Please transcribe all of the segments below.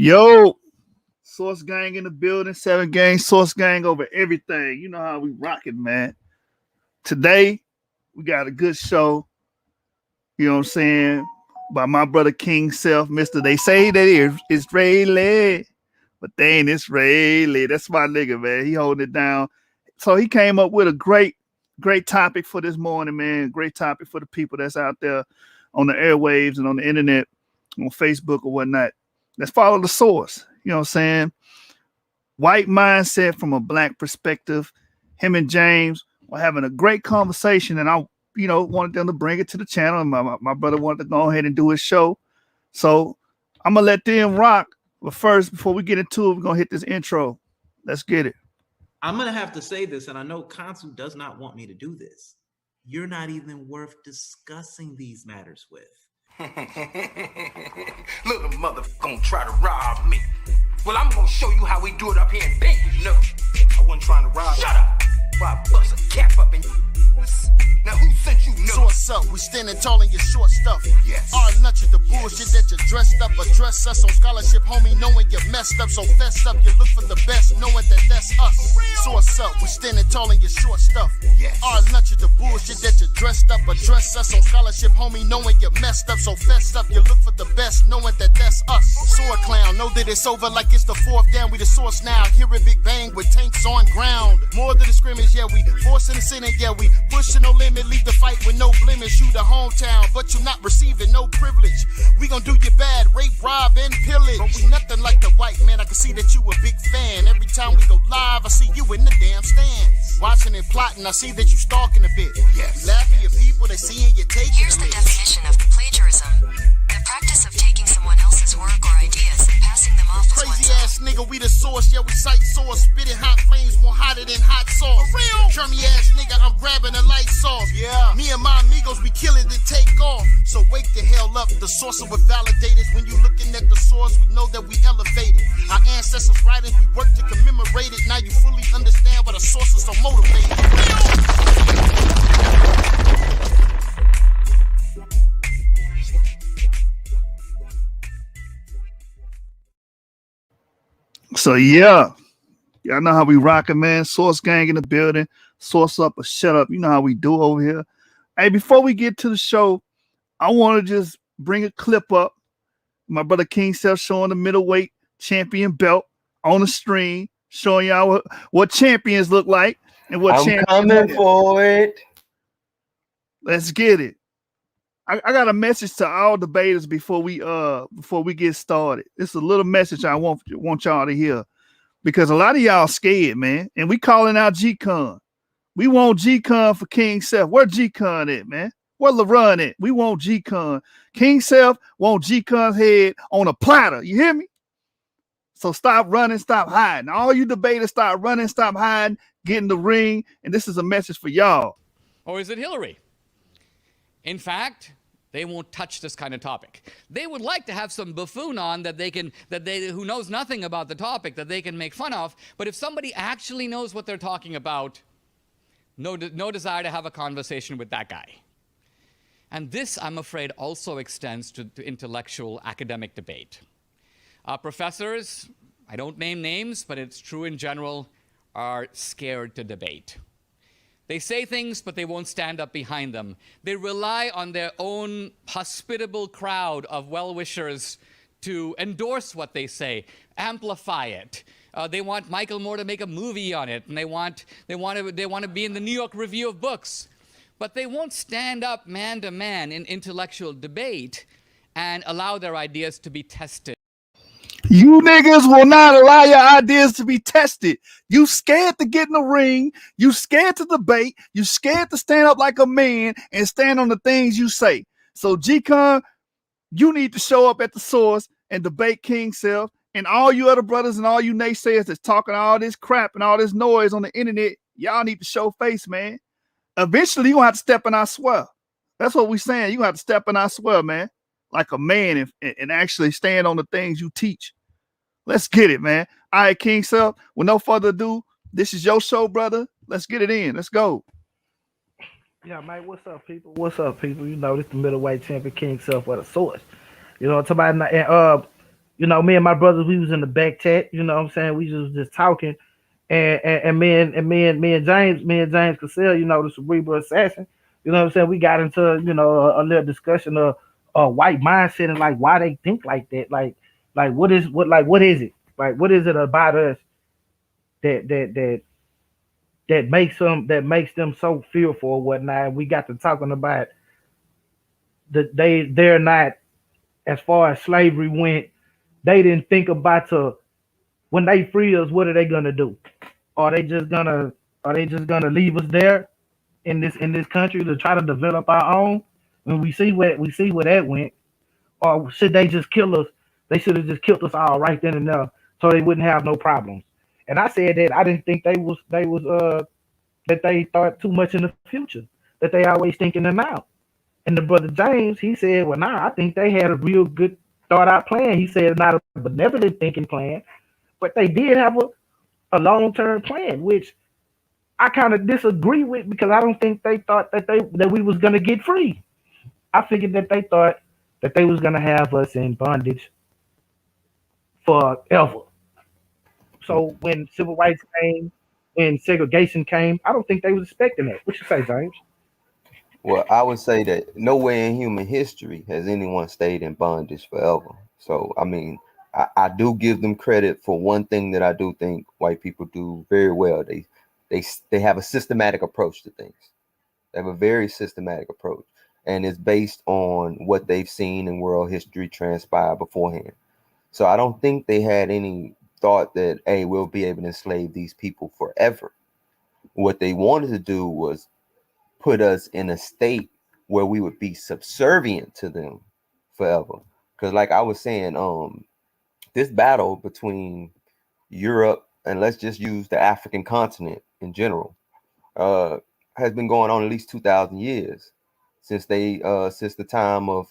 Yo, Source Gang in the building, 7 Gang, Source Gang over everything. You know how we rock it, man. Today, we got a good show, you know what I'm saying, by my brother King Self, Mr. They say that it's Israeli, but they ain't Israeli. That's my nigga, man. He holding it down. So he came up with a great topic for this morning, man. Great topic for the people that's out there on the airwaves and on the internet, on Facebook or whatnot. Let's follow the source. You know what I'm saying? White mindset from a black perspective. Him and James were having a great conversation, and I, wanted them to bring it to the channel. And my brother wanted to go ahead and do his show. So I'm gonna let them rock. But first, before we get into it, we're gonna hit this intro. Let's get it. I'm gonna have to say this, and I know Kansu does not want me to do this. You're not even worth discussing these matters with. Little motherfucker gonna try to rob me. Well, I'm gonna show you how we do it up here in Vegas, you know. I wasn't trying to rob. Shut up! Why I bust a cap up in you. Now who sent you? So what's up? We standing tall in your short stuff. Yes. Our nuts is the bullshit that you dressed up. Address us on scholarship, homie, knowing you messed up. So fess up, you look for the best, knowing that that's us. So what's up? We standing tall in your short stuff. Yes. Our nuts is the bullshit that you dressed up. Address us on scholarship, homie, knowing you messed up. So fess up, you look for the best, knowing that that's us. Sword clown, know that it's over like it's the fourth down. We the source now. Hear a big bang with tanks on ground. More than the scrimmage, yeah, we forcing the sin, yeah, we pushing no limit. Leave the fight with no blemish. You the hometown, but you not receiving no privilege. We gon' do you bad, rape, rob, and pillage. But we nothing like the white man. I can see that you a big fan. Every time we go live, I see you in the damn stands. Watching and plotting, I see that you stalking a bit. Yes. You laughing at people, they seeing you taking Here's the definition of plagiarism. The practice of taking someone else's work or ideas and passing them off as Crazy one's ass nigga, we the source, yeah, we cite source. Spitting hot flames more hotter than hot sauce. For real? Germy ass nigga, I'm grabbing the lights off. Yeah. Me and my amigos, we kill it and take off. So wake the hell up, the source of what validators. When you looking at the source, we know that we elevated. Our ancestors' writings, we work to commemorate it. Now you fully understand why the source is so motivated. So yeah, y'all know how we rocking, man. Source Gang in the building. Source up or shut up. You know how we do over here. Hey, before we get to the show, I want to just bring a clip up. My brother King Self showing the middleweight champion belt on the stream, showing y'all what champions look like and what I'm coming for it. Let's get it. I got a message to all debaters before we get started. It's a little message I want y'all to hear, because a lot of y'all scared, man, and we calling out G-Con. We want G-Con for King Self. Where G-Con at, man? Where LaRon at? We want G-Con. King Self want G-Con's head on a platter. You hear me? So stop running, stop hiding. All you debaters, stop running, stop hiding, get in the ring. And this is a message for y'all. Or is it Hillary? In fact, they won't touch this kind of topic. They would like to have some buffoon on who knows nothing about the topic that they can make fun of. But if somebody actually knows what they're talking about, no desire to have a conversation with that guy. And this, I'm afraid, also extends to intellectual academic debate. Professors, I don't name names, but it's true in general, are scared to debate. They say things, but they won't stand up behind them. They rely on their own hospitable crowd of well-wishers to endorse what they say, amplify it. They want Michael Moore to make a movie on it, and they want to be in the New York Review of Books. But they won't stand up man to man in intellectual debate and allow their ideas to be tested. You niggas will not allow your ideas to be tested. You scared to get in the ring. You scared to debate. You scared to stand up like a man and stand on the things you say. So G-Con, you need to show up at the source and debate King Self, and all you other brothers and all you naysayers that's talking all this crap and all this noise on the internet. Y'all need to show face, man. Eventually, you're going to have to step in our swell. That's what we're saying. You're going to have to step in our swell, man, like a man, and actually stand on the things you teach. Let's get it, man. All right, King Self, with no further ado, this is your show, brother. Let's get it in. Let's go. Yeah, man, what's up, people? What's up, people? You know, this the middleweight champion King Self with a source. You know what I'm talking about? And You know, me and my brothers, we was in the back chat. You know what I'm saying? We was just talking, and me and James Cassell, you know, the cerebral assassin. You know what I'm saying? We got into a little discussion of white mindset and like why they think like that. Like what is it? Like what is it about us that makes them so fearful or whatnot? And we got to talking about they're not, as far as slavery went, they didn't think about when they free us, what are they gonna do? Are they just gonna leave us there in this country to try to develop our own? And we see where that went. Or should they just kill us? They should have just killed us all right then and there, so they wouldn't have no problems. And I said that I didn't think that they thought too much in the future, that they always thinking the now. And the brother James, he said, well, nah, I think they had a real good thought out plan. He said not a benevolent thinking plan, but they did have a long term plan, which I kind of disagree with, because I don't think they thought that we was gonna get free. I figured that they thought that they was gonna have us in bondage forever. So when civil rights came, when segregation came, I don't think they was expecting that. What you say, James? Well, I would say that nowhere in human history has anyone stayed in bondage forever. So, I mean, I do give them credit for one thing that I do think white people do very well. They have a systematic approach to things. They have a very systematic approach, and it's based on what they've seen in world history transpire beforehand. So I don't think they had any thought that, hey, we'll be able to enslave these people forever. What they wanted to do was put us in a state where we would be subservient to them forever. Because like I was saying, this battle between Europe and, let's just use the African continent in general, has been going on at least 2,000 years since the time of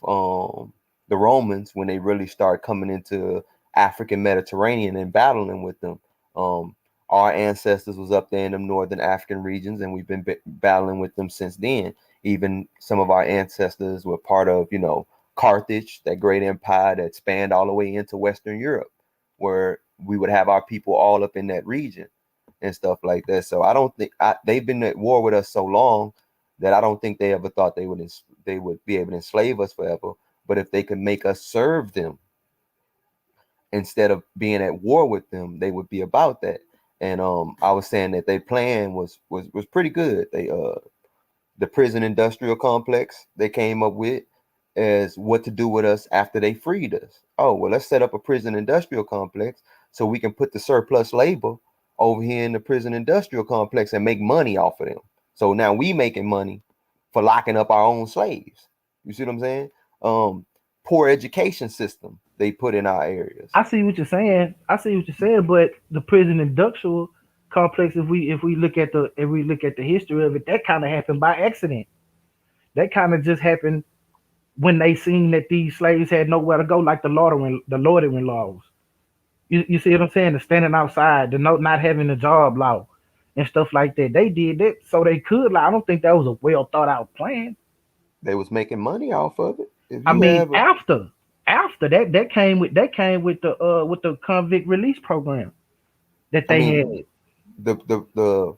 the Romans, when they really started coming into African Mediterranean and battling with them. Our ancestors was up there in the northern African regions, and we've been battling with them since then. Even some of our ancestors were part of, Carthage, that great empire that spanned all the way into Western Europe, where we would have our people all up in that region and stuff like that. So I don't think they've been at war with us so long that I don't think they ever thought they would be able to enslave us forever. But if they could make us serve them instead of being at war with them, they would be about that. And I was saying that their plan was pretty good. They the prison industrial complex they came up with as what to do with us after they freed us. Oh, well, let's set up a prison industrial complex so we can put the surplus labor over here in the prison industrial complex and make money off of them. So now we making money for locking up our own slaves. You see what I'm saying? Poor education system they put in our areas. I see what you're saying. But the prison industrial complex, if we look at the history of it, that kind of happened by accident. That kind of just happened when they seen that these slaves had nowhere to go, like the loitering laws. You see what I'm saying? The standing outside, the not having a job law, and stuff like that. They did that so they could. I don't think that was a well thought out plan. They was making money off of it. After that came with the convict release program that they had. The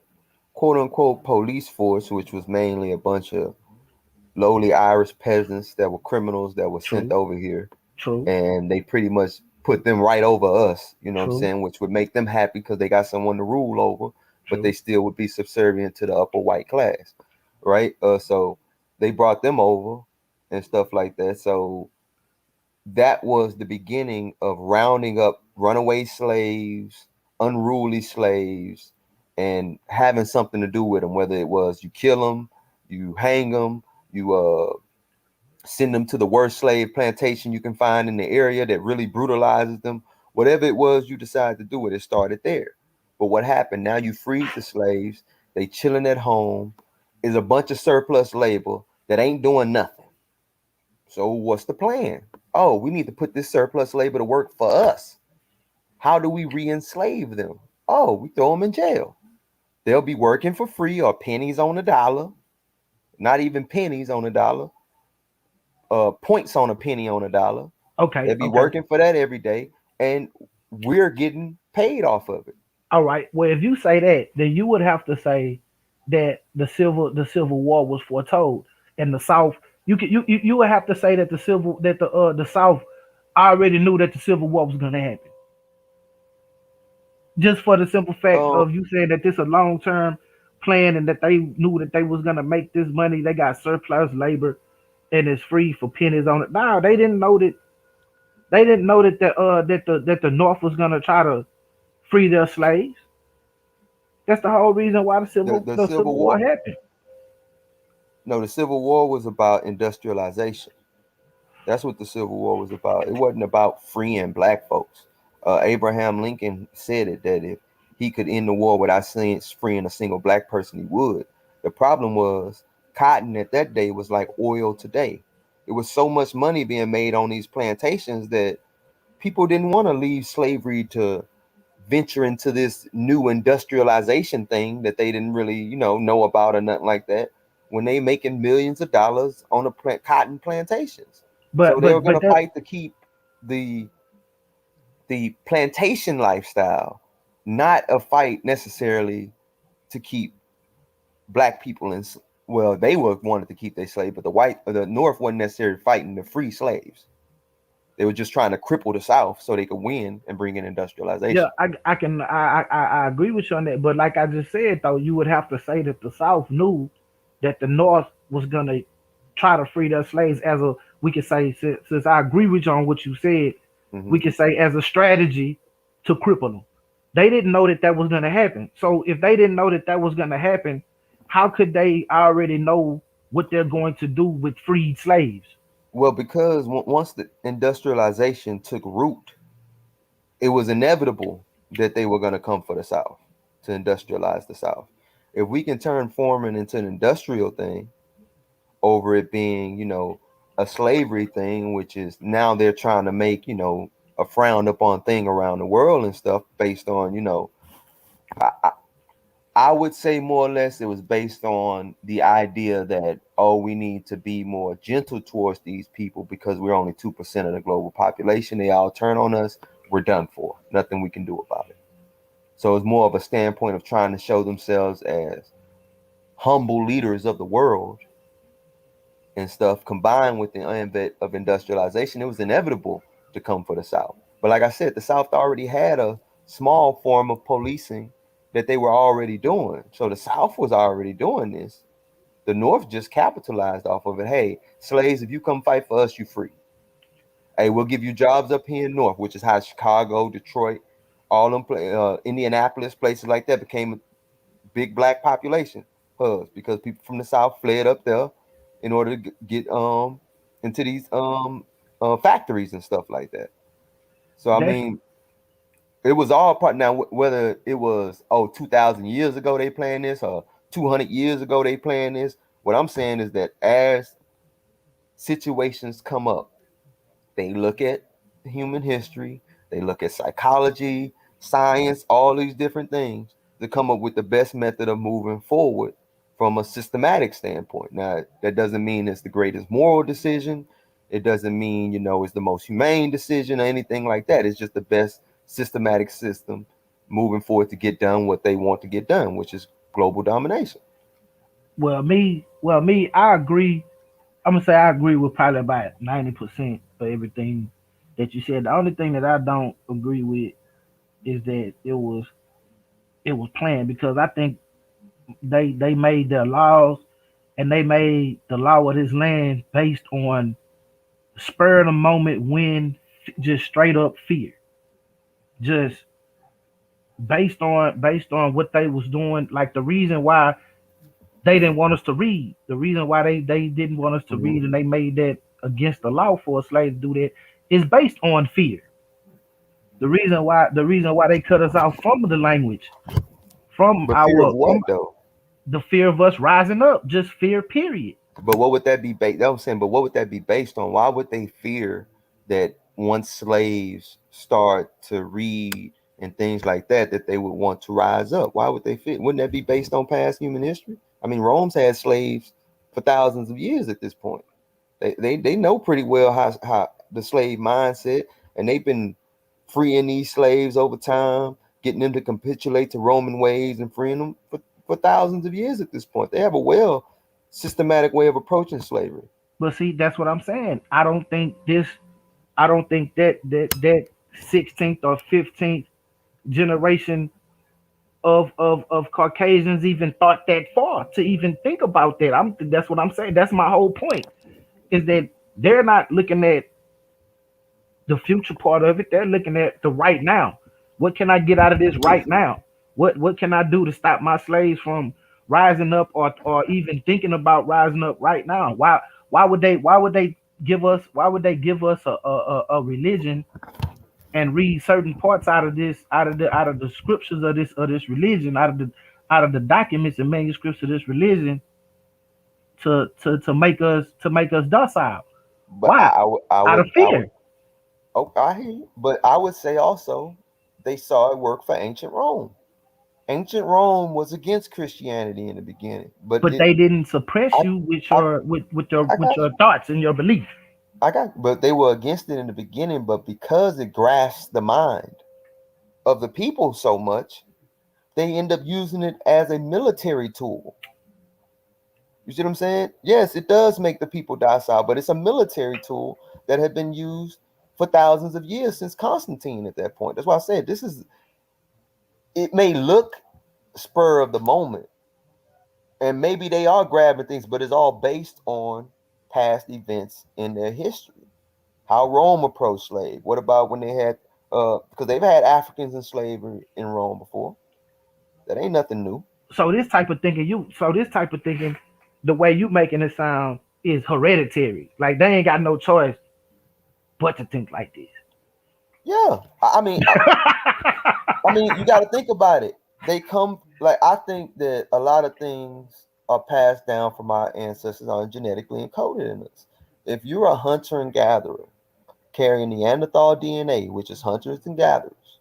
quote unquote police force, which was mainly a bunch of lowly Irish peasants that were criminals that were sent over here. True. And they pretty much put them right over us, you know what I'm saying, which would make them happy because they got someone to rule over, but they still would be subservient to the upper white class, right? So they brought them over and stuff like that. So that was the beginning of rounding up runaway slaves, unruly slaves, and having something to do with them, whether it was you kill them, you hang them, you send them to the worst slave plantation you can find in the area that really brutalizes them. Whatever it was you decided to do, it started there. But what happened? Now you freed the slaves. They chilling at home. Is a bunch of surplus labor that ain't doing nothing. So what's the plan? Oh, we need to put this surplus labor to work for us. How do we re-enslave them? Oh, we throw them in jail. They'll be working for free or pennies on a dollar. Not even pennies on a dollar. Points on a penny on a dollar. Okay. They'll be working for that every day. and we're getting paid off of it. All right. Well, if you say that, then you would have to say that the Civil War was foretold, and the South. You would have to say that the South already knew that the Civil War was going to happen. Just for the simple fact Um, of you saying that this a long term plan and that they knew that they was going to make this money. They got surplus labor and it's free for pennies on it. No, they didn't know that. They didn't know that the North was going to try to free their slaves. That's the whole reason why the the, civil the the Civil Civil War War, happened. no, the Civil War was about industrialization. That's what the Civil War was about. It wasn't about freeing black folks. Abraham Lincoln said it that if he could end the war without freeing a single black person, he would. The problem was cotton at that day was like oil today. It was so much money being made on these plantations that people didn't want to leave slavery to venture into this new industrialization thing that they didn't really, know about or nothing like that. When they making millions of dollars on cotton plantations, so But they were but going but to that fight to keep the plantation lifestyle, not a fight necessarily to keep black people in. Well, they wanted to keep their slaves, but the North wasn't necessarily fighting to free slaves. They were just trying to cripple the South so they could win and bring in yeah, industrialization. I agree with you on that. But like I just said though, you would have to say that the South knew that the North was gonna try to free their slaves as a we could say since I agree with you on what you said, Hmm. we could say as a strategy to cripple them. They didn't know that that was gonna happen. So if they didn't know that that was gonna happen, how could they already know what they're going to do with freed slaves? Well, because once the industrialization took root, it was inevitable that they were going to come for the South to industrialize the South. If we can turn farming into an industrial thing over it being, a slavery thing, which is now they're trying to make, a frowned upon thing around the world and stuff based on, I, I I would say more or less it was based on the idea that, oh, we need to be more gentle towards these people because we're only 2% of the global population. They all turn on us. We're done for. Nothing we can do about it. So it's more of a standpoint of trying to show themselves as humble leaders of the world and stuff, combined with the onset of industrialization. It was inevitable to come for the South. But like I said, the South already had a small form of policing that they were already doing. So the South was already doing this. The North just capitalized off of it. Hey, slaves, if you come fight for us, you free. Hey, we'll give you jobs up here in North, which is how Chicago, Detroit, all them Indianapolis, places like that became a big black population hubs because people from the South fled up there in order to get into these factories and stuff like that. So I That's mean, it was all part. Now whether it was 2,000 years ago they planned this or 200 years ago they planned this, what I'm saying is that as situations come up, they look at human history, they look at psychology, science, all these different things to come up with the best method of moving forward from a systematic standpoint. Now, that doesn't mean it's the greatest moral decision. It doesn't mean, it's the most humane decision or anything like that. It's just the best systematic system moving forward to get done what they want to get done, which is global domination. well me, I agree. I'm gonna say I agree with probably about 90% of everything that you said. The only thing that I don't agree with is that it was planned because I think they made their laws and they made the law of this land based on spur of the moment when just straight up fear, just based on what they was doing. Like the reason why they didn't want us to read, the reason why they didn't want us to Mhm. read and they made that against the law for a slave to do that is based on fear. The reason why they cut us off from the language, from But fear of our what from though? the fear of us rising up, just fear, period. But what would that be based? That was saying, but what would that be based on? Why would they fear that once slaves start to read and things like that, that they would want to rise up? Why would they fear? Wouldn't that be based on past human history? I mean, Rome's had slaves for thousands of years at this point. They know pretty well how the slave mindset, and they've been freeing these slaves over time, getting them to capitulate to Roman ways and freeing them for thousands of years at this point. They have a well systematic way of approaching slavery. But see, that's what I'm saying. I don't think that 16th or 15th generation of Caucasians even thought that far to even think about that. That's what I'm saying. That's my whole point. Is that they're not looking at the future part of it. They're looking at the right now. What can I get out of this right now? What can I do to stop my slaves from rising up or even thinking about rising up right now? Why would they give us a religion and read certain parts out of the scriptures of this religion, out of the documents and manuscripts of this religion to make us docile? But Why? I Out of fear. I hear you. But I would say also they saw it work for ancient Rome. Ancient Rome was against Christianity in the beginning, but they didn't suppress you with your thoughts and your belief. But they were against it in the beginning, but because it grasped the mind of the people so much, they end up using it as a military tool. You see what I'm saying? Yes, it does make the people docile, but it's a military tool that had been used for thousands of years since Constantine at that point. That's why I said it may look spur of the moment, and maybe they are grabbing things, but it's all based on past events in their history. How Rome approached slaves. What about when they had because they've had Africans in slavery in Rome before. That ain't nothing new. So this type of thinking, the way you making it sound is hereditary. Like they ain't got no choice but to think like this. Yeah. I mean, you got to think about it. They come, like, I think that a lot of things are passed down from our ancestors, are genetically encoded in us. If you're a hunter and gatherer carrying Neanderthal DNA, which is hunters and gatherers,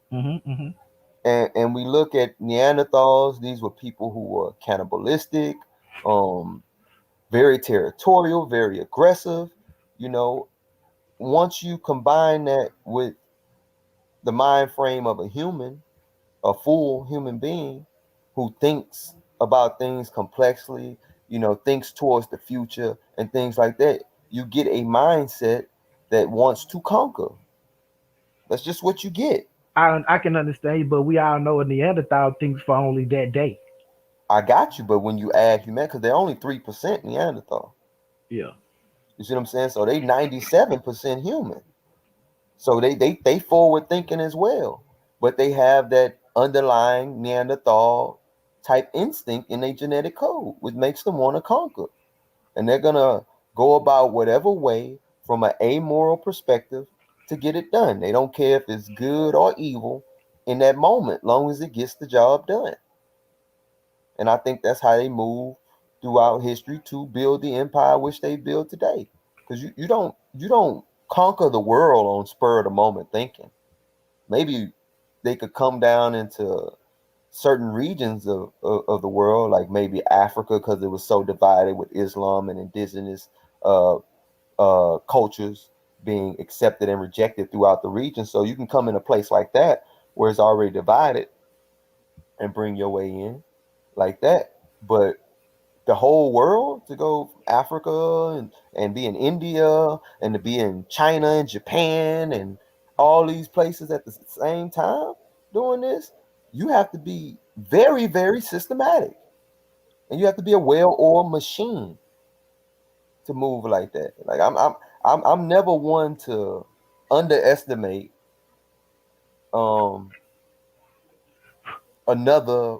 and we look at Neanderthals, these were people who were cannibalistic, very territorial, very aggressive. You know, once you combine that with the mind frame of a human, a full human being who thinks about things complexly, thinks towards the future and things like that, you get a mindset that wants to conquer. That's just what you get. I can understand, but we all know a Neanderthal thinks for only that day. I got you, but when you add humanity, because they're only 3% Neanderthal. Yeah. You see what I'm saying? So they 97% human. So they forward thinking as well, but they have that underlying Neanderthal type instinct in their genetic code, which makes them want to conquer. And they're gonna go about whatever way from an amoral perspective to get it done. They don't care if it's good or evil in that moment, long as it gets the job done. And I think that's how they move throughout history to build the empire which they build today. Because you don't conquer the world on spur of the moment thinking. Maybe they could come down into certain regions of the world, like maybe Africa, because it was so divided with Islam and indigenous cultures being accepted and rejected throughout the region. So you can come in a place like that where it's already divided and bring your way in like that. But the whole world, to go Africa and be in India and to be in China and Japan and all these places at the same time doing this, you have to be very, very systematic, and you have to be a well-oiled machine to move like that. Like I'm never one to underestimate another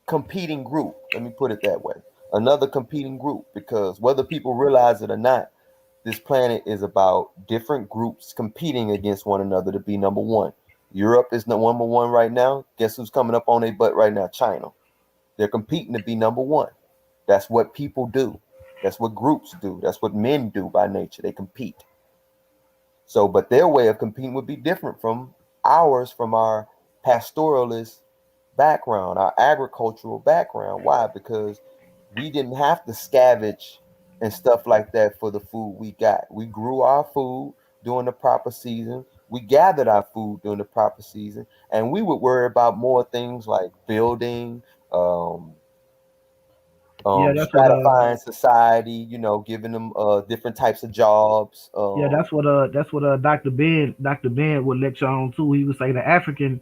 competing group. Let me put it that way. Another competing group, because whether people realize it or not, this planet is about different groups competing against one another to be number one. Europe is number one right now. Guess who's coming up on their butt right now? China. They're competing to be number one. That's what people do. That's what groups do. That's what men do by nature. They compete. So, but their way of competing would be different from ours, from our pastoralist background, our agricultural background. Why? Because we didn't have to scavenge and stuff like that for the food we got. We grew our food during the proper season. we gathered our food during the proper season, and we would worry about more things like building, Yeah, that's what stratifying society, giving them different types of jobs. yeah, that's what Dr. Ben would lecture on too. He would say the African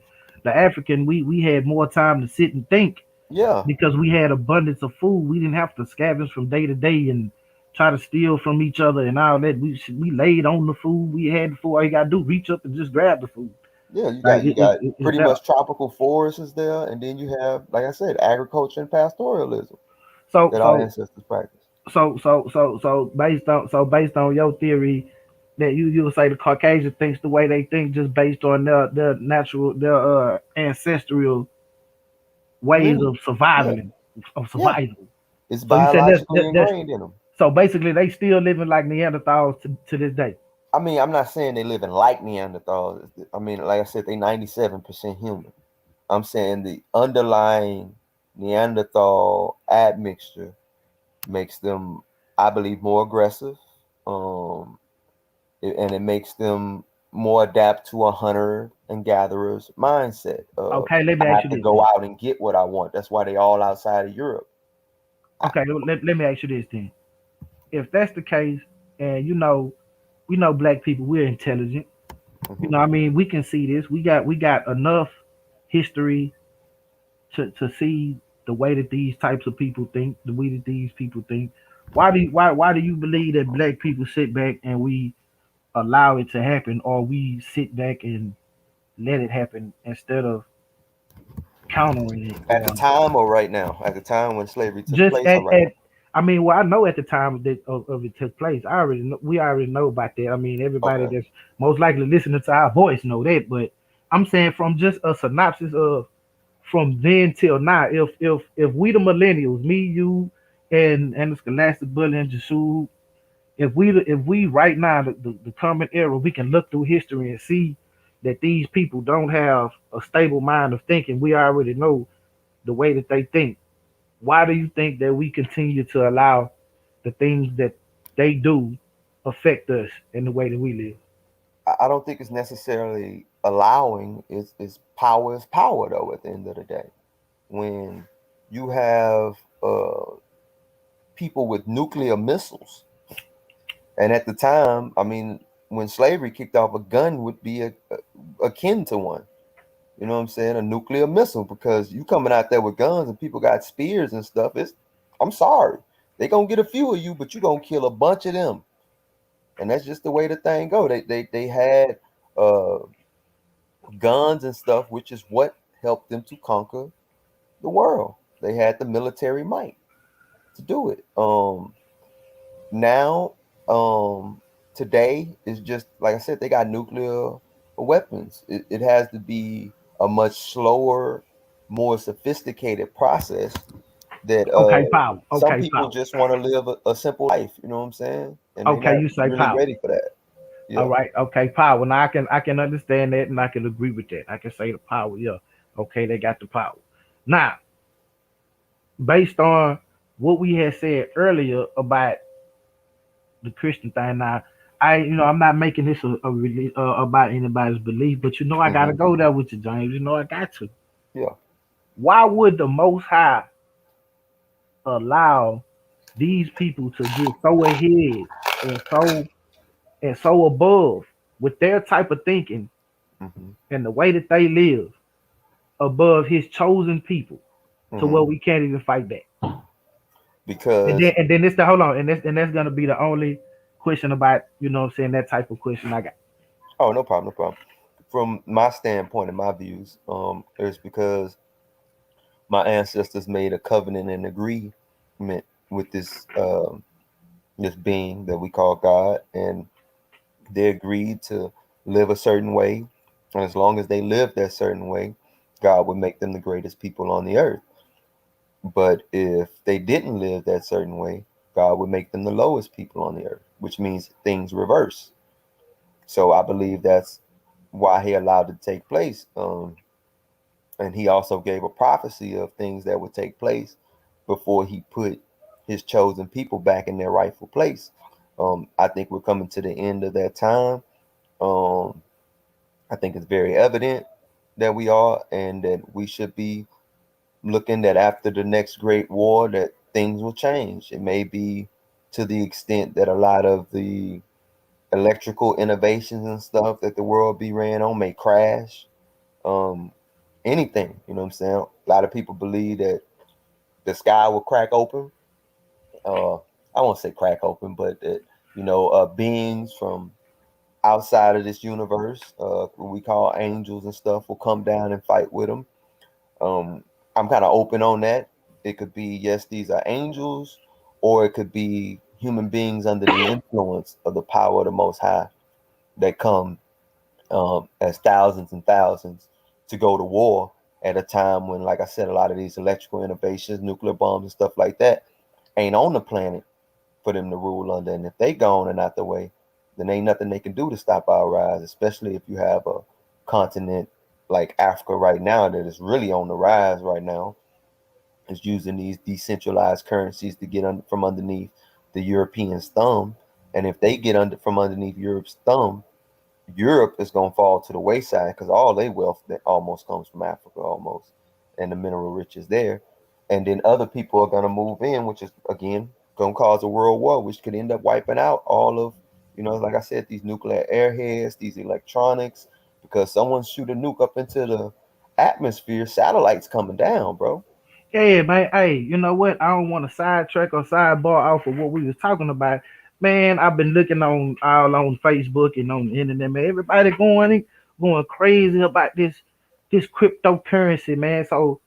we had more time to sit and think Yeah, because we had abundance of food. We didn't have to scavenge from day to day and try to steal from each other and all that. We laid on the food. We had the food. All you gotta do reach up and just grab the food. yeah, you Like got you got it's pretty there. much tropical forests is there, and then you have, like I said, agriculture and pastoralism So that our so ancestors practiced. so based on your theory that you would say the Caucasian thinks the way they think just based on their natural their ancestral ways Yeah, of yeah, yeah. survival. It's So you said biologically that's ingrained in them. so basically they still living like Neanderthals to this day. I mean, I'm not saying they living like Neanderthals. I mean, like I said, they 97% human. I'm saying the underlying Neanderthal admixture makes them, I believe, more aggressive, and it makes them more adapt to a hunter and gatherer's mindset. Okay, let me I ask have you to this go then. out and get what I want. That's why they all outside of Europe. Okay, let me ask you this then. If that's the case, and we know black people, we're intelligent. Mhm. I mean, we can see this. We got enough history to see the way that these types of people think, the way that these people think. Why do you believe that black people sit back and we allow it to happen, or we sit back and let it happen instead of countering it, At the or time or right now? At the time when slavery took just place or right now? I mean, well, I know at the time of it took place, we already know about that. I mean, everybody Okay. that's most likely listening to our voice know that, but I'm saying from just a synopsis of from then till now, if we the millennials, me, you, and the Scholastic Bully and Jesu, if we right now the current era, we can look through history and see that these people don't have a stable mind of thinking. We already know the way that they think. Why do you think that we continue to allow the things that they do affect us in the way that we live? I don't think it's necessarily allowing. It's power is power, though. At the end of the day, when you have people with nuclear missiles, and at the time, I mean, when slavery kicked off, a gun would be akin to one. You know what I'm saying? A nuclear missile, because you coming out there with guns and people got spears and stuff. I'm sorry, they gonna get a few of you, but you gonna kill a bunch of them, and that's just the way the thing go. They had uh, guns and stuff, which is what helped them to conquer the world. They had the military might to do it. Now, today is just like I said, they got nuclear weapons. It has to be a much slower, more sophisticated process that Okay, power. some Okay, people power. just want to live a simple life. You know what I'm saying? And they're Okay, not you say really power. ready for that. All Yeah. right. Okay, power. Now I can understand that and I can agree with that. I can say the power. Yeah. Okay, they got the power. Now, based on what we had said earlier about the Christian thing, now I'm not making this about anybody's belief, but I gotta Hmm. go there with you, James. I got to. Yeah. Why would the Most High allow these people to get so ahead and so above with their type of thinking Hmm. and the way that they live above His chosen people to Hmm. where we can't even fight back? And then Because and then it's the hold on, and that's gonna be the only question about what I'm saying, that type of question I got. oh, no problem, no problem. From my standpoint and my views, it's because my ancestors made a covenant and agreement with this being that we call God, and they agreed to live a certain way, and as long as they lived that certain way, God would make them the greatest people on the earth. But if they didn't live that certain way, God would make them the lowest people on the earth, which means things reverse. So I believe that's why He allowed it to take place. And He also gave a prophecy of things that would take place before He put His chosen people back in their rightful place. I think we're coming to the end of that time. Um, I think it's very evident that we are, and that we should be looking that after the next great war that things will change. It may be to the extent that a lot of the electrical innovations and stuff that the world be ran on may crash. Um, anything, you know what I'm saying? A lot of people believe that the sky will crack open. I won't say crack open, but that, beings from outside of this universe, what we call angels and stuff, will come down and fight with them. I'm kind of open on that. It could be, yes, these are angels, or it could be human beings under the influence of the power of the Most High that come as thousands and thousands to go to war at a time when, like I said, a lot of these electrical innovations, nuclear bombs and stuff like that ain't on the planet for them to rule under. And if they gone and out the way, then ain't nothing they can do to stop our rise, especially if you have a continent like Africa right now that is really on the rise right now. Is using these decentralized currencies to get from underneath the Europeans' thumb. And if they get from underneath Europe's thumb, Europe is going to fall to the wayside, because all their wealth that almost comes from Africa, almost, and the mineral riches there. And then other people are going to move in, which is, again, going to cause a world war, which could end up wiping out all of, like I said, these nuclear airheads, these electronics, because someone shoot a nuke up into the atmosphere, satellites coming down, bro. Yeah, man. Hey, you know what? I don't want to sidetrack or sidebar off of what we was talking about. Man, I've been looking on Facebook and on the internet, man. Everybody going crazy about this cryptocurrency, man. So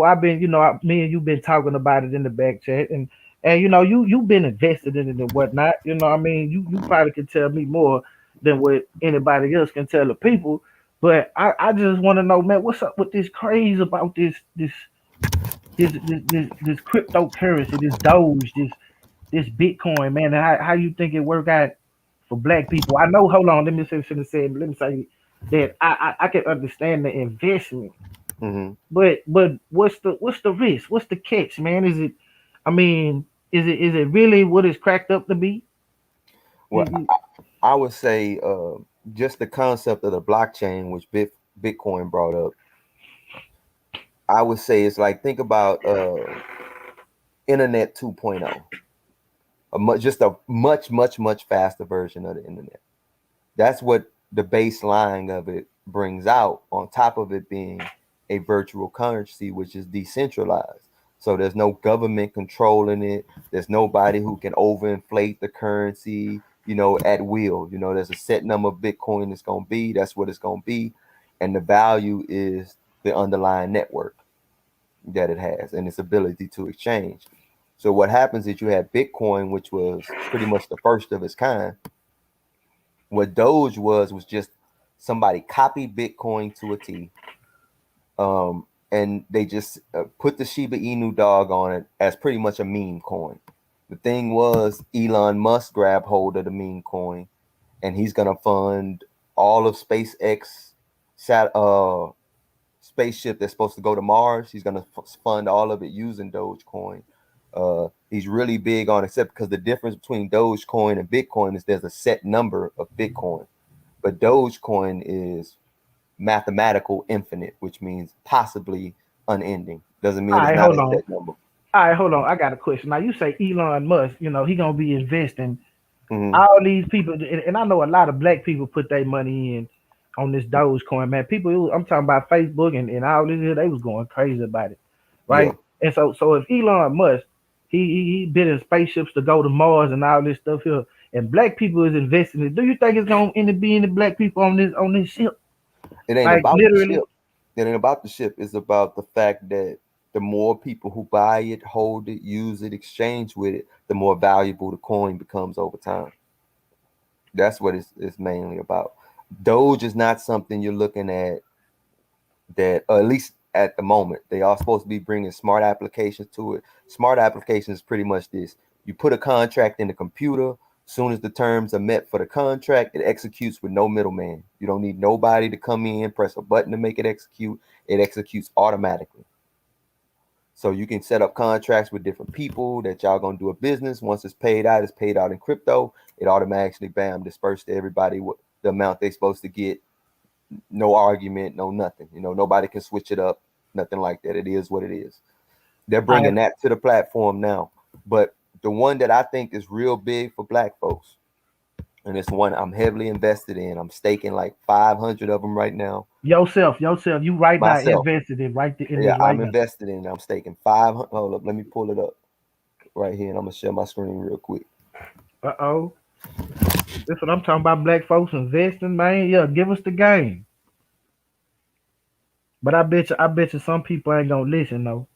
I've been, me and you've been talking about it in the back chat, and you've been invested in it and whatnot. You know what I mean? You probably can tell me more than what anybody else can tell the people. But I just want to know, man, what's up with this craze about this cryptocurrency, this Doge, this Bitcoin, man, and how you think it work out for black people? I know. Hold on, let me say that I can understand the investment, but what's the risk? What's the catch, man? Is it really what it's cracked up to be? Well, I would say just the concept of the blockchain, which Bitcoin brought up. I would say it's like, think about Internet 2.0, just a much faster version of the internet. That's what the baseline of it brings out, on top of it being a virtual currency, which is decentralized. So there's no government controlling it. There's nobody who can overinflate the currency, at will. There's a set number of Bitcoin it's going to be. That's what it's going to be. And the value is the underlying network that it has and its ability to exchange. So what happens is you have Bitcoin, which was pretty much the first of its kind. What Doge was just somebody copied Bitcoin to a T, and they just put the Shiba Inu dog on it as pretty much a meme coin. The thing was, Elon Musk grabbed hold of the meme coin, and he's gonna fund all of SpaceX spaceship that's supposed to go to Mars. He's going to fund all of it using Dogecoin. He's really big on, except because the difference between Dogecoin and Bitcoin is there's a set number of Bitcoin, but Dogecoin is mathematical infinite, which means possibly unending. Doesn't mean it's not a set number. All right, hold on. I got a question. Now, you say Elon Musk, he going to be investing all these people, and I know a lot of black people put their money in on this Dogecoin, man. People, I'm talking about Facebook and all this here, they was going crazy about it, right? Yeah. And so if Elon Musk, he building spaceships to go to Mars and all this stuff here, and black people is investing in it, do you think it's going to end up being the black people on this ship? It ain't about literally the ship. It ain't about the ship. It's about the fact that the more people who buy it, hold it, use it, exchange with it, the more valuable the coin becomes over time. That's what it's mainly about. Doge is not something you're looking at that, or at least at the moment. They are supposed to be bringing smart applications to it. Smart applications is pretty much this. You put a contract in the computer. Soon as the terms are met for the contract, it executes with no middleman. You don't need nobody to come in, press a button to make it execute. It executes automatically. So you can set up contracts with different people that y'all gonna do a business. Once it's paid out in crypto. It automatically, bam, dispersed to everybody what the amount they're supposed to get no argument, no nothing. You know, nobody can switch it up, nothing like that. It is what it is. They're bringing that to the platform now. But the one that I think is real big for black folks, and it's one I'm heavily invested in. I'm staking like 500 of them right now. Yourself, you right Myself. now invested in right in Yeah, this right I'm now. invested in. I'm staking 500. Hold up, let me pull it up right here, and I'm gonna share my screen real quick. Uh-oh. That's what I'm talking about, black folks investing, man. Yeah, give us the game. But I bet you some people ain't gonna listen though.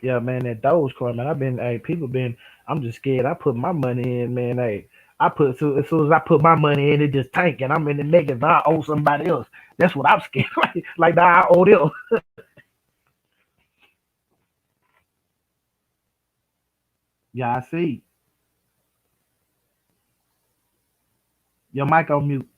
Yeah, man, that Dogecoin, man. I'm just scared. I put my money in, man. Hey, as soon as I put my money in, it just tank, and I'm in the negative. I owe somebody else. That's what I'm scared. Like now I owe them. Yeah, I see. Your mic on mute.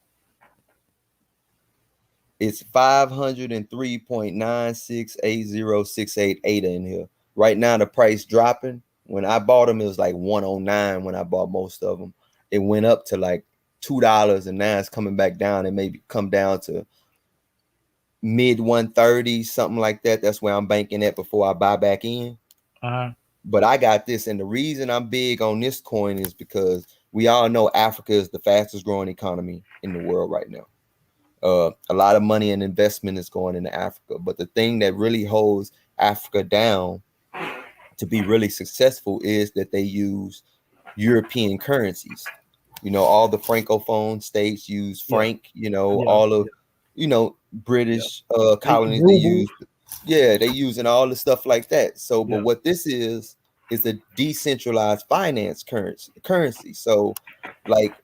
It's 503.9680688 ADA in here. Right now, the price dropping. When I bought them, it was like 109 when I bought most of them. It went up to like $2, and now it's coming back down. It may come down to mid 130, something like that. That's where I'm banking at before I buy back in. Uh-huh. But I got this, and the reason I'm big on this coin is because we all know Africa is the fastest growing economy in the world right now. A lot of money and investment is going into Africa, but the thing that really holds Africa down to be really successful is that they use European currencies. You know, all the Francophone states use franc. You know, all of British colonies they use. Yeah, they using all the stuff like that. So, but what this is a decentralized finance currency. So, like,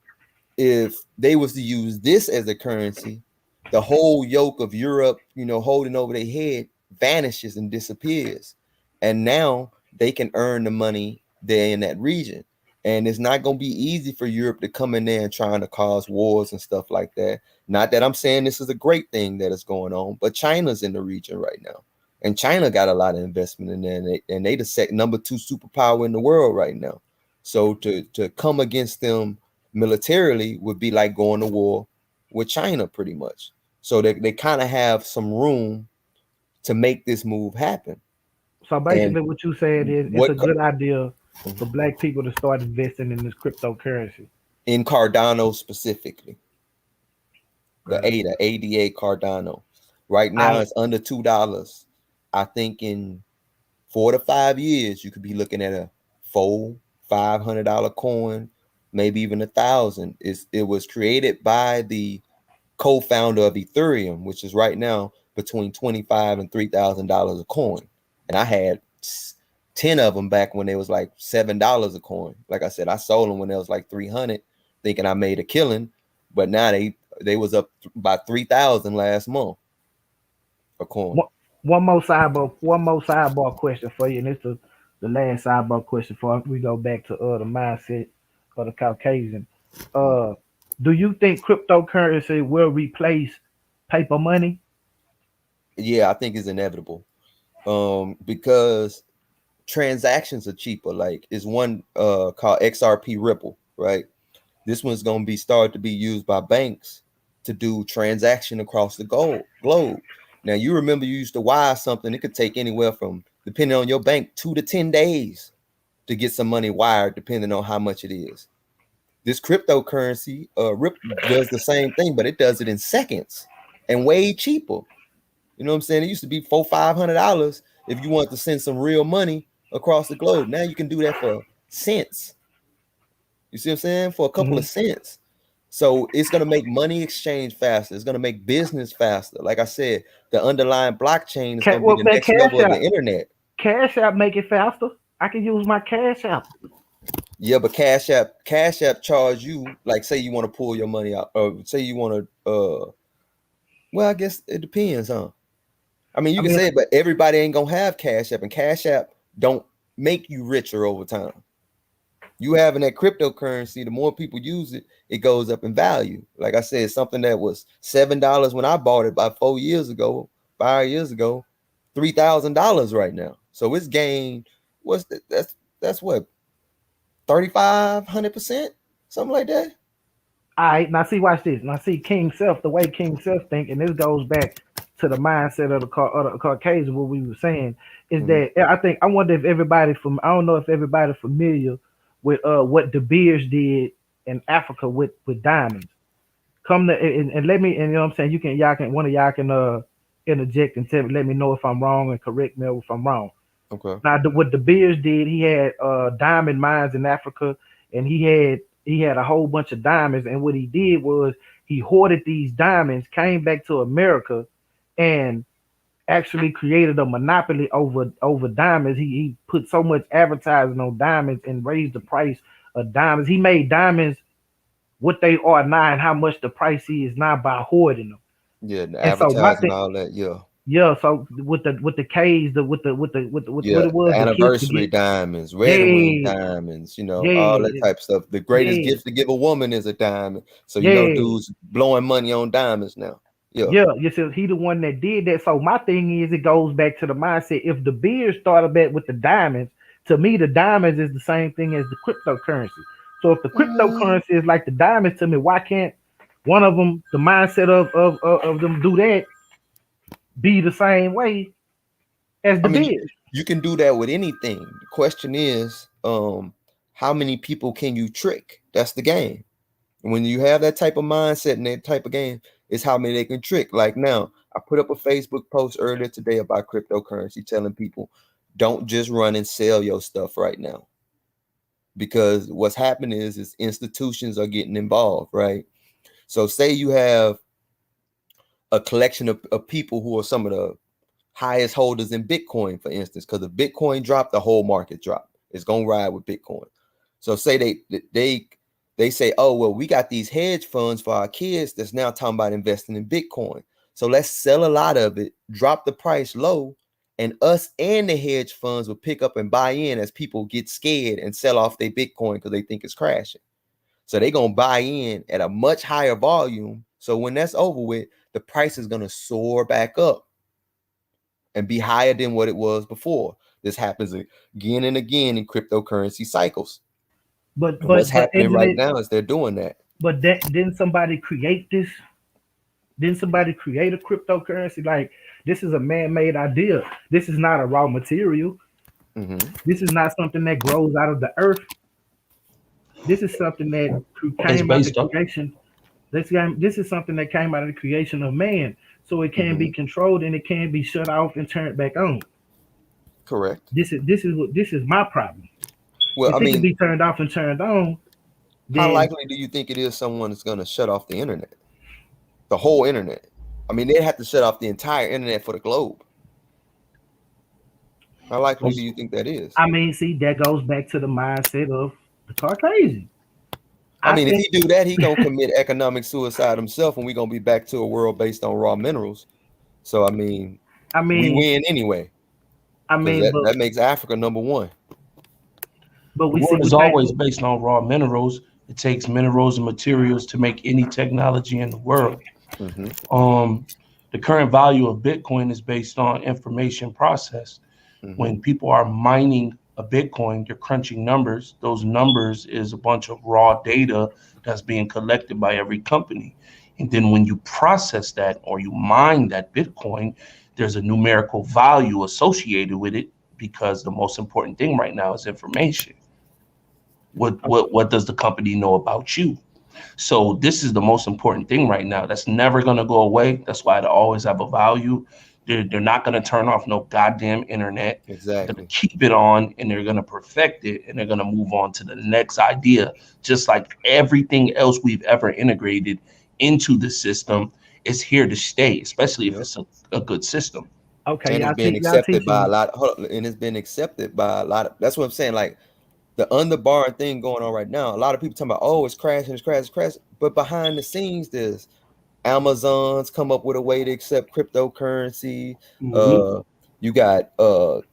if they was to use this as a currency, the whole yoke of Europe, holding over their head vanishes and disappears. And now they can earn the money there in that region. And it's not going to be easy for Europe to come in there and trying to cause wars and stuff like that. Not that I'm saying this is a great thing that is going on, but China's in the region right now. And China got a lot of investment in there, and they the number 2 superpower in the world right now. So to come against them militarily would be like going to war with China pretty much. So they kind of have some room to make this move happen. So basically what you said is it's a good idea for black people to start investing in this cryptocurrency. In Cardano specifically. The ADA Cardano. Right now it's under $2. I think in 4 to 5 years, you could be looking at a $400-$500 coin, maybe even $1,000. It was created by the co-founder of Ethereum, which is right now between $25,000 and $3,000 a coin. And I had 10 of them back when they was like $7 a coin. Like I said, I sold them when they was like 300, thinking I made a killing. But now they was up by 3,000 last month a coin. One more sidebar question for you, and it's the last sidebar question before we go back to the mindset of the Caucasian. Do you think cryptocurrency will replace paper money? Yeah, I think it's inevitable. Because transactions are cheaper. Like it's one called XRP Ripple, right? This one's gonna be started to be used by banks to do transaction across the globe. Now, you remember you used to wire something, it could take anywhere from, depending on your bank, 2 to 10 days to get some money wired, depending on how much it is. This cryptocurrency Ripple does the same thing, but it does it in seconds and way cheaper. You know what I'm saying? It used to be $400-$500 if you want to send some real money across the globe. Now you can do that for cents. You see what I'm saying? For a couple of cents. So it's going to make money exchange faster. It's going to make business faster. Like I said, the underlying blockchain is going to be the next level of the internet. Cash App make it faster. I can use my Cash App. Yeah, but Cash App charge you, like say you want to pull your money out, or say you want to, well, I guess it depends, huh? I mean, you can say it, but everybody ain't going to have Cash App, and Cash App don't make you richer over time. You having that cryptocurrency, the more people use it, it goes up in value. Like I said, something that was $7 when I bought it about 5 years ago, $3,000 right now. So it's gained. That's what 3,500%, something like that. All right, now see, watch this. Now see, King Self, the way King Self think, and this goes back to the mindset of the Caucasian. What we were saying is that I wonder if everybody I don't know if everybody familiar with what De Beers did in Africa with diamonds. Come to and let me, and you know what I'm saying. One of y'all can interject and let me know if I'm wrong and correct me if I'm wrong. Okay. Now, what De Beers did, he had diamond mines in Africa, and he had a whole bunch of diamonds. And what he did was he hoarded these diamonds, came back to America, and actually created a monopoly over diamonds. He put so much advertising on diamonds and raised the price of diamonds. He made diamonds what they are now and how much the price is now by hoarding them. Yeah, the And so advertising, all that. Yeah. Yeah, so with the K's, what it was, the anniversary diamonds, wedding diamonds, all that type of stuff. The greatest gift to give a woman is a diamond. So dudes blowing money on diamonds now. Yeah, so he the one that did that. So my thing is, it goes back to the mindset. If De Beers started back with the diamonds, to me the diamonds is the same thing as the cryptocurrency. So if the cryptocurrency is like the diamonds to me, why can't one of them, the mindset of them do that, be the same way as the Beers? You can do that with anything. The question is, how many people can you trick? That's the game. And when you have that type of mindset and that type of game, it's how many they can trick. Like now, I put up a Facebook post earlier today about cryptocurrency, telling people, don't just run and sell your stuff right now. Because what's happening is institutions are getting involved, right? So say you have a collection of people who are some of the highest holders in Bitcoin, for instance, because if Bitcoin dropped, the whole market dropped. It's gonna ride with Bitcoin. So say they say, oh, well, we got these hedge funds for our kids that's now talking about investing in Bitcoin. So let's sell a lot of it, drop the price low, and us and the hedge funds will pick up and buy in as people get scared and sell off their Bitcoin because they think it's crashing. So they're gonna buy in at a much higher volume. So when that's over with, the price is going to soar back up and be higher than what it was before. This happens again and again in cryptocurrency cycles. But what's happening right now is they're doing that. But didn't somebody create this? Didn't somebody create a cryptocurrency? Like, this is a man-made idea. This is not a raw material. This is not something that grows out of the earth. This is something that came out of the creation. This is something that came out of the creation of man, so it can be controlled and it can be shut off and turned back on. Correct. This is my problem. Well, if it can be turned off and turned on, how likely do you think it is someone is going to shut off the internet, the whole internet? I mean, they'd have to shut off the entire internet for the globe. How likely do you think that is? I mean, see, that goes back to the mindset of the Caucasian. I mean, if he do that, he gonna commit economic suicide himself, and we're gonna be back to a world based on raw minerals. So I mean, we win anyway. I mean, that makes Africa number one. But the world is always based on raw minerals. It takes minerals and materials to make any technology in the world. The current value of Bitcoin is based on information processed. When people are mining a Bitcoin, you're crunching numbers. Those numbers is a bunch of raw data that's being collected by every company. And then when you process that or you mine that Bitcoin, there's a numerical value associated with it, because the most important thing right now is information. What does the company know about you? So this is the most important thing right now. That's never going to go away. That's why they always have a value. They're not going to turn off no goddamn internet. Exactly. They're going to keep it on, and they're going to perfect it, and they're going to move on to the next idea. Just like everything else we've ever integrated into the system is here to stay, especially if it's a good system. Okay. And it's been accepted by a lot. And it's been accepted by a lot of. That's what I'm saying. Like the underbar thing going on right now. A lot of people talking about, oh, it's crashing, it's crashing. But behind the scenes, there's Amazon's come up with a way to accept cryptocurrency. You got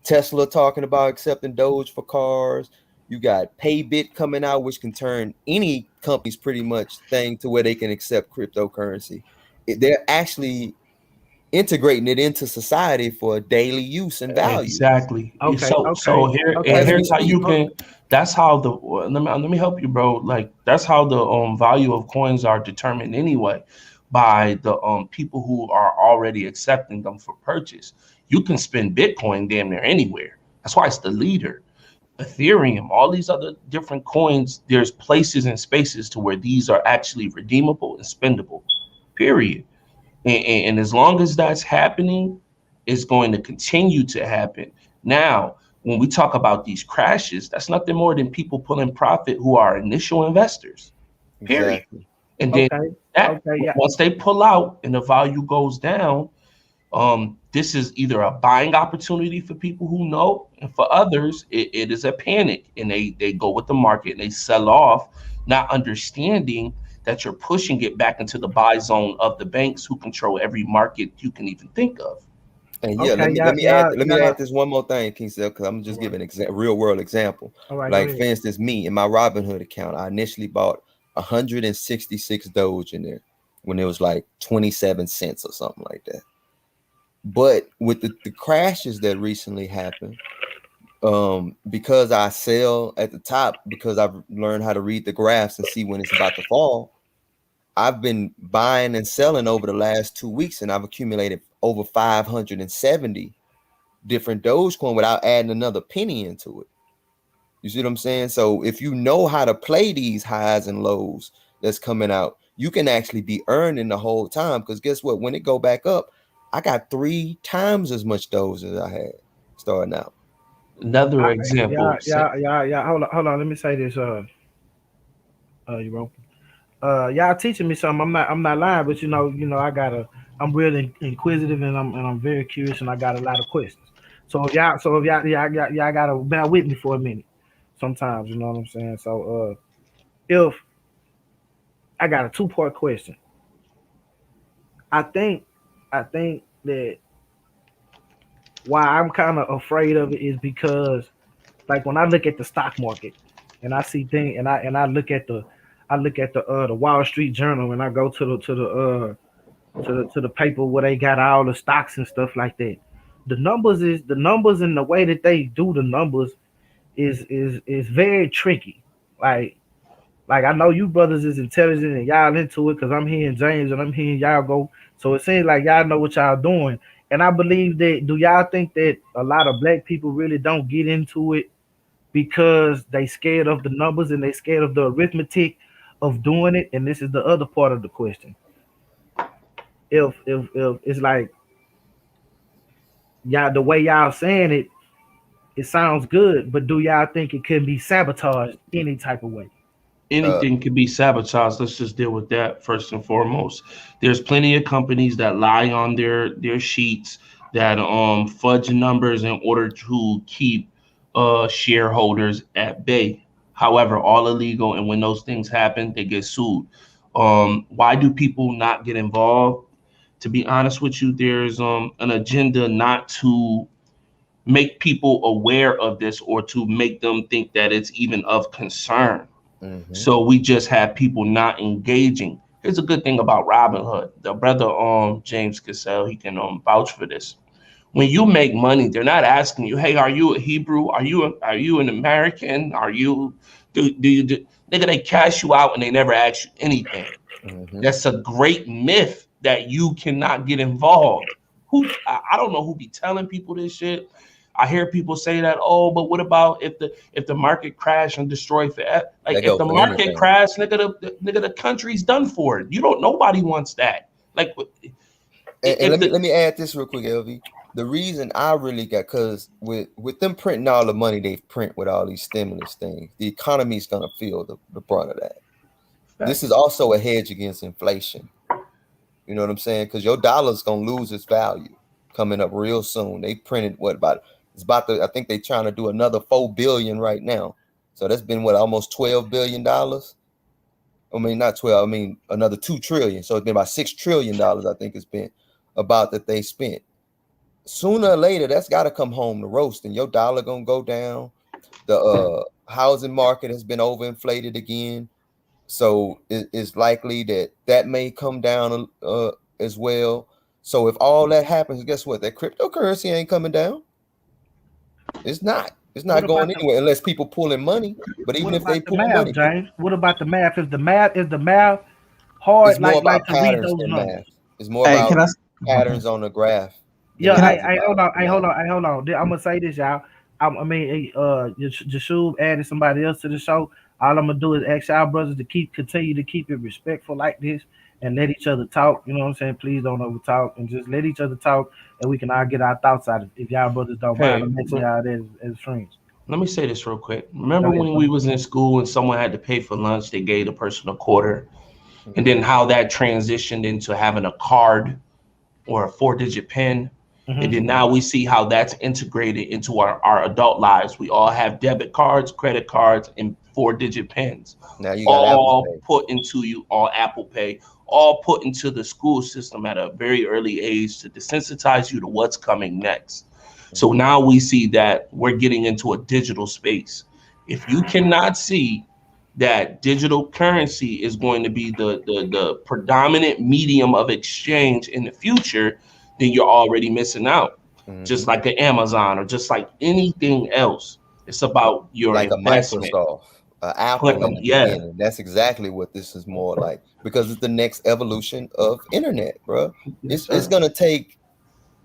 Tesla talking about accepting Doge for cars. You got Paybit coming out, which can turn any company's pretty much thing to where they can accept cryptocurrency. They're actually integrating it into society for daily use and value. Exactly. Okay, So okay, here okay. and here's how you can. That's how the let me help you, bro. Like that's how the value of coins are determined anyway, by the people who are already accepting them for purchase. You can spend Bitcoin damn near anywhere. That's why it's the leader. Ethereum, all these other different coins, there's places and spaces to where these are actually redeemable and spendable. Period. And as long as that's happening, it's going to continue to happen. Now, when we talk about these crashes, that's nothing more than people pulling profit who are initial investors. Period. Exactly. And then Yeah. once they pull out and the value goes down, this is either a buying opportunity for people who know, and for others, it is a panic, and they go with the market and they sell off, not understanding that you're pushing it back into the buy zone of the banks who control every market you can even think of. And yeah, Okay, let me yeah. add this one more thing, King Sel, because I'm just giving an real world example. All right, Like go for ahead. instance, me in my Robinhood account, I initially bought 166 Doge in there when it was like 27 cents or something like that. But with the crashes that recently happened, because I sell at the top, because I've learned how to read the graphs and see when it's about to fall, I've been buying and selling over the last 2 weeks, and I've accumulated over 570 different Dogecoin without adding another penny into it. You see what I'm saying? So if you know how to play these highs and lows that's coming out, you can actually be earning the whole time. Because guess what? When it go back up, I got 3 times as much Doge as I had starting out. Another example. Yeah. Hold on. Let me say this. You y'all teaching me something. I'm not lying, but you know, I'm really inquisitive, and I'm very curious, and I got a lot of questions. So if y'all gotta bear with me for a minute. Sometimes, you know what I'm saying. So if I got a 2-part question, I think that why I'm kind of afraid of it is because, like, when I look at the stock market and I see things, and I look at the Wall Street Journal, and I go to the paper where they got all the stocks and stuff like that. The numbers and the way that they do the numbers is very tricky. Like I know you brothers is intelligent and y'all into it, because I'm hearing James and I'm hearing y'all go. So it seems like y'all know what y'all doing. And I believe that, do y'all think that a lot of black people really don't get into it because they scared of the numbers and they scared of the arithmetic of doing it? And this is the other part of the question. If it's like, y'all, the way y'all saying it, it sounds good, but do y'all think it could be sabotaged any type of way? Anything can be sabotaged. Let's just deal with that first and foremost. There's plenty of companies that lie on their sheets, that fudge numbers in order to keep shareholders at bay. However, all illegal, and when those things happen, they get sued. Why do people not get involved? To be honest with you, there's an agenda not to make people aware of this, or to make them think that it's even of concern. Mm-hmm. So we just have people not engaging. Here's a good thing about Robinhood. The brother James Cassell, he can vouch for this. When you make money, they're not asking you, "Hey, are you a Hebrew? Are you an American? Are you do you do?" Nigga, they cash you out and they never ask you anything. Mm-hmm. That's a great myth that you cannot get involved. I don't know who be telling people this shit. I hear people say that, oh, but what about if the market crash and destroy forever? Like, if the market crash, nigga, the country's done for it. Nobody wants that. Like, and let me add this real quick, LV. The reason I really got, because with them printing all the money they print with all these stimulus things, the economy is gonna feel the brunt of that. This is also a hedge against inflation. You know what I'm saying? Because your dollar's gonna lose its value coming up real soon. They printed I think they're trying to do another 4 billion right now. So that's been almost $12 billion. I mean, not 12, I mean another 2 trillion. So it's been about $6 trillion, I think it's been about that they spent. Sooner or later, that's gotta come home to roast, and your dollar gonna go down. The housing market has been overinflated again. So it's likely that may come down as well. So if all that happens, guess what? That cryptocurrency ain't coming down. It's not. It's not going anywhere unless people pulling money. But even if they pull money, James, what about the math? Is the math hard? It's more about to read patterns those than numbers? math. It's more about patterns on the graph. Yeah, hold on. I'm gonna say this, y'all. Jashub added somebody else to the show. All I'm gonna do is ask y'all brothers to continue to keep it respectful like this and let each other talk. You know what I'm saying? Please don't over talk and just let each other talk, and we can all get our thoughts out. If y'all brothers don't mind, I'm mentioning y'all as friends. Let me say this real quick. Remember when we was in school and someone had to pay for lunch, they gave the person a quarter, and then how that transitioned into having a card or a 4-digit PIN. And then now we see how that's integrated into our adult lives. We all have debit cards, credit cards, and 4-digit PINs. Now you got all Apple Pay. put into all Apple Pay, all put into the school system at a very early age to desensitize you to what's coming next. So now we see that we're getting into a digital space. If you cannot see that digital currency is going to be the predominant medium of exchange in the future, then you're already missing out. Just like the Amazon or just like anything else. It's about your investment. A Microsoft, Apple. That's exactly what this is more like, because it's the next evolution of internet, bro. It's gonna take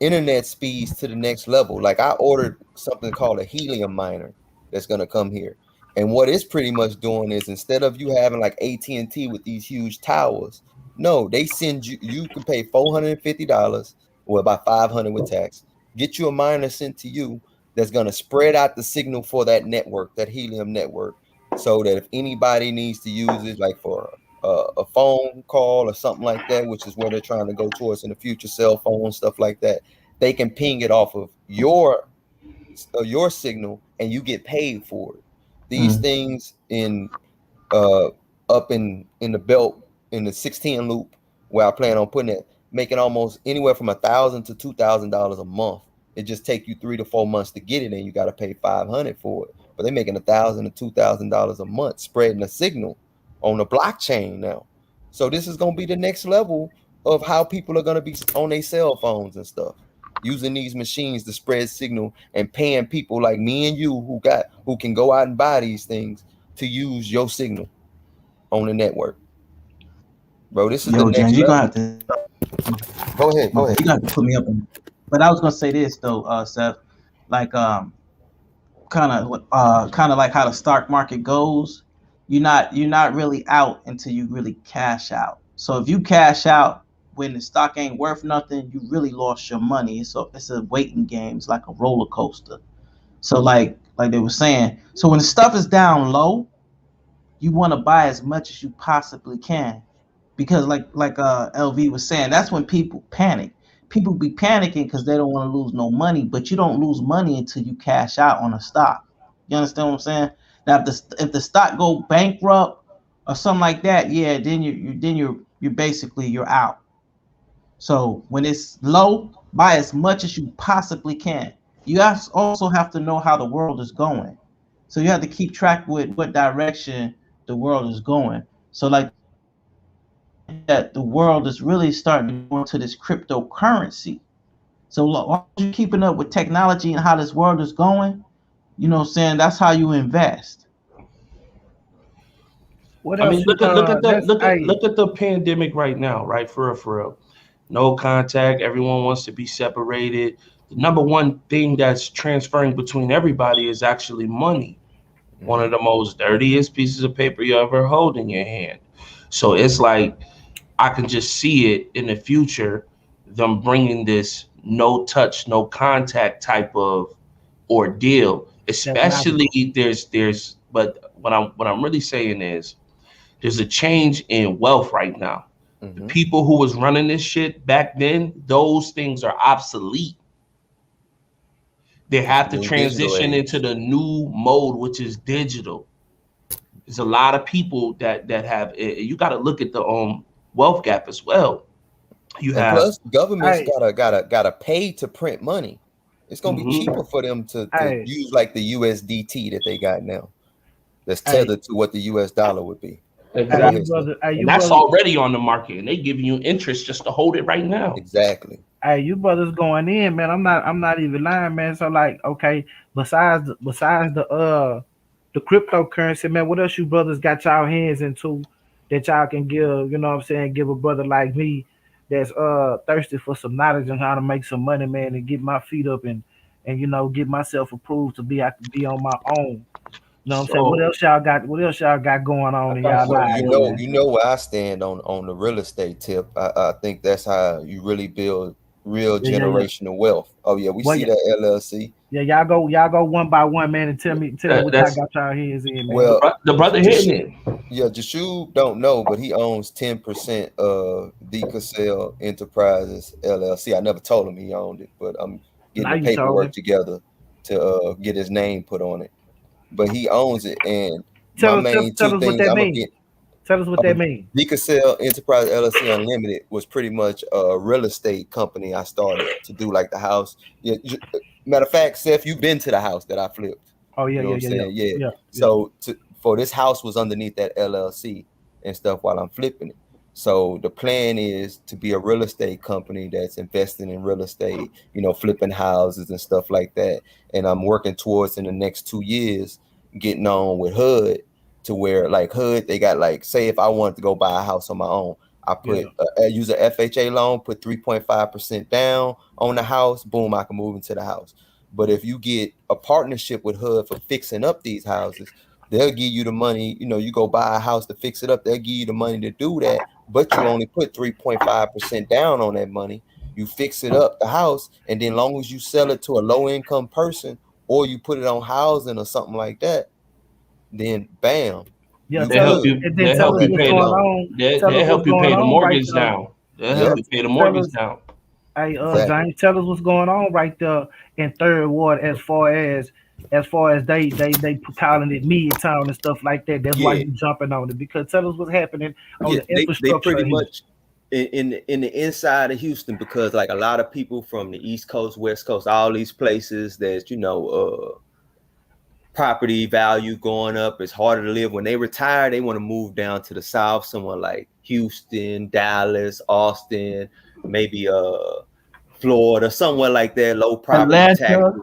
internet speeds to the next level. Like I ordered something called a helium miner that's gonna come here. And what it's pretty much doing is, instead of you having like AT&T with these huge towers, no, they send you can pay $450, or about $500 with tax, get you a miner sent to you that's going to spread out the signal for that network, that helium network, so that if anybody needs to use it, like for a phone call or something like that, which is where they're trying to go towards in the future, cell phone, stuff like that, they can ping it off of your signal and you get paid for it. These things up in the belt, in the 16 loop, where I plan on putting it, making almost anywhere from $1,000 to $2,000 a month. It just take you 3 to 4 months to get it, and you got to pay $500 for it. But they're making $1,000 to $2,000 a month, spreading the signal on the blockchain now. So this is going to be the next level of how people are going to be on their cell phones and stuff, using these machines to spread signal and paying people like me and you who can go out and buy these things to use your signal on the network. Bro, this is the next James, you're level. gonna have to Go ahead. You got to put me up. But I was gonna say this though, Seth, like kind of like how the stock market goes. You're not really out until you really cash out. So if you cash out when the stock ain't worth nothing, you really lost your money. So it's a waiting game. It's like a roller coaster. So like they were saying, so when the stuff is down low, you want to buy as much as you possibly can. Because like LV was saying, that's when people panic. People be panicking because they don't want to lose no money, but you don't lose money until you cash out on a stock. You understand what I'm saying? Now, if the stock go bankrupt or something like that, yeah, then you're basically you're out. So when it's low, buy as much as you possibly can. You also have to know how the world is going. So you have to keep track with what direction the world is going. So like that the world is really starting to go into this cryptocurrency. So long as you're keeping up with technology and how this world is going, you know what I'm saying, that's how you invest. What I else? mean, look at the pandemic right now, right? For real. No contact. Everyone wants to be separated. The number one thing that's transferring between everybody is actually money. One of the most dirtiest pieces of paper you ever hold in your hand. So it's like, I can just see it in the future, them bringing this no touch, no contact type of ordeal. Especially but what I'm really saying is there's a change in wealth right now. The people who was running this shit back then, those things are obsolete. They have to transition into the new mode, which is digital. There's a lot of people that have, you got to look at the wealth gap as well. Plus governments gotta pay to print money. It's gonna be cheaper for them to use like the USDT that they got now. That's tethered to what the US dollar would be. Exactly. And that's already on the market, and they giving you interest just to hold it right now. Exactly. Hey, you brothers going in, man. I'm not even lying, man. So like, okay, besides the cryptocurrency, man, what else you brothers got y'all hands into that y'all can give, you know what I'm saying, give a brother like me that's thirsty for some knowledge on how to make some money, man, and get my feet up and you know, get myself approved to be I can be on my own. You know what I'm saying? What So else y'all got? What else y'all got going on in y'all Well, lives, man? you know where I stand on the real estate tip. I think that's how you really build real Yeah, yeah, yeah. generational wealth. Oh yeah, we Well, see yeah, that LLC. yeah, y'all go one by one, man, and tell me what y'all that's got y'all hands in, man. Well, the brother hitting it. yeah, Jashub don't know, but he owns 10% of the Cassell Enterprises LLC. I never told him he owned it, but I'm getting Now the you told paperwork me. together to get his name put on it. But he owns it, and my Tell us main two tell us what things that I'm gonna means. get. Tell us what that means. Decasell Enterprise LLC Unlimited was pretty much a real estate company I started to do like the house. Yeah, matter of fact, Seth, you've been to the house that I flipped. Oh yeah, You know yeah, what I'm yeah, yeah, saying? Yeah. yeah, yeah. So for this house was underneath that LLC and stuff while I'm flipping it. So the plan is to be a real estate company that's investing in real estate, you know, flipping houses and stuff like that. And I'm working towards in the next 2 years getting on with HUD to where like HUD, they got like, say if I wanted to go buy a house on my own, I Yeah. use a FHA loan, put 3.5% down on the house, boom, I can move into the house. But if you get a partnership with HUD for fixing up these houses, they'll give you the money. You know, you go buy a house to fix it up, they'll give you the money to do that, but you only put 3.5% down on that money. You fix it up, the house, and then long as you sell it to a low income person or you put it on housing or something like that, then bam, Yeah, you They tell us help good. you. and then They tell help us you Credit what's pay going the. alone. on. They Tell they us what's help you going pay the on right mortgage there. down. They help Yep, you pay the Tell mortgage us, down. hey, exactly. James, tell us what's going on right there in Third Ward as far as they calling it Midtown and stuff like that. That's why Yeah, you jumping on it because tell us what's happening on yeah. the They infrastructure pretty of Houston. much in the inside of Houston, because like a lot of people from the East Coast, West Coast, all these places that property value going up, it's harder to live. When they retire, they want to move down to the South, somewhere like Houston, Dallas, Austin, maybe Florida, somewhere like that, low property Atlanta. taxes.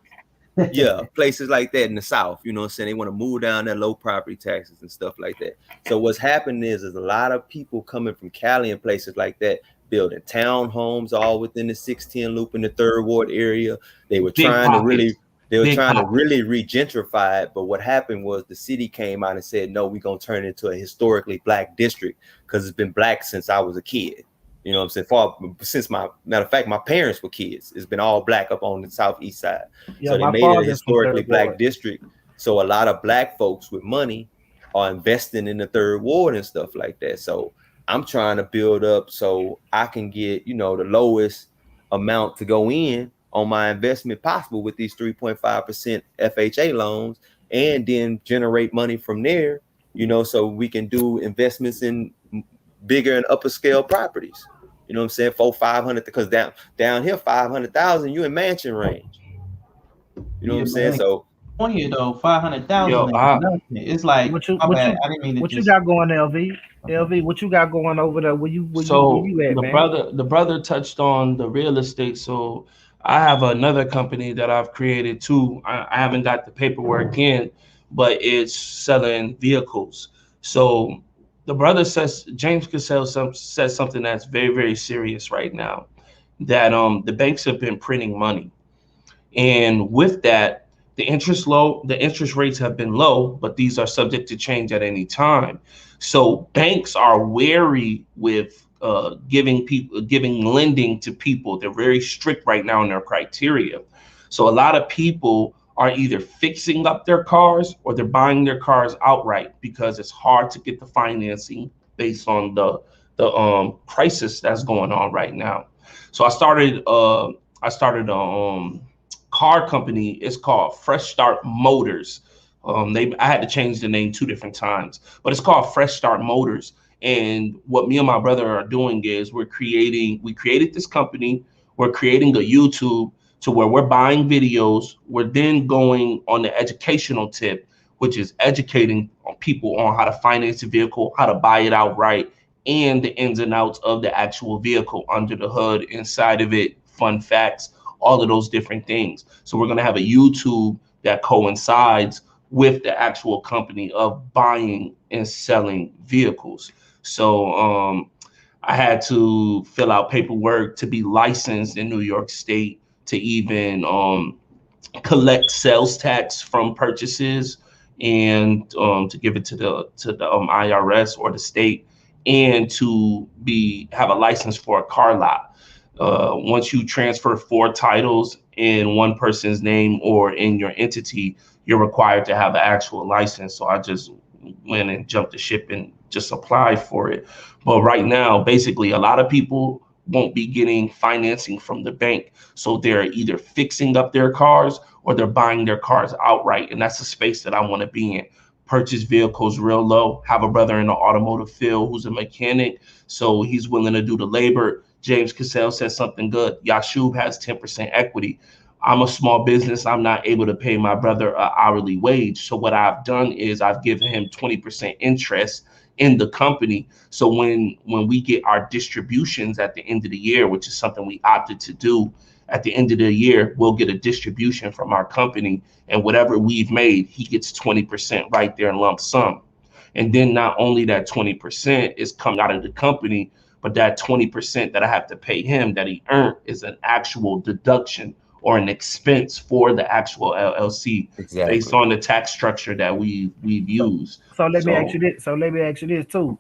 Yeah, places like that in the South, you know what I'm saying? They want to move down there, low property taxes and stuff like that. So what's happening is a lot of people coming from Cali and places like that, building townhomes all within the 610 loop in the Third Ward area. They were Big trying to pockets. Big pockets. really regentrify it, but what happened was the city came out and said, no, we're gonna turn it into a historically black district because it's been black since I was a kid. You know what I'm saying? Since matter of fact, my parents were kids. It's been all black up on the southeast side. Yeah, So they my made it a father's from historically Third Ward. black district. So a lot of black folks with money are investing in the Third Ward and stuff like that. So I'm trying to build up so I can get, you know, the lowest amount to go in on my investment possible with these 3.5% FHA loans and then generate money from there, you know, so we can do investments in bigger and upper scale properties. You know what I'm saying? 400-500, because down here 500,000, you in mansion range. You know what I'm saying? So 20 though, Yo, 500,000 is nothing. It's like What you my what bad. you I didn't mean to what you just. got going, LV? LV, what you got going over there? Where So you at, the man? brother touched on the real estate. So I have another company that I've created too. I haven't got the paperwork in, but it's selling vehicles. So the brother says James Cassell says something that's very, very serious right now. That the banks have been printing money. And with that, the interest rates have been low, but these are subject to change at any time. So banks are wary with giving lending to people. They're very strict right now in their criteria. So a lot of people are either fixing up their cars or they're buying their cars outright because it's hard to get the financing based on the crisis that's going on right now. So I started car company. It's called Fresh Start Motors. I had to change the name 2 different times, but it's called Fresh Start Motors. And what me and my brother are doing is we created this company. We're creating a YouTube to where we're buying videos. We're then going on the educational tip, which is educating people on how to finance a vehicle, how to buy it outright, and the ins and outs of the actual vehicle, under the hood, inside of it, fun facts, all of those different things. So we're going to have a YouTube that coincides with the actual company of buying and selling vehicles. So I had to fill out paperwork to be licensed in New York State, to even collect sales tax from purchases, and to give it to the IRS or the state, and to have a license for a car lot. Once you transfer 4 titles in one person's name or in your entity, you're required to have an actual license. So I just went and jumped the ship and just applied for it. But right now, basically, a lot of people won't be getting financing from the bank. So they're either fixing up their cars or they're buying their cars outright. And that's the space that I want to be in. Purchase vehicles real low. Have a brother in the automotive field who's a mechanic, so he's willing to do the labor. James Cassell said something good. Yashub has 10% equity. I'm a small business. I'm not able to pay my brother an hourly wage. So what I've done is I've given him 20% interest in the company. So when we get our distributions at the end of the year, which is something we opted to do, at the end of the year, we'll get a distribution from our company, and whatever we've made, he gets 20% right there in lump sum. And then not only that 20% is coming out of the company, but that 20% that I have to pay him that he earned is an actual deduction or an expense for the actual LLC, based on the tax structure that we've used. So let me ask you this. So let me ask you this too.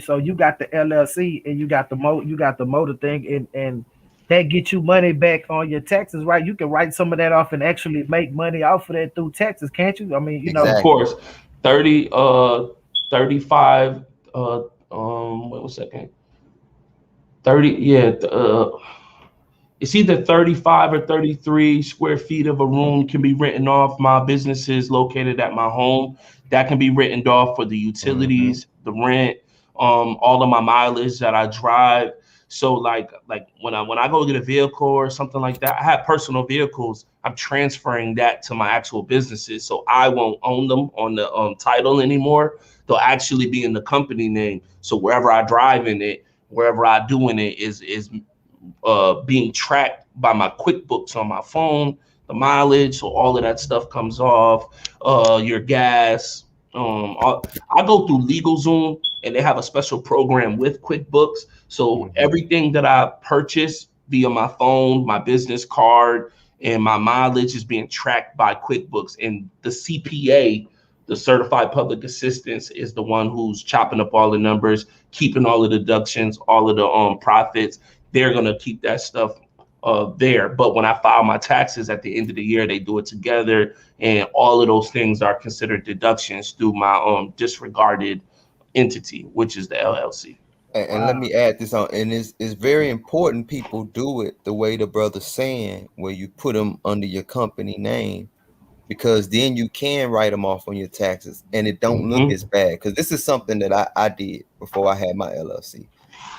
So you got the LLC and you got the motor thing, and that get you money back on your taxes, right? You can write some of that off and actually make money off of that through taxes, can't you? I mean, you know, of course, 35. Wait 1 second. 30. Yeah. It's either 35 or 33 square feet of a room can be written off. My business is located at my home. That can be written off for the utilities, the rent, all of my mileage that I drive. So like when I go get a vehicle or something like that, I have personal vehicles. I'm transferring that to my actual businesses. So I won't own them on the title anymore. They'll actually be in the company name. So wherever I drive in it, wherever I do in it is being tracked by my QuickBooks on my phone, the mileage, so all of that stuff comes off, your gas. I go through LegalZoom, and they have a special program with QuickBooks. So everything that I purchase via my phone, my business card, and my mileage is being tracked by QuickBooks. And the CPA, the Certified Public Assistant, is the one who's chopping up all the numbers, keeping all the deductions, all of the profits. They're going to keep that stuff there. But when I file my taxes at the end of the year, they do it together. And all of those things are considered deductions through my disregarded entity, which is the LLC. And let me add this on, and it's very important people do it the way the brother's saying, where you put them under your company name, because then you can write them off on your taxes and it don't look as bad. Because this is something that I did before I had my LLC.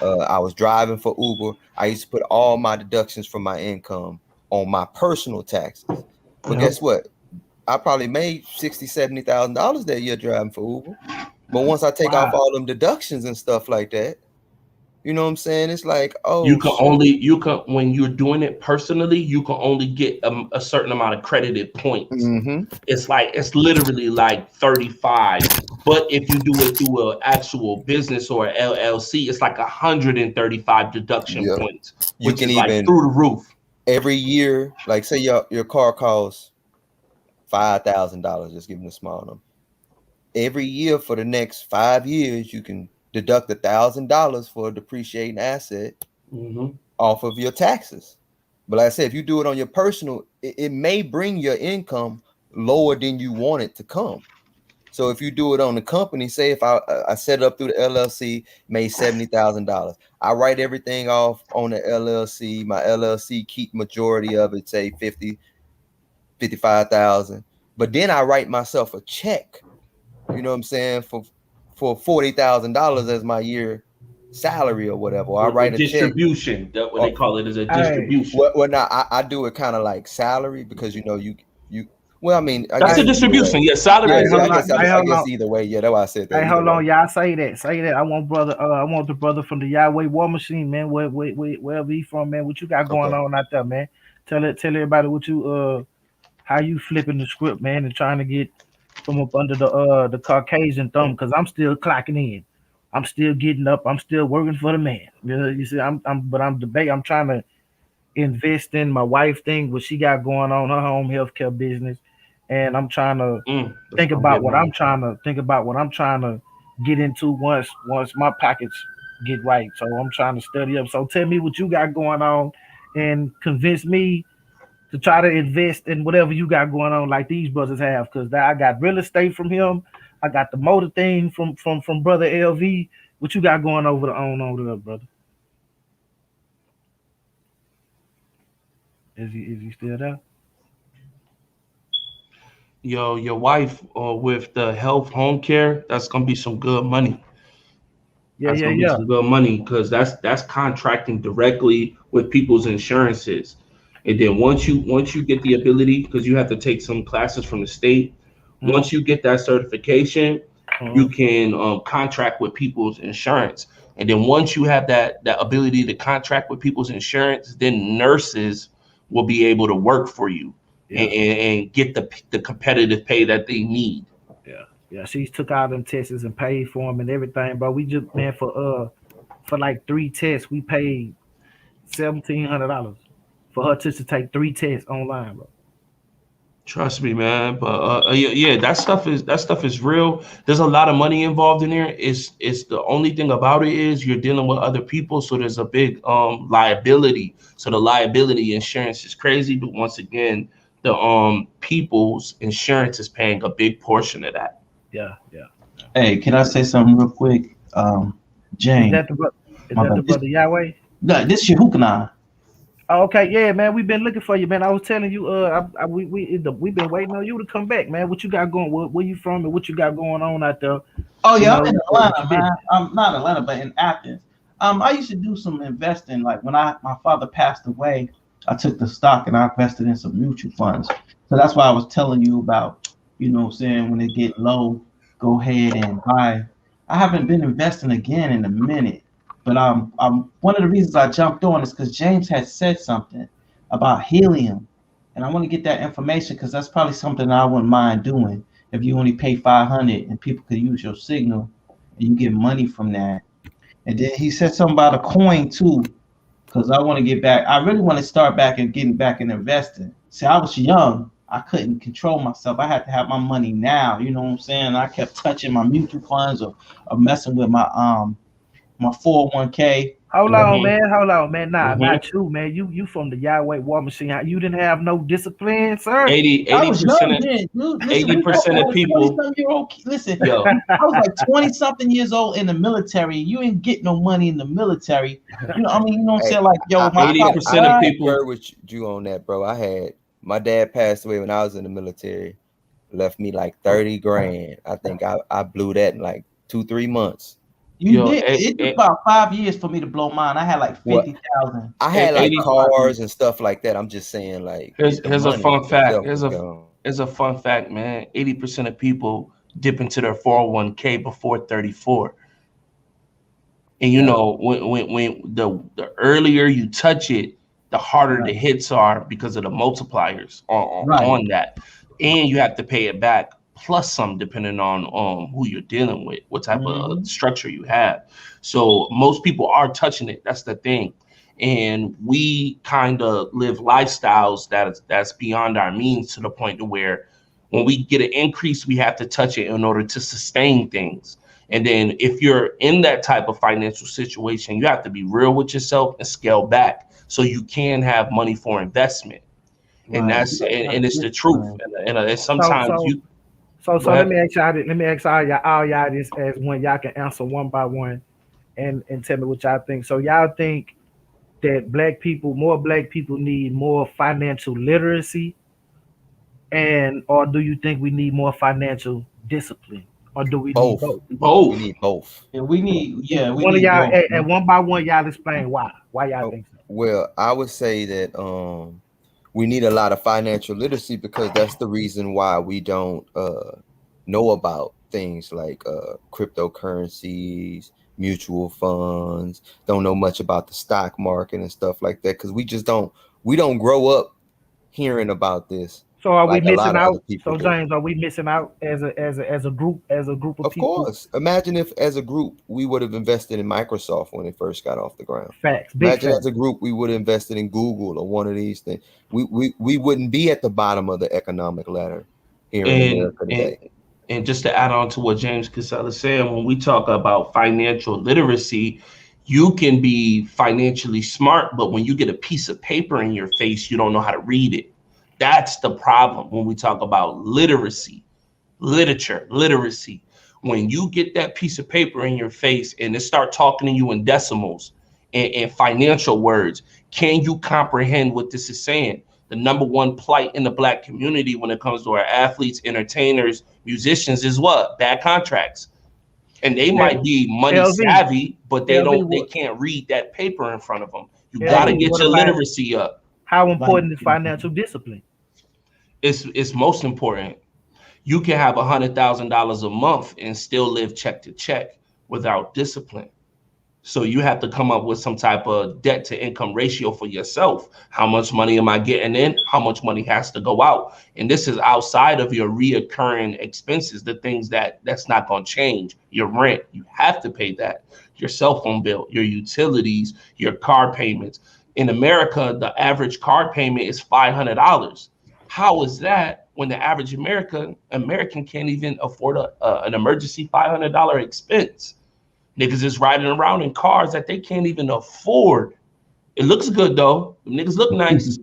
I was driving for Uber. I used to put all my deductions from my income on my personal taxes. But guess what? I probably made $60,000, $70,000 that year driving for Uber. But once I take off all them deductions and stuff like that, you know what I'm saying? It's like, oh, you can when you're doing it personally, you can only get a certain amount of credited points. It's literally like 35. But if you do it through an actual business or an LLC, it's like 135 deduction points, which is like through the roof. Every year, like say your car costs $5,000, just giving a small number. Every year for the next 5 years, you can deduct $1,000 for a depreciating asset off of your taxes. But like I said, if you do it on your personal, it may bring your income lower than you want it to come. So if you do it on the company, say if I set it up through the LLC, made $70,000, I write everything off on the LLC. My LLC keep majority of it, say 50, 55,000. But then I write myself a check, you know what I'm saying, for $40,000 as my year salary or whatever. Or I write a distribution. That's what they call it, is a distribution. Well, now I do it kind of like salary, because you know you Well, I mean, That's the distribution. Yeah, salary. I hold guess, on. Hey, I hold guess on. either way. Yeah, that's why I said that. Hey, hold either on, way. y'all. Say that. I want the brother from the Yahweh War Machine, man. Wherever he from, man. What you got going on out there, man? Tell everybody what you how you flipping the script, man, and trying to get from up under the Caucasian thumb, because I'm still clocking in. I'm still getting up. I'm still working for the man. You see, I'm debating. I'm trying to invest in my wife thing, what she got going on, her home healthcare business, and I'm trying to think about what I'm trying to get into once my pockets get right. So I'm trying to study up. So tell me what you got going on, and convince me to try to invest in whatever you got going on, like these brothers have. Because I got real estate from him, I got the motor thing from brother LV. What you got going over there, brother? Is he still there? Yo, your wife with the health home care, that's gonna be some good money. Yeah. Some good money, because that's contracting directly with people's insurances. And then once you get the ability, because you have to take some classes from the state, once you get that certification, you can contract with people's insurance. And then once you have that ability to contract with people's insurance, then nurses will be able to work for you and get the competitive pay that they need. Yeah. She took all them tests and paid for them and everything, bro. We just, man, for like 3 tests, we paid $1,700 for her to take 3 tests online, bro. Trust me, man. But yeah, that stuff is real. There's a lot of money involved in there. It's the only thing about it is you're dealing with other people, so there's a big liability. So the liability insurance is crazy, but once again, the people's insurance is paying a big portion of that. Yeah. Hey, can I say something real quick? James. Is that the brother Yahweh? No, this your Hukana. Oh, okay, yeah, man. We've been looking for you, man. I was telling you, we've been waiting on you to come back, man. What you got going? Where you from, and what you got going on out there? Oh yeah, I'm in Atlanta, man. I'm not Atlanta, but in Athens. I used to do some investing. Like when my father passed away, I took the stock and I invested in some mutual funds. So that's why I was telling you about, saying when it get low, go ahead and buy. I haven't been investing again in a minute. But one of the reasons I jumped on is because James had said something about helium, and I want to get that information because that's probably something I wouldn't mind doing if you only pay $500 and people could use your signal and you get money from that. And then he said something about a coin too, because I want to get back. I really want to start back and getting back and investing. See, I was young. I couldn't control myself. I had to have my money now. You know what I'm saying? I kept touching my mutual funds or messing with my 401k. Hold on, man. Nah, not you, man. You from the Yahweh War Machine. You didn't have no discipline, sir. 80% of people. Listen, yo. I was like 20-something years old in the military. You ain't get no money in the military. You know what I'm saying? Like, yo, 80% of people were with you on that, bro. My dad passed away when I was in the military. Left me like 30 grand. I think I blew that in like 2-3 months. It took about 5 years for me to blow mine. I had like 50,000. I had like cars and stuff like that. I'm just saying, like, here's a fun fact. Here's a fun fact, man. 80% of people dip into their 401k before 34. And when the earlier you touch it, the harder the hits are because of the multipliers on that, and you have to pay it back. Plus some, depending on who you're dealing with, what type of structure you have. So most people are touching it. That's the thing. And we kind of live lifestyles that's beyond our means, to the point to where when we get an increase, we have to touch it in order to sustain things. And then if you're in that type of financial situation, you have to be real with yourself and scale back so you can have money for investment. And that's and it's the truth. And sometimes So let me ask all y'all this as one. Y'all can answer one by one, and tell me what y'all think. So y'all think that more black people need more financial literacy, or do you think we need more financial discipline, or do we need both? We need both. And we need one of y'all and one by one y'all explain why y'all think so. Well, I would say that we need a lot of financial literacy, because that's the reason why we don't know about things like cryptocurrencies, mutual funds, don't know much about the stock market and stuff like that, because we don't grow up hearing about this. So are like we a lot missing of other out? people So do. James, are we missing out as a group of Of people? course. Imagine if as a group we would have invested in Microsoft when it first got off the ground. Facts, big Imagine facts. as a group we would have invested in Google or one of these things. We wouldn't be at the bottom of the economic ladder here in America today. And just to add on to what James Casella is saying, when we talk about financial literacy, you can be financially smart, but when you get a piece of paper in your face, you don't know how to read it. That's the problem when we talk about literacy, literacy. When you get that piece of paper in your face and it start talking to you in decimals and financial words, can you comprehend what this is saying? The number one plight in the Black community when it comes to our athletes, entertainers, musicians is what? Bad contracts. And they might be money LV, savvy, but they LV, can't read that paper in front of them. You LV, gotta get what your about- literacy up. How important is financial discipline? It's most important. You can have $100,000 a month and still live check to check without discipline. So you have to come up with some type of debt to income ratio for yourself. How much money am I getting in? How much money has to go out? And this is outside of your reoccurring expenses, the things that's not going to change. Your rent, you have to pay that. Your cell phone bill, your utilities, your car payments. In America, the average car payment is $500. How is that when the average American can't even afford an emergency $500 expense? Niggas is riding around in cars that they can't even afford. It looks good though. Them niggas look nice.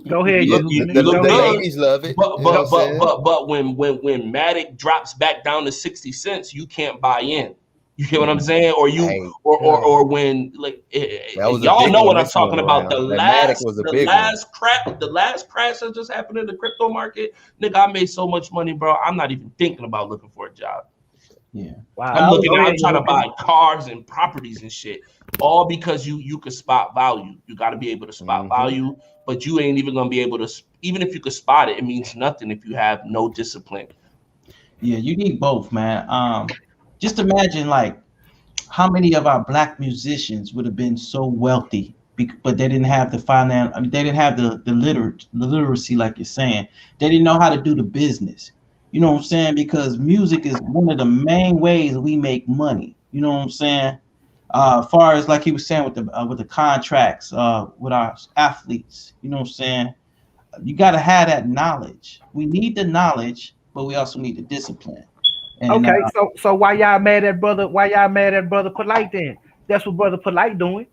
Go ahead. Yeah, you the look good. ladies love it. But you know what I'm saying? but when Matic drops back down to 60 cents, you can't buy in. You get what I'm saying? Or you Hey, or when like That was a y'all big know one what I'm this one talking about. around. That Matic was a big one. The last crash that just happened in the crypto market, nigga, I made so much money, bro. I'm not even thinking about looking for a job. Yeah. Wow. I'm trying to buy cars and properties and shit, all because you could spot value. You got to be able to spot value, but you ain't even gonna be able to. Even if you could spot it, it means nothing if you have no discipline. Yeah, you need both, man. Just imagine like how many of our Black musicians would have been so wealthy, but they didn't have the finance. I mean, they didn't have the literacy, like you're saying. They didn't know how to do the business. You know what I'm saying? Because music is one of the main ways we make money. You know what I'm saying? Far as like he was saying with the contracts, with our athletes. You know what I'm saying? You got to have that knowledge. We need the knowledge, but we also need the discipline. And, Okay, so why y'all mad at brother? Why y'all mad at brother Polite then? That's what brother Polite doing.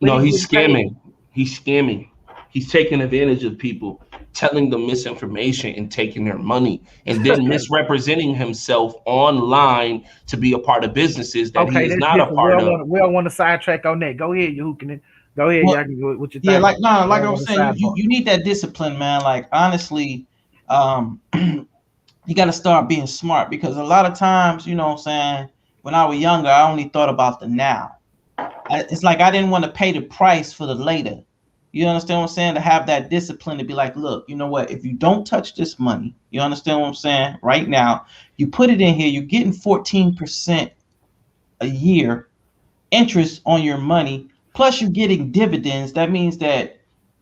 No, When he he's getting paid. scamming. He's scamming. He's taking advantage of people, telling them misinformation and taking their money, and then misrepresenting himself online to be a part of businesses that he is that's not a different. part of. We don't want to sidetrack on that. Go ahead, you hooking. Go ahead, Well, y'all can go with your yeah, thing. like I was on the saying, sidebar. you need that discipline, man. Like honestly, you got to start being smart, because a lot of times, you know what I'm saying, when I was younger, I only thought about the now. It's like I didn't want to pay the price for the later. You understand what I'm saying? To have that discipline to be like, look, you know what? If you don't touch this money, you understand what I'm saying? Right now, you put it in here, you're getting 14% a year interest on your money, plus you're getting dividends. That means that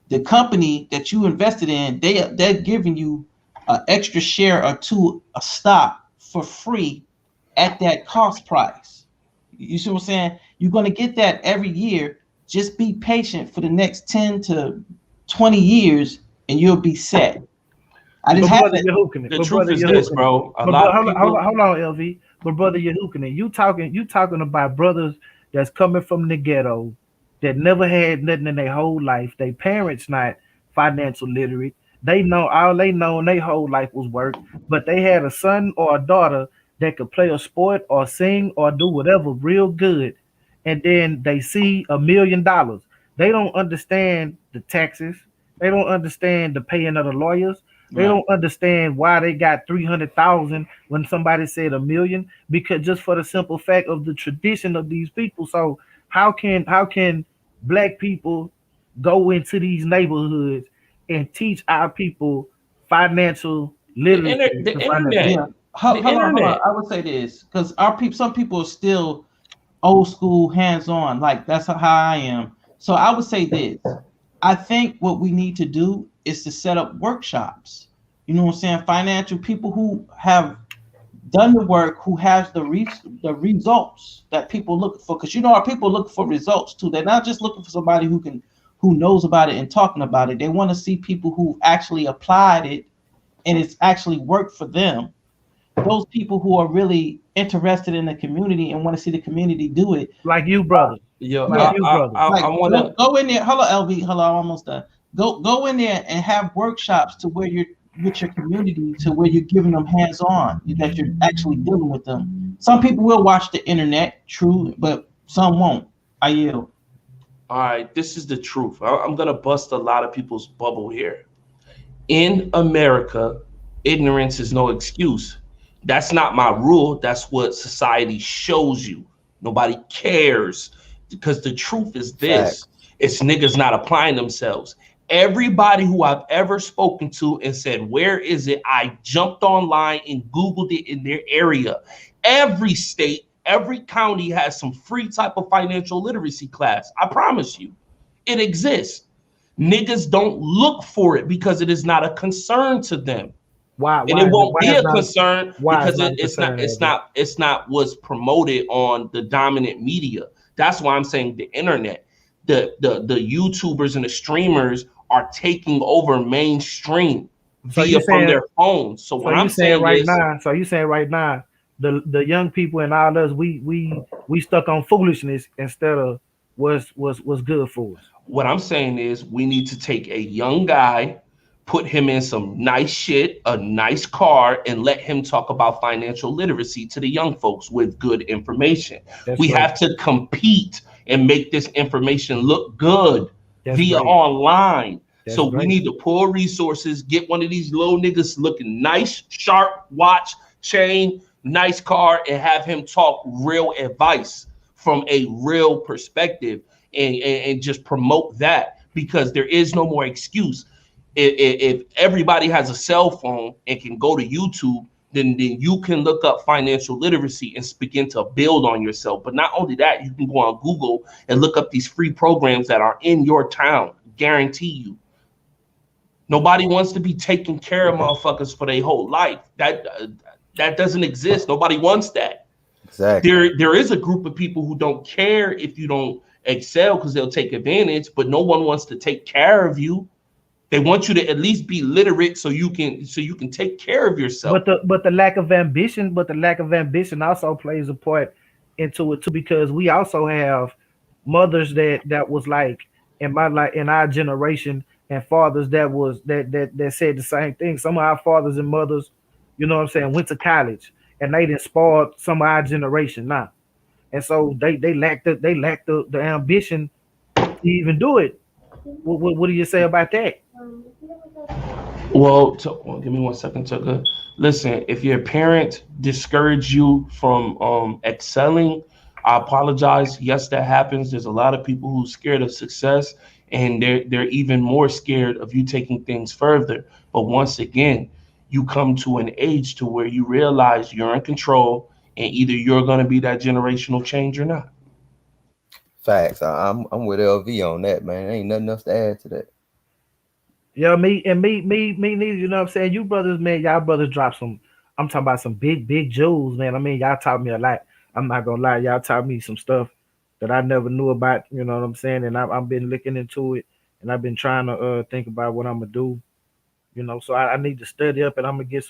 the company that you invested in, they're giving you an extra share or two a stock for free at that cost price. You see what I'm saying? You're going to get that every year. Just be patient for the next 10 to 20 years and you'll be set. I didn't have it. The truth is this, bro. A lot of people. Hold on, LV. But brother, you're hooking it. You talking about brothers that's coming from the ghetto that never had nothing in their whole life. Their parents not financial literate. All they know in their whole life was work, but they had a son or a daughter that could play a sport or sing or do whatever real good, and then they see $1 million. They don't understand the taxes. They don't understand the paying of the lawyers. They don't understand why they got 300,000 when somebody said $1 million, because just for the simple fact of the tradition of these people. So how can Black people go into these neighborhoods and teach our people financial literacy. The internet. Yeah. Hold on. I would say this because some people are still old school, hands on. Like that's how I am. So I would say this. I think what we need to do is to set up workshops. You know what I'm saying? Financial people who have done the work, who has the results that people look for. Because our people look for results too. They're not just looking for somebody who knows about it and talking about it. They want to see people who actually applied it and it's actually worked for them. Those people who are really interested in the community and want to see the community do it. Like you, brother. Yeah, I want to go in there. Hello, LV. Hello, I'm almost done. Go in there and have workshops to where you're with your community, to where you're giving them hands-on, that you're actually dealing with them. Some people will watch the internet, true, but some won't. I yield. All right, this is the truth. I'm gonna bust a lot of people's bubble here. In America, ignorance is no excuse. That's not my rule. That's what society shows you. Nobody cares because the truth is this. It's niggas not applying themselves. Everybody who I've ever spoken to and said, where is it? I jumped online and Googled it in their area. Every state, every county has some free type of financial literacy class. I promise you, it exists. Niggas don't look for it because it is not a concern to them. Why? And it won't be a concern because it's not what's promoted on the dominant media. That's why I'm saying the internet, the YouTubers and the streamers are taking over mainstream from their phones. So what I'm saying right now, so you saying right now, the young people and all us, we stuck on foolishness instead of what's good for us. What I'm saying is we need to take a young guy, put him in some nice shit, a nice car, and let him talk about financial literacy to the young folks with good information. We have to compete and make this information look good online. We need to pull resources, get one of these little niggas looking nice, sharp watch, chain, nice car, and have him talk real advice from a real perspective and just promote that, because there is no more excuse. If everybody has a cell phone and can go to YouTube, then you can look up financial literacy and begin to build on yourself. But not only that, you can go on Google and look up these free programs that are in your town. Guarantee you. Nobody wants to be taking care of motherfuckers for their whole life. That doesn't exist. Nobody wants that. Exactly. There is a group of people who don't care if you don't excel because they'll take advantage, but no one wants to take care of you. They want you to at least be literate so you can take care of yourself. But the lack of ambition, also plays a part into it too, because we also have mothers that was like in our generation, and fathers that said the same thing. Some of our fathers and mothers, you know what I'm saying, went to college and they didn't spoil some of our generation now. And so they lack the ambition to even do it. What do you say about that? Well, give me 1 second, Tucker. Listen, if your parent discouraged you from excelling, I apologize. Yes, that happens. There's a lot of people who's scared of success, and they're even more scared of you taking things further. But once again, you come to an age to where you realize you're in control, and either you're going to be that generational change or not. Facts. I'm with LV on that, man. Ain't nothing else to add to that. Yeah, me neither. You know what I'm saying? You brothers, man, y'all brothers drop some. I'm talking about some big jewels, man. I mean, y'all taught me a lot. I'm not gonna lie, y'all taught me some stuff that I never knew about. You know what I'm saying? And I've been looking into it, and I've been trying to think about what I'm gonna do. You know, so I need to study up, and I'm gonna get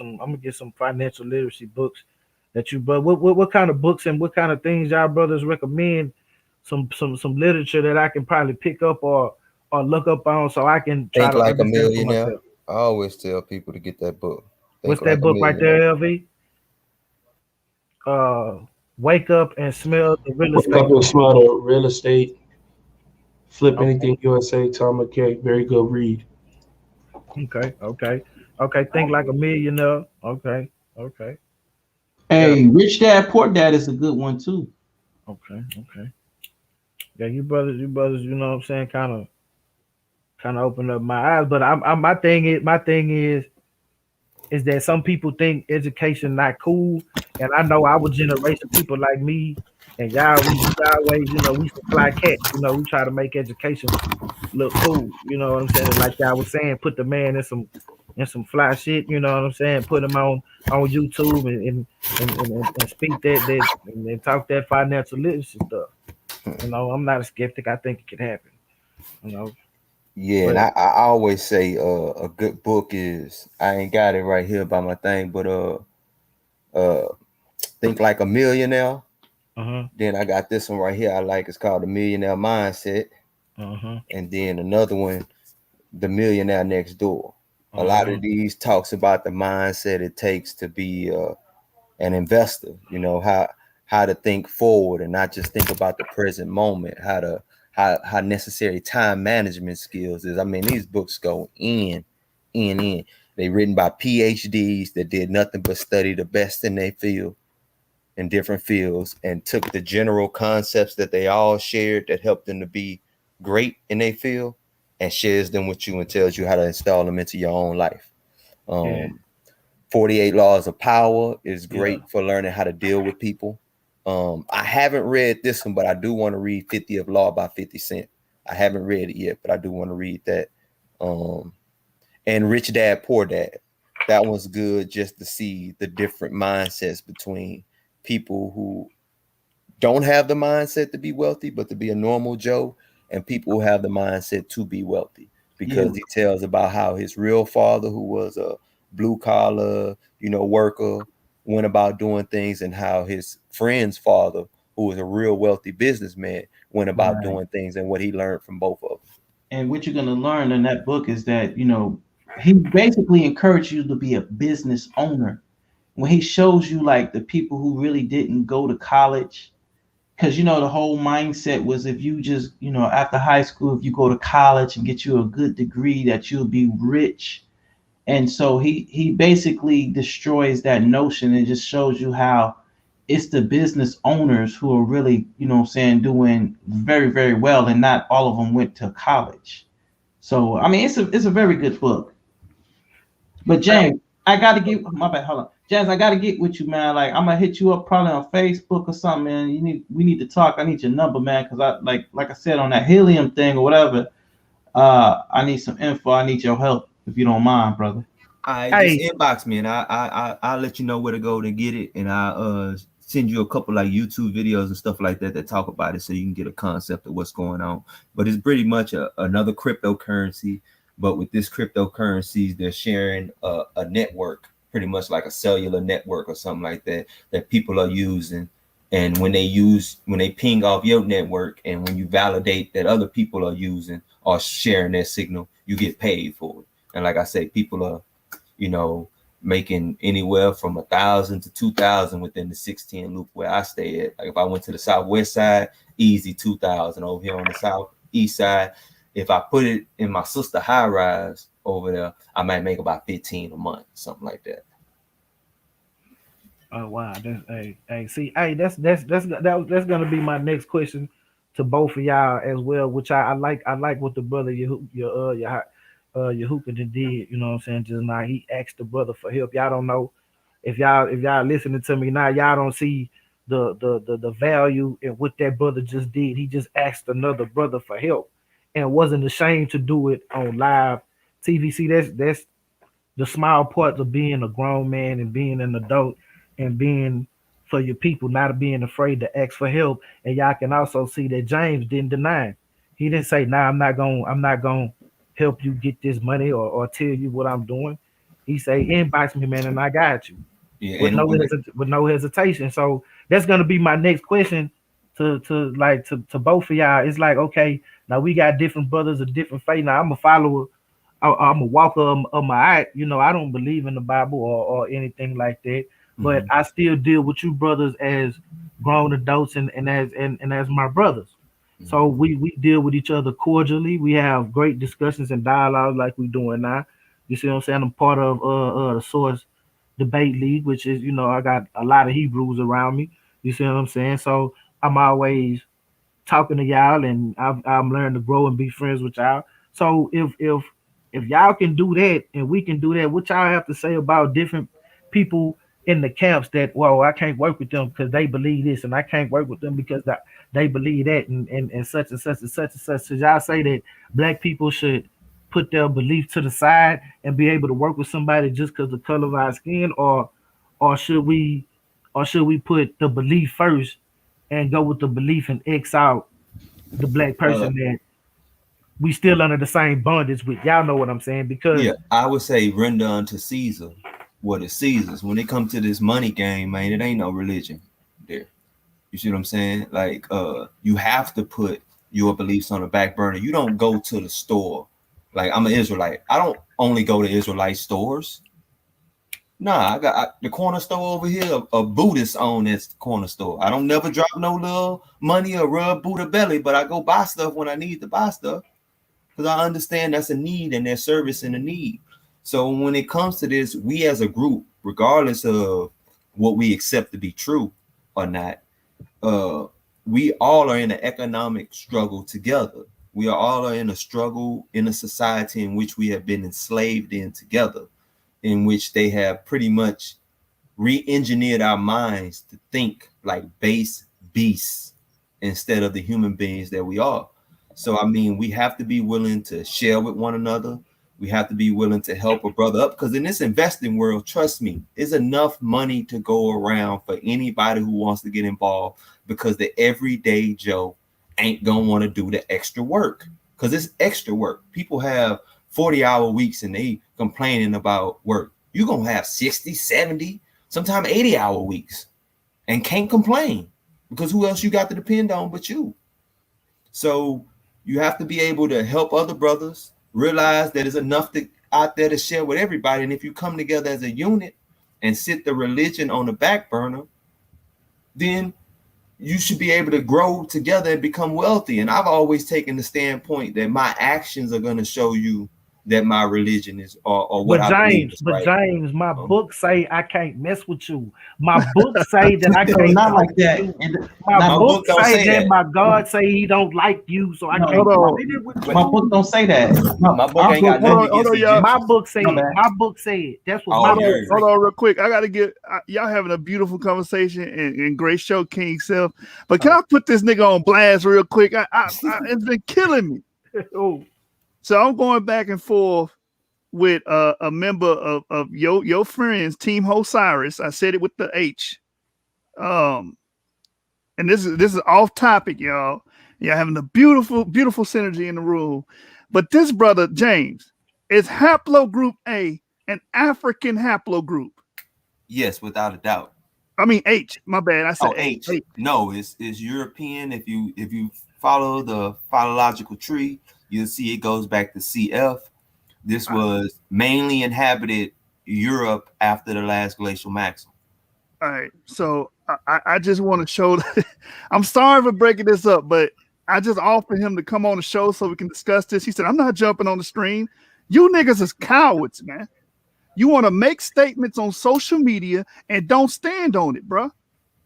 some financial literacy books that you. But what kind of books and what kind of things y'all brothers recommend? Some literature that I can probably pick up or look up on, so I can try Think to Like a Millionaire. I always tell people to get that book. What's that book right there, LV? Wake Up and Smell the Real Estate. Wake Up and Smell the Real Estate. Flip Anything USA, Tom McKay. Very good read. Okay. Think Like a Millionaire. Okay. Hey, Rich Dad, Poor Dad is a good one too. Okay. Yeah, you brothers, you know what I'm saying, kind kind of opened up my eyes. But my thing is that some people think education not cool, and I know our generation, people like me and y'all, we always, we some fly cats. We try to make education look cool. You know what I'm saying? Like y'all was saying, put the man in some fly shit. You know what I'm saying? Put him on YouTube and speak that and talk that financial literacy stuff. I'm not a skeptic. I think it can happen. Yeah, and I always say a good book is, I ain't got it right here by my thing, but Think Like a Millionaire. Then I got this one right here I like. It's called The Millionaire Mindset. And then another one, The Millionaire Next Door. A lot of these talks about the mindset it takes to be an investor. How to think forward and not just think about the present moment. How necessary time management skills is. I mean, these books go in. They written by PhDs that did nothing but study the best in their field, in different fields, and took the general concepts that they all shared that helped them to be great in their field and shares them with you and tells you how to install them into your own life. 48 Laws of Power is great for learning how to deal with people. I haven't read this one, but I do want to read 50 of Law by 50 Cent. I haven't read it yet, but I do want to read that. And Rich Dad, Poor Dad. That one's good just to see the different mindsets between people who don't have the mindset to be wealthy, but to be a normal Joe, and people who have the mindset to be wealthy. Because he tells about how his real father, who was a blue collar, worker, went about doing things, and how his friend's father, who was a real wealthy businessman, went about doing things, and what he learned from both of them. And what you're going to learn in that book is that, he basically encouraged you to be a business owner. When he shows you like the people who really didn't go to college, because, the whole mindset was if you just, after high school, if you go to college and get you a good degree, that you'll be rich. And so he basically destroys that notion and just shows you how it's the business owners who are really, doing very, very well, and not all of them went to college. So, I mean, it's a very good book. But James, I got to get my bad. Hold on, James, I got to get with you, man. Like, I'm gonna hit you up probably on Facebook or something, man. We need to talk. I need your number, man, because I like I said on that helium thing or whatever. I need some info. I need your help if you don't mind, brother. Just inbox me and I'll let you know where to go to get it, and I'll send you a couple like YouTube videos and stuff like that talk about it, so you can get a concept of what's going on. But it's pretty much another cryptocurrency, but with this cryptocurrencies, they're sharing a network, pretty much like a cellular network or something like that people are using. And when they ping off your network, and when you validate that other people are using or sharing their signal, you get paid for it. And like I say, people are making anywhere from 1,000 to 2,000 within the 610 loop where I stay at. Like if I went to the southwest side, easy 2,000. Over here on the southeast side, if I put it in my sister high rise over there, I might make about 15 a month, something like that. Oh wow, that's gonna be my next question to both of y'all as well. Which I like what the brother Yahuka did, you know what I'm saying, just now. He asked the brother for help. Y'all don't know if y'all listening to me now, y'all don't see the value in what that brother just did. He just asked another brother for help and wasn't ashamed to do it on live TV. See, that's the small parts of being a grown man and being an adult and being for your people, not being afraid to ask for help. And y'all can also see that James didn't deny him. He didn't say, "Nah, I'm not gonna help you get this money or tell you what I'm doing." He say, "Inbox me, man, and I got you." Yeah, with no hesitation. So that's gonna be my next question to both of y'all. It's like, okay, now we got different brothers of different faith. Now I'm a follower, I'm a walker of my act. I don't believe in the Bible or anything like that, but I still deal with you brothers as grown adults and as my brothers. So we deal with each other cordially. We have great discussions and dialogues like we're doing now. You see what I'm saying? I'm part of the Source Debate League, which is, I got a lot of Hebrews around me. You see what I'm saying? So I'm always talking to y'all, and I'm learning to grow and be friends with y'all. So if y'all can do that and we can do that, what y'all have to say about different people in the camps that, well, I can't work with them because they believe this, and I can't work with them because they believe that, and such and such and such and such. So y'all say that black people should put their belief to the side and be able to work with somebody just because of the color of our skin, or should we put the belief first and go with the belief and X out the black person that we still under the same bondage with? Y'all know what I'm saying? Because I would say render unto Caesar what is Caesar's. When it comes to this money game, man, it ain't no religion there. You see what I'm saying? Like, you have to put your beliefs on the back burner. You don't go to the store. Like, I'm an Israelite. I don't only go to Israelite stores. Nah, I got the corner store over here. A Buddhist own this corner store. I don't never drop no little money or rub Buddha belly, but I go buy stuff when I need to buy stuff because I understand that's a need and their service and a need. So when it comes to this, we as a group, regardless of what we accept to be true or not, we all are in an economic struggle together. We are all in a struggle in a society in which we have been enslaved in together, in which they have pretty much re-engineered our minds to think like base beasts instead of the human beings that we are. So, I mean, we have to be willing to share with one another. We have to be willing to help a brother up, because in this investing world, trust me, there's enough money to go around for anybody who wants to get involved, because the everyday Joe ain't gonna want to do the extra work, because it's extra work. People have 40-hour weeks and they complaining about work. You're gonna have 60, 70, sometimes 80-hour weeks and can't complain, because who else you got to depend on but you? So you have to be able to help other brothers realize that there's enough out there to share with everybody. And if you come together as a unit and sit the religion on the back burner, then you should be able to grow together and become wealthy. And I've always taken the standpoint that my actions are going to show you that my religion is or what I believe is right. James, my book say I can't mess with you. My book say that I can't not like that. My book say that my God say he don't like you, so I can't. My book don't say that. My book ain't got nothing against my book say my book said that's what my book. Hold on real quick. I gotta get y'all having a beautiful conversation and great show, King Self. But can I put this nigga on blast real quick? It's been killing me. Oh. So I'm going back and forth with a member of your friends, Team Osiris. I said it with the H. And this is off topic, y'all. You're having a beautiful, beautiful synergy in the room. But this brother, James, is haplogroup A an African haplogroup? Yes, without a doubt. I mean H. My bad. I said H. No, it's European. If you follow the phylogenetic tree, you'll see it goes back to CF. This was mainly inhabited Europe after the last glacial maximum. All right. So I just want to show I'm sorry for breaking this up, but I just offered him to come on the show so we can discuss this. He said, I'm not jumping on the stream. You niggas is cowards, man. You want to make statements on social media and don't stand on it, bro.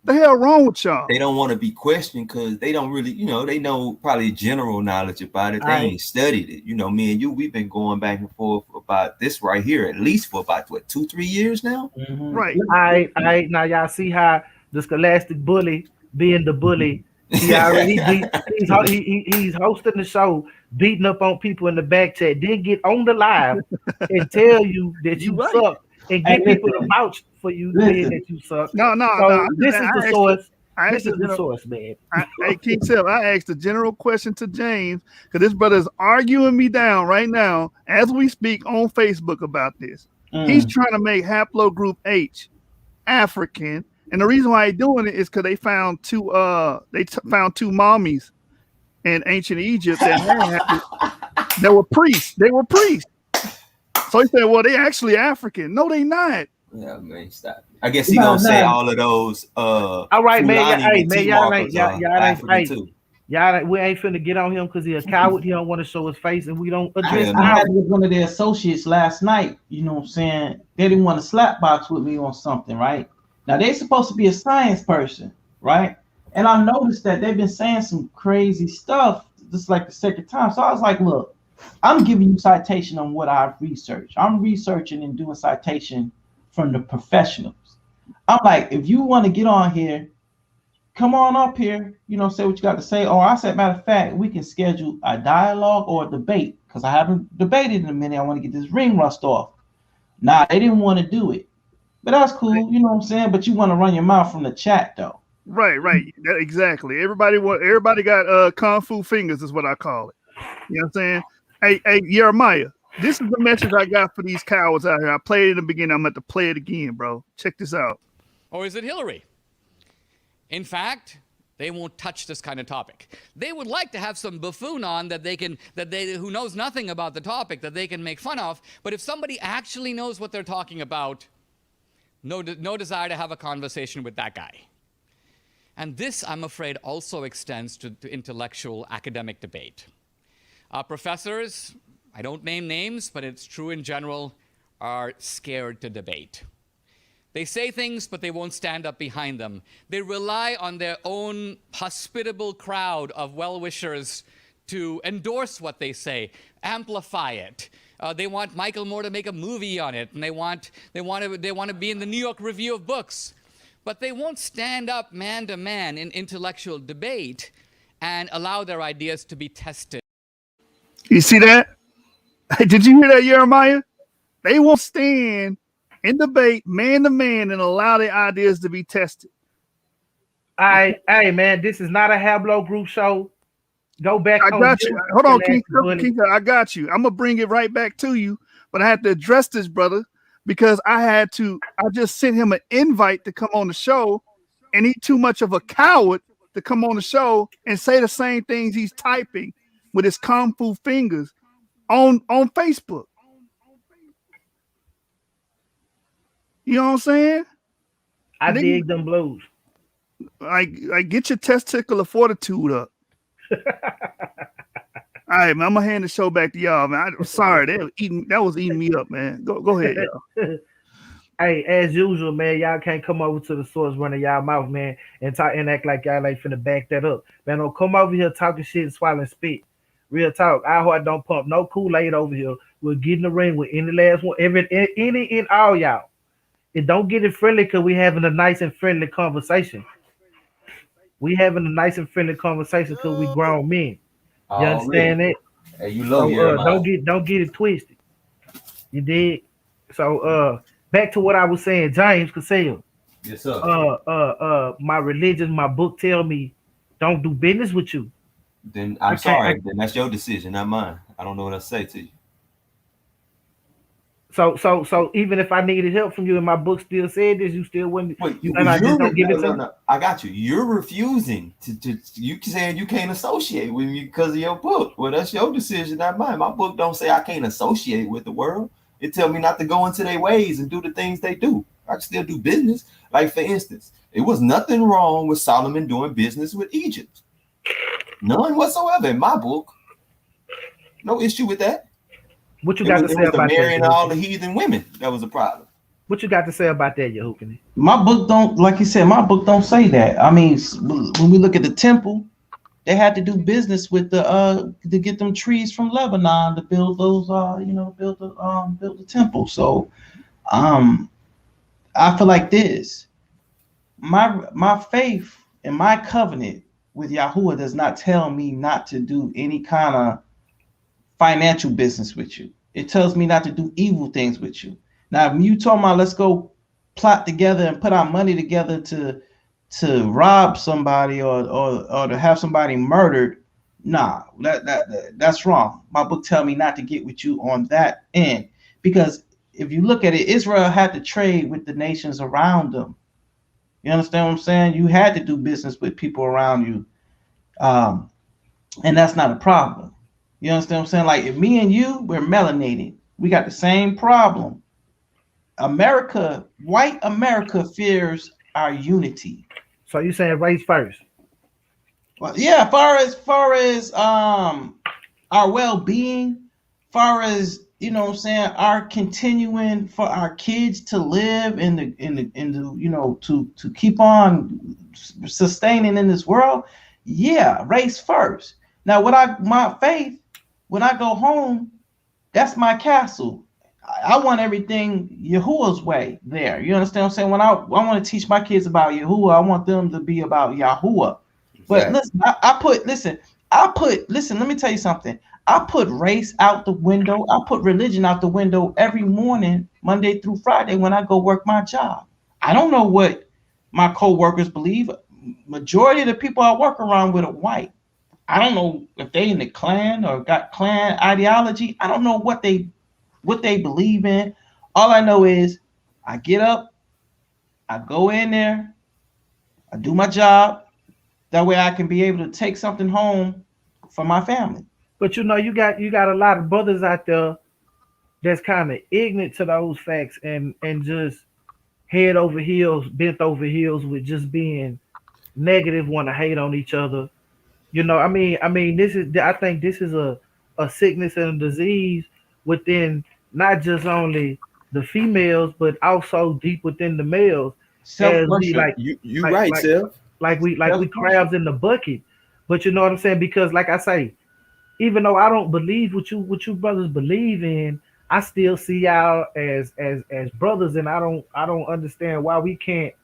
The hell wrong with y'all? They don't want to be questioned because they don't really, they know probably general knowledge about it. They ain't studied it. Me and you, we've been going back and forth about this right here at least for about 2-3 years now. Mm-hmm. Right. Now y'all see how the scholastic bully being the bully. He's hosting the show, beating up on people in the back chat, then get on the live and tell you that you suck. And get people to vouch for you saying that you suck. No. This is the source. This is the source, man. Hey, King Self, I asked a general question to James because this brother is arguing me down right now as we speak on Facebook about this. He's trying to make haplogroup H African, and the reason why he's doing it is because they found two mommies in ancient Egypt that were priests. They were priests. So he said, well, they actually African. No, they not. Yeah, man, stop. I guess he's gonna say all of those. All right, man. Y'all ain't we ain't finna get on him because he's a coward. He don't want to show his face, and we don't address. I had with one of their associates last night. You know what I'm saying? They didn't want to slap box with me on something, right? Now they're supposed to be a science person, right? And I noticed that they've been saying some crazy stuff, just like the second time. So I was like, look, I'm giving you citation on what I've researched. I'm researching and doing citation from the professionals. I'm like, if you want to get on here, come on up here, say what you got to say. Or I said, matter of fact, we can schedule a dialogue or a debate, because I haven't debated in a minute. I want to get this ring rust off. Nah, they didn't want to do it. But that's cool, you know what I'm saying? But you want to run your mouth from the chat, though. Right. Exactly. Everybody got kung fu fingers, is what I call it. You know what I'm saying? Hey, Jeremiah, this is the message I got for these cowards out here. I played it in the beginning. I'm going to play it again, bro. Check this out. Or is it Hillary? In fact, they won't touch this kind of topic. They would like to have some buffoon on who knows nothing about the topic that they can make fun of. But if somebody actually knows what they're talking about, no desire to have a conversation with that guy. And this, I'm afraid, also extends to intellectual academic debate. Professors, I don't name names, but it's true in general, are scared to debate. They say things, but they won't stand up behind them. They rely on their own hospitable crowd of well-wishers to endorse what they say, amplify it. They want Michael Moore to make a movie on it, and they want to be in the New York Review of Books. But they won't stand up man to man in intellectual debate and allow their ideas to be tested. You see that? Did you hear that, Jeremiah? They won't stand in debate man to man and allow their ideas to be tested. Hey, man, this is not a Hablo Group show. Go back. I got you. Hold on, King. I got you. I'm gonna bring it right back to you, but I had to address this, brother, because I just sent him an invite to come on the show, and he's too much of a coward to come on the show and say the same things he's typing with his kung fu fingers on Facebook. You know what I'm saying? I dig them blues. Like get your testicular fortitude up. All right, man. I'm gonna hand the show back to y'all, man. I'm sorry, that was eating me up, man. Go ahead, y'all. Hey, as usual, man, y'all can't come over to the source running y'all mouth, man, and talk and act like y'all ain't finna back that up. Man, don't come over here talking shit and swallowing spit. Real talk. Our heart don't pump no Kool-Aid over here. We'll get in the ring with any last one, any and all y'all. And don't get it friendly because we having a nice and friendly conversation. We having a nice and friendly conversation because we grown men. You understand that? Hey, you love don't get it twisted. You did. So back to what I was saying, James Cassell. Yes, sir. My religion, my book tell me don't do business with you. Then I'm sorry. Then that's your decision, not mine. I don't know what I say to you. So even if I needed help from you and my book still said this, you still wouldn't. Don't give it to me. I got you. You're refusing to you saying you can't associate with me because of your book. Well, that's your decision, not mine. My book don't say I can't associate with the world. It tell me not to go into their ways and do the things they do. I can still do business. Like, for instance, it was nothing wrong with Solomon doing business with Egypt. None whatsoever in my book. No issue with that. What you got to say about marrying all the heathen women? That was a problem. What you got to say about that, Yehookany? My book don't, like you said, my book don't say that. I mean, when we look at the temple, they had to do business with the to get them trees from Lebanon to build those build the temple. So I feel like this. My faith and my covenant with Yahuwah does not tell me not to do any kind of financial business with you. It tells me not to do evil things with you. Now, if you told me let's go plot together and put our money together to rob somebody or to have somebody murdered, nah, that's wrong. My book tell me not to get with you on that end, because if you look at it, Israel had to trade with the nations around them. You understand what I'm saying? You had to do business with people around you, and that's not a problem. You understand what I'm saying? Like, if me and you, we're melanated, we got the same problem. America, white America fears our unity. So you saying race first? Well, yeah, far as our well-being, far as, you know what I'm saying, our continuing for our kids to live in the you know, to keep on sustaining in this world, yeah, race first. Now, my faith when I go home, that's my castle. I want everything Yahuwah's way there. You understand what I'm saying? When I want to teach my kids about Yahuwah, I want them to be about Yahuwah. But listen, listen, let me tell you something. I put race out the window. I put religion out the window every morning, Monday through Friday, when I go work my job. I don't know what my co-workers believe. Majority of the people I work around with are white. I don't know if they in the Klan or got Klan ideology. I don't know what they believe in. All I know is I get up, I go in there, I do my job. That way I can be able to take something home for my family. But you got a lot of brothers out there that's kind of ignorant to those facts and just head over heels, bent over heels with just being negative, want to hate on each other. I mean, I think this is a sickness and a disease within not just only the females, but also deep within the males. Self-worship. You right, Self. Like we crabs in the bucket. But you know what I'm saying? Because like I say, even though I don't believe what you brothers believe in, I still see y'all as brothers, and I don't understand why we can't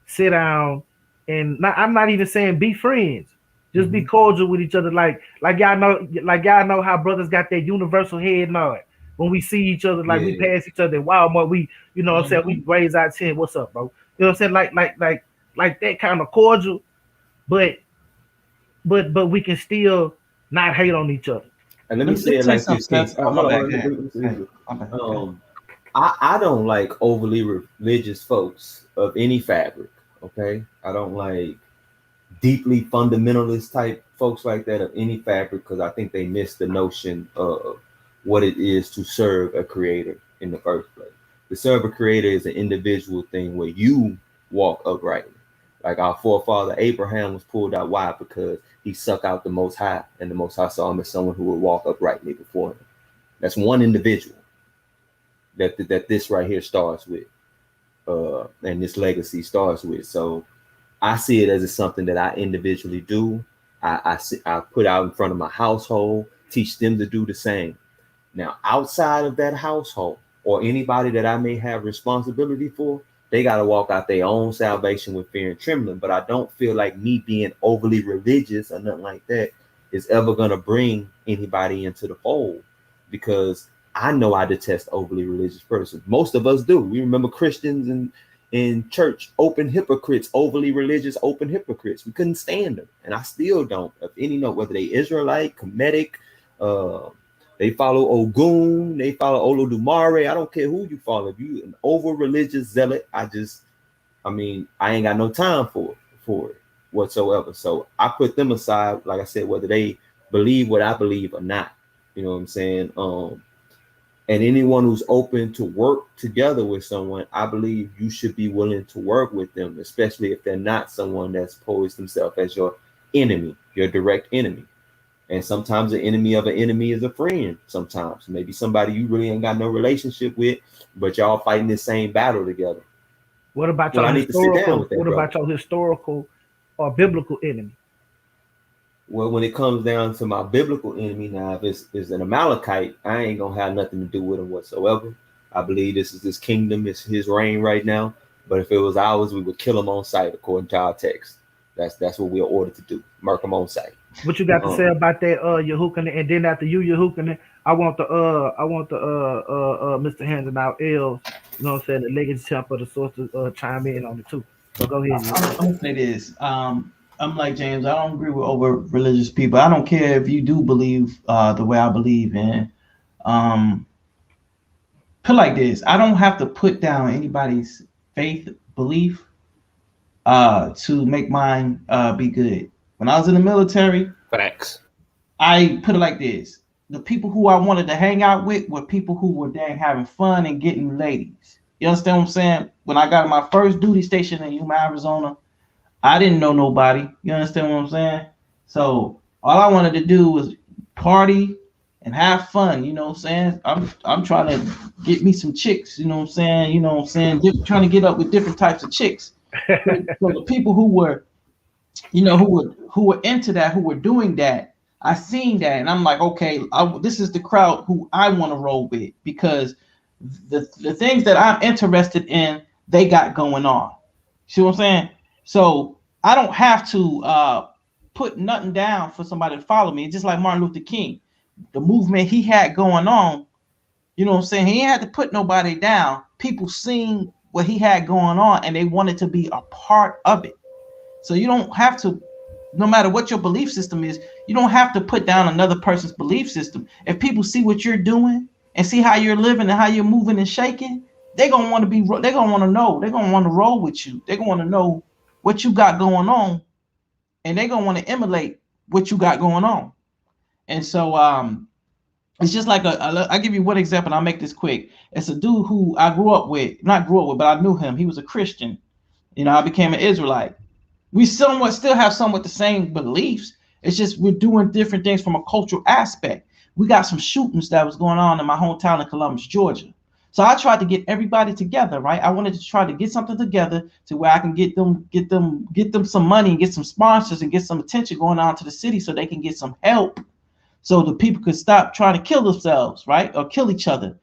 sit down and I'm not even saying be friends. Just be cordial with each other, like y'all know how brothers got that universal head nod when we see each other, like we pass each other in Walmart, we what I'm saying, we raise our chin, what's up, bro? You know what I'm saying? Like that kind of cordial, but we can still not hate on each other. And let me say it like this. I don't like overly religious folks of any fabric. Okay, I don't like deeply fundamentalist type folks like that of any fabric, because I think they miss the notion of what it is to serve a creator in the first place. To serve a creator is an individual thing where you walk uprightly. Like our forefather Abraham was pulled out. Why? Because he sucked out the Most High, and the Most High saw him as someone who would walk uprightly before him. That's one individual that this right here starts with, and this legacy starts with. So I see it as something that I individually do. I put out in front of my household, teach them to do the same. Now, outside of that household or anybody that I may have responsibility for, they got to walk out their own salvation with fear and trembling. But I don't feel like me being overly religious or nothing like that is ever going to bring anybody into the fold, because I know I detest overly religious persons. Most of us do. We remember Christians in church, open hypocrites, overly religious, open hypocrites. We couldn't stand them. And I still don't. Of any note, whether they Israelite, Kemetic, they follow Ogun, they follow Olodumare. I don't care who you follow. If you an over religious zealot, I ain't got no time for it whatsoever. So I put them aside, like I said, whether they believe what I believe or not. You know what I'm saying? And anyone who's open to work together with someone, I believe you should be willing to work with them, especially if they're not someone that's posed himself as your enemy, your direct enemy. And sometimes the enemy of an enemy is a friend. Sometimes maybe somebody you really ain't got no relationship with, but y'all fighting the same battle together. What about your historical or biblical enemy? Well, when it comes down to my biblical enemy, now if it's an Amalekite, I ain't gonna have nothing to do with him whatsoever. I believe this is his kingdom, it's his reign right now. But if it was ours, we would kill him on sight according to our text. That's what we are ordered to do. Mark him on sight. What you got to say about that, Yehukanan? And then after you, Yehukanan, I want the Mr. Handing out L's. You know what I'm saying? The legacy champ of the source to chime in on it too. So go ahead. I'm gonna say this. I'm like James. I don't agree with over religious people. I don't care if you do believe the way I believe in. Put like this: I don't have to put down anybody's faith belief to make mine be good. When I was in the military, facts. I put it like this: the people who I wanted to hang out with were people who were dang having fun and getting ladies. You understand what I'm saying? When I got my first duty station in Yuma, Arizona, I didn't know nobody. You understand what I'm saying? So all I wanted to do was party and have fun. You know what I'm saying? I'm trying to get me some chicks. You know what I'm saying? You know what I'm saying? Trying to get up with different types of chicks. So the people who were, who were into that, who were doing that, I seen that, and I'm like, okay, this is the crowd who I want to roll with, because the things that I'm interested in, they got going on. See what I'm saying? So I don't have to put nothing down for somebody to follow me. It's just like Martin Luther King, the movement he had going on. You know what I'm saying? He ain't had to put nobody down. People seen what he had going on, and they wanted to be a part of it. So you don't have to, no matter what your belief system is, you don't have to put down another person's belief system. If people see what you're doing and see how you're living and how you're moving and shaking, they're gonna want to be, they're gonna want to know, they're gonna want to roll with you. They're gonna want to know what you got going on, and they're gonna want to emulate what you got going on. And so it's just like I'll give you one example, and I'll make this quick. It's a dude who I grew up with, but I knew him. He was a Christian. You know, I became an Israelite. We somewhat still have somewhat the same beliefs. It's just we're doing different things from a cultural aspect. We got some shootings that was going on in my hometown in Columbus, Georgia. So I tried to get everybody together, right? I wanted to try to get something together to where I can get them some money and get some sponsors and get some attention going on to the city so they can get some help, so the people could stop trying to kill themselves, right? Or kill each other.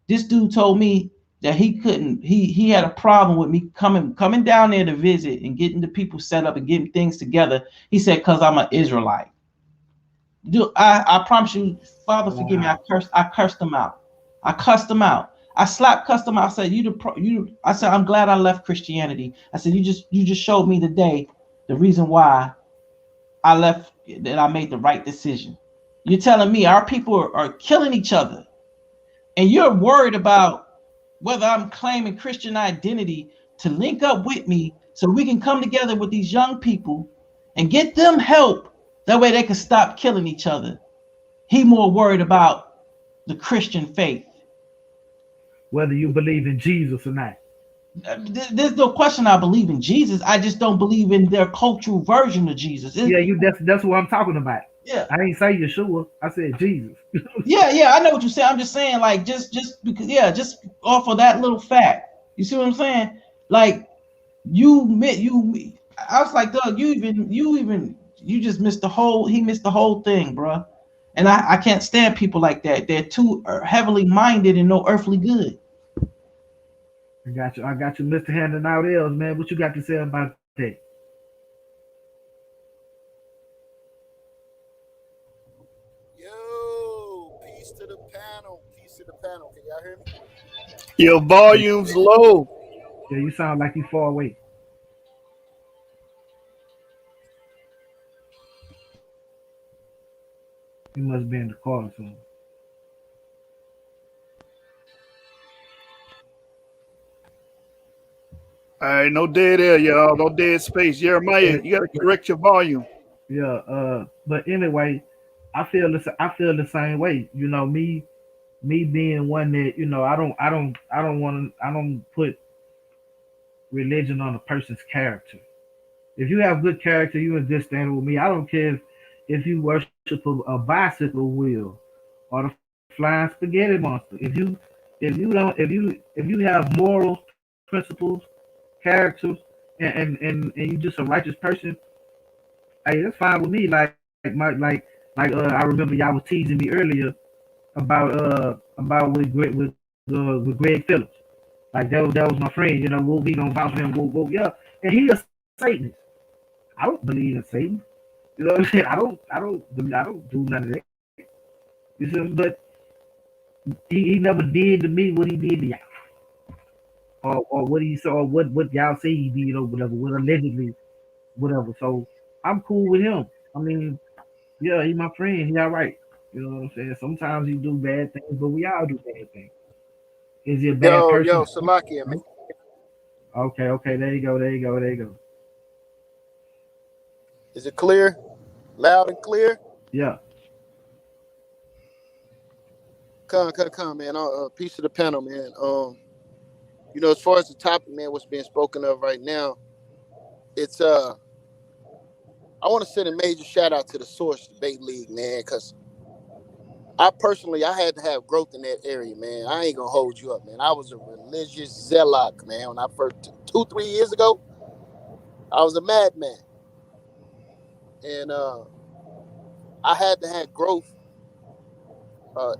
This dude told me that he couldn't, he had a problem with me coming down there to visit and getting the people set up and getting things together. He said, because I'm an Israelite. Dude, I promise you, Father, forgive me, I cursed him out. I cussed him out. I cussed him out. I said, I said, I'm glad I left Christianity. I said, you just showed me today the reason why I left, that I made the right decision. You're telling me our people are killing each other, and you're worried about whether I'm claiming Christian identity to link up with me so we can come together with these young people and get them help. That way they can stop killing each other. He more worried about the Christian faith. Whether you believe in Jesus or not. There's no question I believe in Jesus. I just don't believe in their cultural version of Jesus. That's what I'm talking about. Yeah. I didn't say Yeshua. I said Jesus. yeah, I know what you say. I'm just saying, like, just because, just off of that little fact. You see what I'm saying? Like, I was like, Doug, you just missed he missed the whole thing, bro. And I can't stand people like that. They're too heavily minded and no earthly good. I got you, Mr. Handing Out L's, man. What you got to say about that? Yo, peace to the panel. Can y'all hear me? Your volume's low. Yeah, you sound like you far away. You must be in the car or something. All right, no dead air, y'all. No dead space. Jeremiah, you gotta correct your volume. Yeah, but anyway, I feel the same way. You know, me being one that, you know, I don't put religion on a person's character. If you have good character, you in good standing with me. I don't care if you worship a bicycle wheel or the flying spaghetti monster. If you have morals, principles, characters, and you just a righteous person, hey, that's fine with me. Like I remember y'all was teasing me earlier about with Greg Phillips. Like that was my friend, you know. We'll be gonna vouch for him. Yeah, and he a Satanist. I don't believe in Satan. You know what I'm saying? I don't do none of that. You see, but he never did to me what he did to y'all, or what he saw, what y'all say he did, or whatever, what allegedly, whatever. So I'm cool with him. I mean, yeah, he my friend. He all right. You know what I'm saying? Sometimes he do bad things, but we all do bad things. Is he a bad person? Yo, Salakia, man. Okay, there you go. Is it clear? Loud and clear? Yeah. Come, man. Peace to the panel, man. You know, as far as the topic, man, what's being spoken of right now, it's I want to send a major shout out to the Source Debate League, man, because I had to have growth in that area, man. I ain't gonna hold you up, man. I was a religious zealot, man. When I first 2-3 years ago, I was a madman. And I had to have growth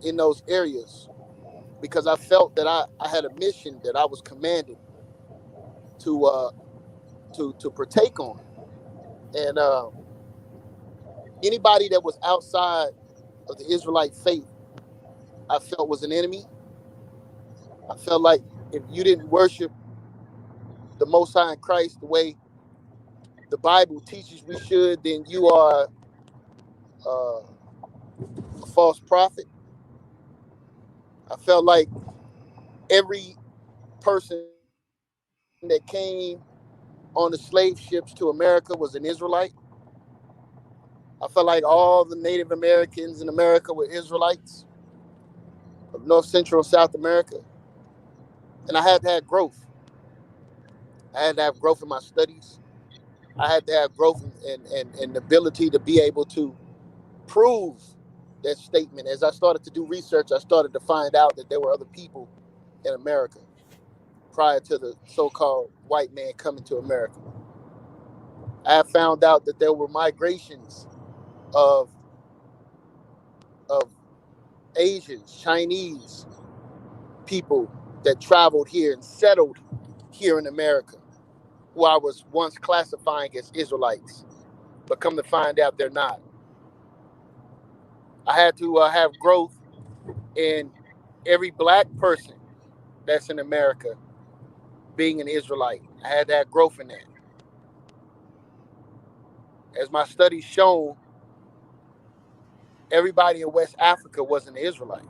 in those areas because I felt that I had a mission that I was commanded to to partake on. And anybody that was outside of the Israelite faith, I felt was an enemy. I felt like if you didn't worship the Most High in Christ the way the Bible teaches we should, then you are a false prophet. I felt like every person that came on the slave ships to America was an Israelite. I felt like all the Native Americans in America were Israelites of North, Central, and South America. And I had to have growth. I had to have growth in my studies. I had to have growth and the ability to be able to prove that statement. As I started to do research, I started to find out that there were other people in America prior to the so-called white man coming to America. I have found out that there were migrations of Asians, Chinese people that traveled here and settled here in America, who I was once classifying as Israelites, but come to find out they're not. I had to have growth in every black person that's in America being an Israelite. I had to have growth in that. As my studies shown, everybody in West Africa was an Israelite.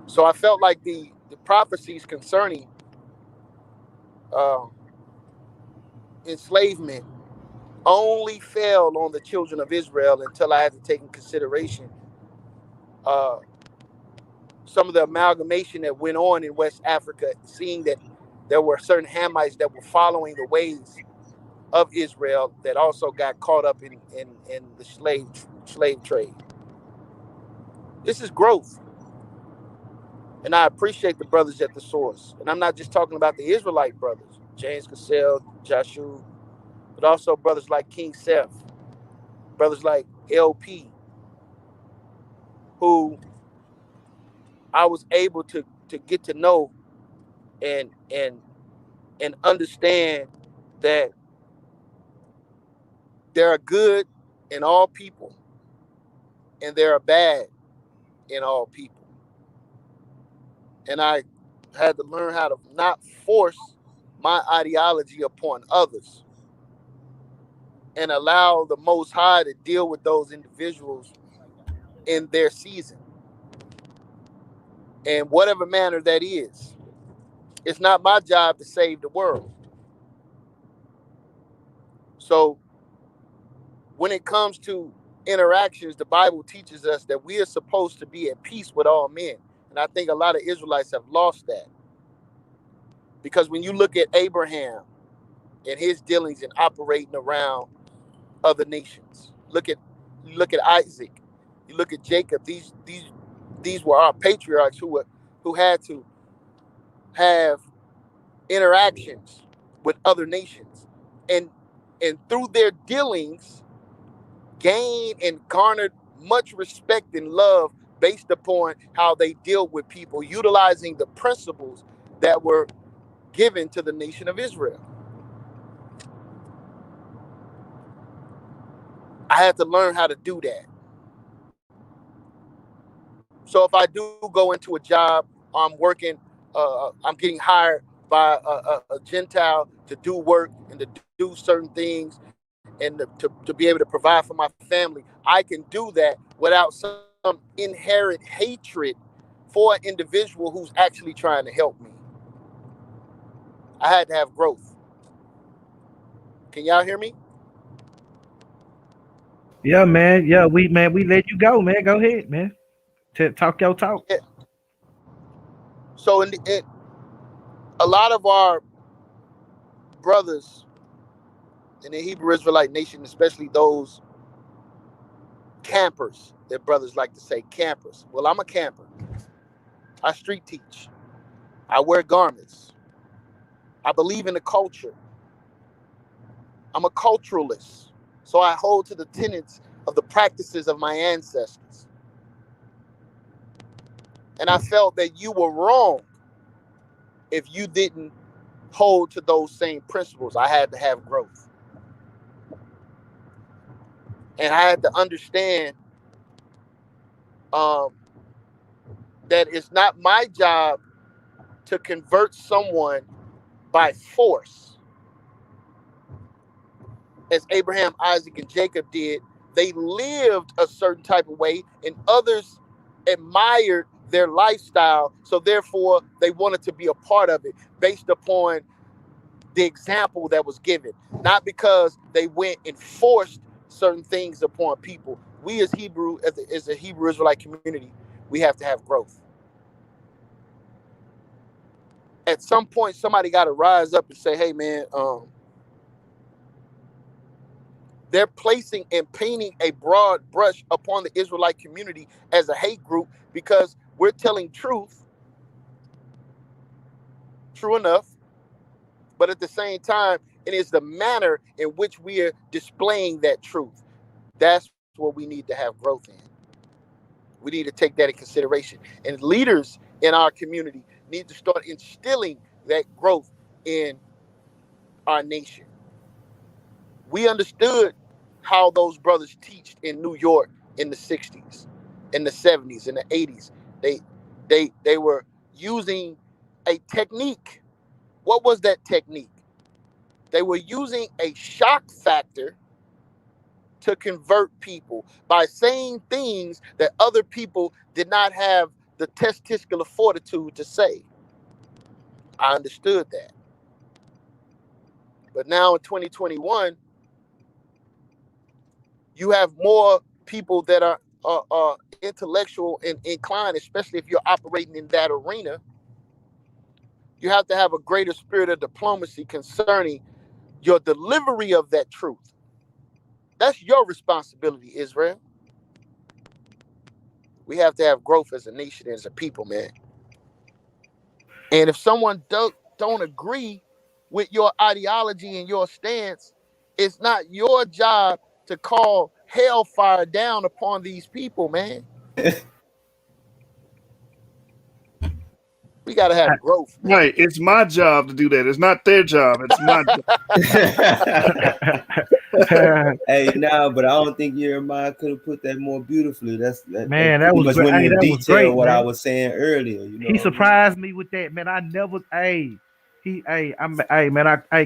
So I felt like the prophecies concerning enslavement only fell on the children of Israel until I had to take in consideration some of the amalgamation that went on in West Africa, seeing that there were certain Hamites that were following the ways of Israel that also got caught up in the slave trade. This is growth. And I appreciate the brothers at the source. And I'm not just talking about the Israelite brothers, James Cassell, Joshua, but also brothers like King Seth, brothers like LP, who I was able to get to know and understand that there are good in all people and there are bad in all people. And I had to learn how to not force my ideology upon others and allow the Most High to deal with those individuals in their season. And whatever manner that is, it's not my job to save the world. So when it comes to interactions, the Bible teaches us that we are supposed to be at peace with all men. And I think a lot of Israelites have lost that. Because when you look at Abraham and his dealings and operating around other nations, look at Isaac, you look at Jacob, these were our patriarchs who had to have interactions with other nations. And through their dealings, gained and garnered much respect and love based upon how they deal with people, utilizing the principles that were given to the nation of Israel. I had to learn how to do that. So if I do go into a job, I'm working, I'm getting hired by a Gentile to do work and to do certain things and to be able to provide for my family, I can do that without some inherent hatred for an individual who's actually trying to help me. I had to have growth. Can y'all hear me? Yeah, man. Yeah, we let you go, man. Go ahead, man. Talk your talk. Yeah. So a lot of our brothers in the Hebrew Israelite nation, especially those campers, their brothers like to say campers. Well, I'm a camper. I street teach. I wear garments. I believe in the culture. I'm a culturalist. So I hold to the tenets of the practices of my ancestors. And I felt that you were wrong if you didn't hold to those same principles. I had to have growth. And I had to understand that it's not my job to convert someone by force. As Abraham, Isaac, and Jacob did, they lived a certain type of way, and others admired their lifestyle, so therefore they wanted to be a part of it based upon the example that was given, not because they went and forced certain things upon people. We as Hebrew, as a Hebrew Israelite community, we have to have growth. At some point, somebody got to rise up and say, hey, man, they're placing and painting a broad brush upon the Israelite community as a hate group because we're telling truth, true enough, but at the same time, it is the manner in which we are displaying that truth. That's what we need to have growth in. We need to take that in consideration. And leaders in our community need to start instilling that growth in our nation. We understood how those brothers teached in New York in the 60s, in the 70s, in the 80s. They were using a technique. What was that technique? They were using a shock factor to convert people by saying things that other people did not have the testicular fortitude to say. I understood that. But now in 2021, you have more people that are intellectual and inclined, especially if you're operating in that arena. You have to have a greater spirit of diplomacy concerning your delivery of that truth. That's your responsibility, Israel. We have to have growth as a nation, as a people, man. And if someone don't agree with your ideology and your stance, it's not your job to call hellfire down upon these people, man. We got to have growth, man. Right. It's my job to do that. It's not their job. It's my job. Hey, no, but I don't think Jeremiah could have put that more beautifully. That was great. Went into detail great, what man. I was saying earlier. You know, he surprised me with that, man. I never,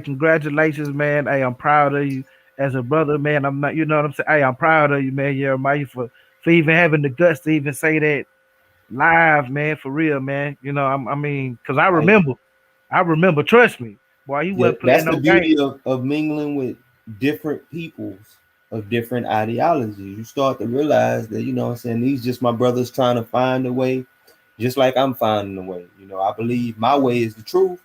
congratulations, man. Hey, I'm proud of you as a brother, man. I'm not, you know what I'm saying? Hey, I'm proud of you, man, Jeremiah, for even having the guts to even say that live, man, for real, man. You know, I mean, because I remember, trust me, boy, he wasn't playing no game. That's the beauty of mingling with different peoples of different ideologies. You start to realize that, you know what I'm saying, these just my brothers trying to find a way, just like I'm finding a way. You know, I believe my way is the truth,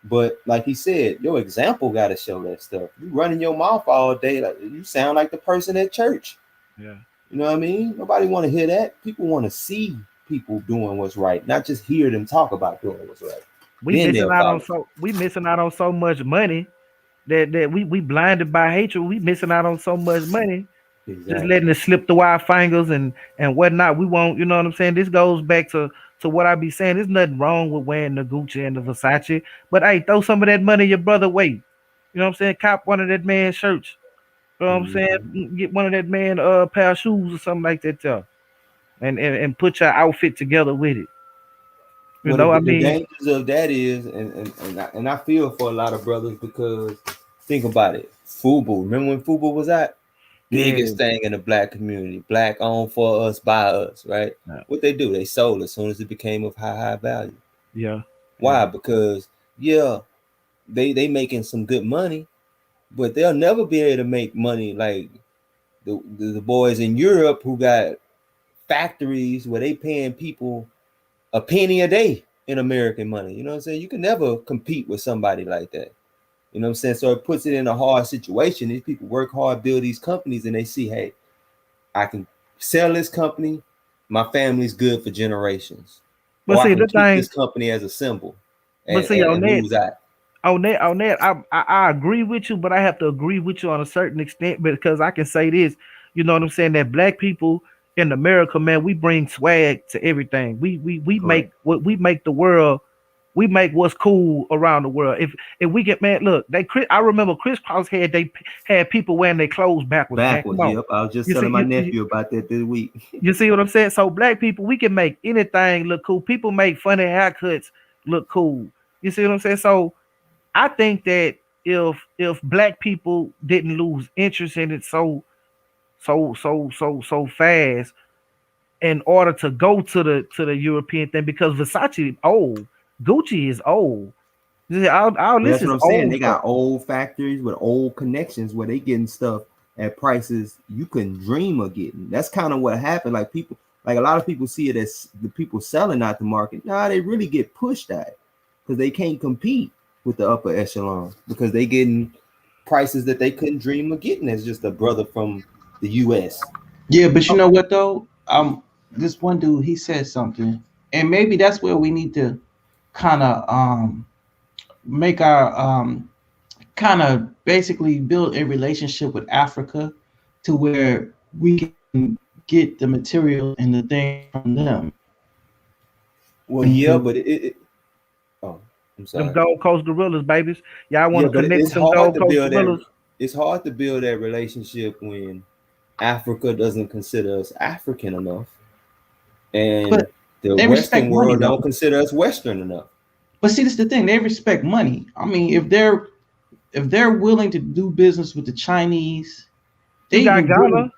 but like he said, your example got to show that stuff. You running your mouth all day, like you sound like the person at church. Yeah. You know what I mean? Nobody want to hear that. People want to see people doing what's right, not just hear them talk about doing what's right. We missing out on so much money that we blinded by hatred. We missing out on so much money, just letting it slip through our fingers and whatnot. We won't, you know what I'm saying? This goes back to what I be saying. There's nothing wrong with wearing the Gucci and the Versace, but hey, throw some of that money your brother way. You know what I'm saying? Cop one of that man's shirts. You know what I'm saying? Get one of that man pair of shoes or something like that, y'all. And put your outfit together with it. You know what I mean? The dangers of that is, and I feel for a lot of brothers because think about it. FUBU, remember when FUBU was at? Biggest thing in the black community, black owned, for us, by us, right? Yeah. What they do? They sold as soon as it became of high value. Yeah. Why? Because they making some good money, but they'll never be able to make money like the boys in Europe who got factories where they paying people a penny a day in American money. You know what I'm saying? You can never compete with somebody like that. You know what I'm saying? So it puts it in a hard situation. These people work hard, build these companies, and they see, hey, I can sell this company. My family's good for generations. But see, the thing, this company as a symbol. But see, on that, I agree with you, but I have to agree with you on a certain extent because I can say this. You know what I'm saying? That black people in America, man, we bring swag to everything. We make what we make the world. We make what's cool around the world. If we get, man, look, I remember crisscross had people wearing their clothes backwards. Backwards, Man. yep. I was just telling my nephew about that this week. You see what I'm saying? So black people, we can make anything look cool. People make funny haircuts look cool. You see what I'm saying? So I think that if black people didn't lose interest in it so fast in order to go to the European thing, because Versace is old, Gucci is old. Our list That's what I'm is saying. old They got stuff. old factories with old connections where they getting stuff at prices you couldn't dream of getting. That's kind of what happened. Like people, like a lot of people see it as the people selling out the market. Nah, they really get pushed at it because they can't compete with the upper echelon because they getting prices that they couldn't dream of getting as just a brother from the US. Yeah, but you know what though? This one dude, he said something, and maybe that's where we need to kind of make our kind of basically build a relationship with Africa to where we can get the material and the thing from them. Well, yeah, but I'm sorry. Them Gold Coast Gorillas, babies. Y'all want to but connect it's with them hard Gold to Coast build Gorillas? that. It's hard to build that relationship when Africa doesn't consider us African enough, and But the they Western respect money, world though. don't consider us Western enough. But see, this is the thing. They respect money. I mean, if they're willing to do business with the Chinese, You got Ghana.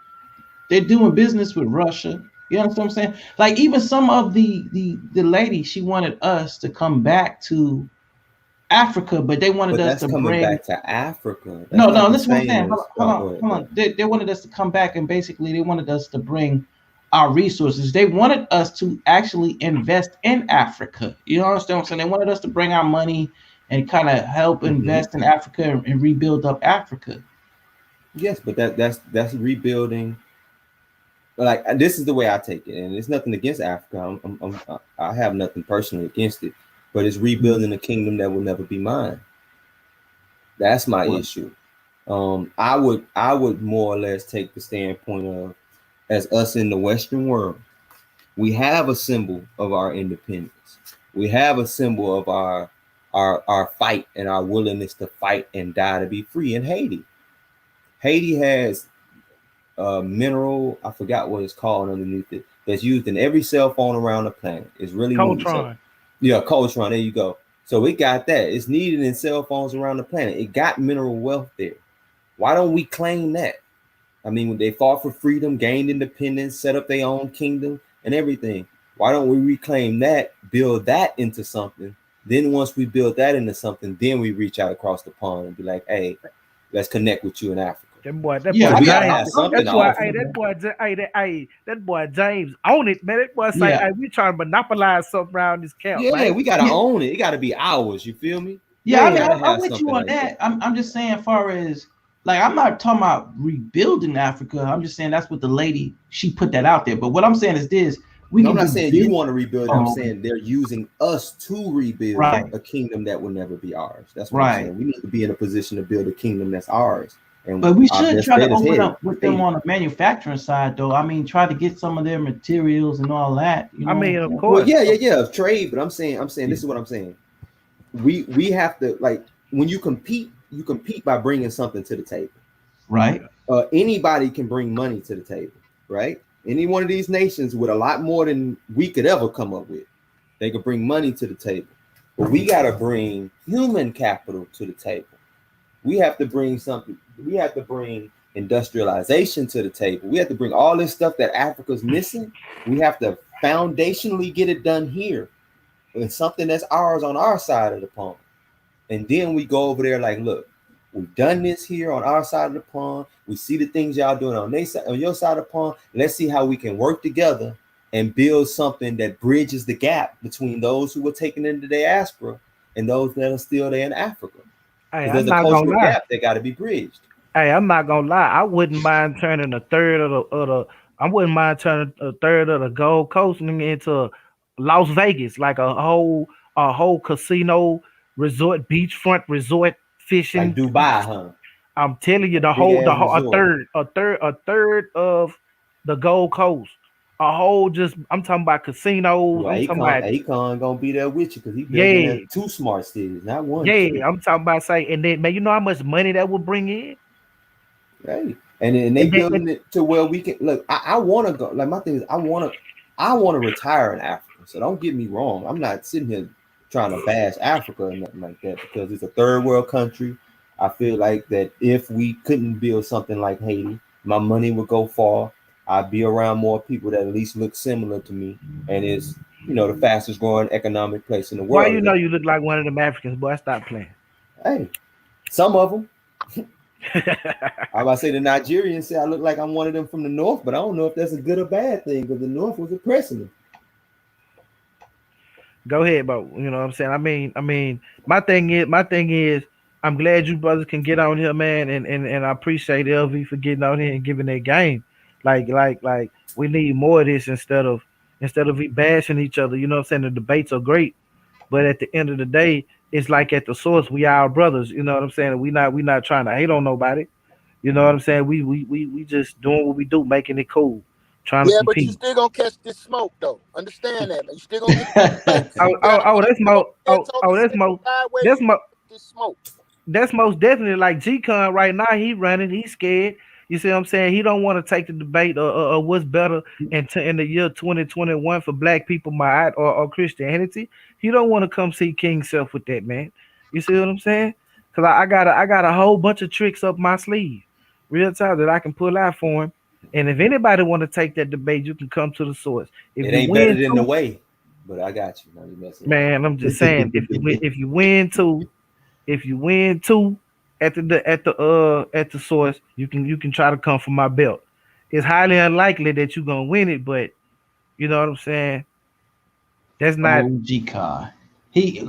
they're doing business with Russia. You understand what I'm saying? Like even some of the lady, she wanted us to come back to Africa, but they wanted But us that's to coming bring back to Africa. That's no, not the listen what I'm same saying. as- Hold on. They wanted us to come back and basically they wanted us to bring our resources. They wanted us to actually invest in Africa. You understand what I'm saying? They wanted us to bring our money and kind of help invest in Africa and rebuild up Africa. Yes, but that's rebuilding. Like this is the way I take it, and it's nothing against Africa. I have nothing personally against it, but it's rebuilding a kingdom that will never be mine. That's my issue. I would more or less take the standpoint of, as us in the Western world, we have a symbol of our independence. We have a symbol of our fight and our willingness to fight and die to be free in Haiti. Haiti has a mineral, I forgot what it's called underneath it, that's used in every cell phone around the planet. It's really neat. Coltron. Yeah, Coltron, there you go. So it got that. It's needed in cell phones around the planet. It got mineral wealth there. Why don't we claim that? I mean, when they fought for freedom, gained independence, set up their own kingdom and everything. Why don't we reclaim that, build that into something? Then once we build that into something, then we reach out across the pond and be like, hey, let's connect with you in Africa. That boy we gotta have James. something That boy, to offer. that boy James own it, man. That boy say, Yeah. hey, we trying to monopolize something around this camp. Yeah, man. we gotta own it. It gotta be ours. You feel me? Yeah, I mean, gotta I'm have with you something on like that. I'm just saying, as far as like, I'm not talking about rebuilding Africa. I'm just saying that's what the lady, she put that out there. But what I'm saying is this: we No, can I'm not do saying this- you want to rebuild it. I'm Oh. saying they're using us to rebuild Right. a kingdom that will never be ours. That's what Right. I'm saying. We need to be in a position to build a kingdom that's ours. And But we our should best try to bet is open headed. up with them on the manufacturing side, though. I mean, try to get some of their materials and all that. You know I mean, what I'm of saying? course. Well, yeah, of trade. But I'm saying, this is what I'm saying. We have to, like, when you compete by bringing something to the table. Right. Anybody can bring money to the table, right? Any one of these nations with a lot more than we could ever come up with, they could bring money to the table. But we got to bring human capital to the table. We have to bring something. We have to bring industrialization to the table. We have to bring all this stuff that Africa's missing. We have to foundationally get it done here. And something that's ours on our side of the pond. And then we go over there like, look, we've done this here on our side of the pond. We see the things y'all doing on your side of the pond. Let's see how we can work together and build something that bridges the gap between those who were taken into the diaspora and those that are still there in Africa. Hey, There's I'm a not gonna cultural lie. gap that got to be bridged. Hey, I'm not gonna lie. I wouldn't mind turning a third of the I wouldn't mind turning a third of the Gold Coast into Las Vegas, like a whole casino resort, beachfront resort fishing. Like Dubai, huh? I'm telling you, Big ass resort. a third of the Gold Coast, a whole just. I'm talking about casinos. Well, I'm talking about Akon gonna be there with you because he building yeah, that 2 smart cities, not one. yeah. Two. I'm talking about saying, and then man, you know how much money that would bring in. Right. And they And then, building it to where we can look. I want to go. Like my thing is, I want to retire in Africa. So don't get me wrong. I'm not sitting here trying to bash Africa or nothing like that because it's a third world country. I feel like that if we couldn't build something like Haiti, my money would go far. I'd be around more people that at least look similar to me, and is the fastest growing economic place in the why world. you know you look like one of them Africans, boy? Stop playing. Hey, some of them. I'm about to say the Nigerians say I look like I'm one of them from the north, but I don't know if that's a good or bad thing because the north was oppressing them. Go ahead, but you know what I'm saying. I mean, my thing is, I'm glad you brothers can get on here, man, and I appreciate LV for getting on here and giving that game. Like we need more of this instead of we bashing each other. You know what I'm saying? The debates are great, but at the end of the day, it's like at the source, we are brothers. You know what I'm saying? We not trying to hate on nobody. You know what I'm saying? We just doing what we do, making it cool, trying to Yeah, compete. but you still gonna catch this smoke though. Understand that, man. You still gonna get That's this smoke. That's most definitely like G-Con right now. He running, he's scared. You see what I'm saying? He don't want to take the debate or what's better in the year 2021 for black people, or Christianity. He don't want to come see King Self with that, man. You see what I'm saying? Because I got a whole bunch of tricks up my sleeve, real time, that I can pull out for him. And if anybody want to take that debate, you can come to the source. If it ain't better than the way, but I got you. Man, I'm just saying, if you win two at the source, you can try to come for my belt. It's highly unlikely that you're gonna win it, but you know what I'm saying. That's not G-Con. He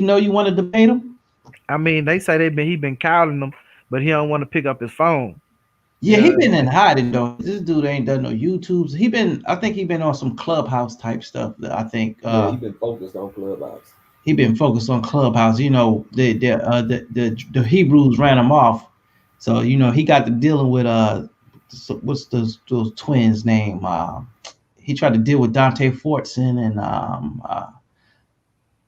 know you want to debate him? I mean, they say he been calling them, but he don't want to pick up his phone. Yeah, he been in hiding though. This dude ain't done no YouTubes. I think he been on some Clubhouse type stuff. I think he been focused on Clubhouse. He been focused on Clubhouse. You know, the Hebrews ran him off, so you know he got to dealing with what's those twins' name? He tried to deal with Dante Fortson and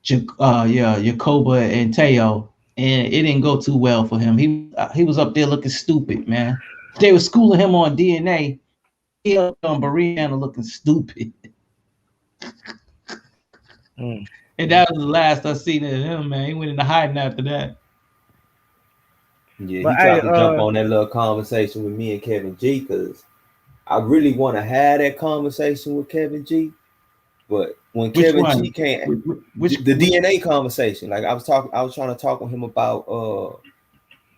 Jacoba and Teo, and it didn't go too well for him. He was up there looking stupid, man. They were schooling him on DNA. He up on Bariana looking stupid. And that was the last I seen of him, man. He went into hiding after that. Yeah, he tried to jump on that little conversation with me and Kevin G because I really want to have that conversation with Kevin G. But when Kevin G came, the DNA conversation, like I was trying to talk with him about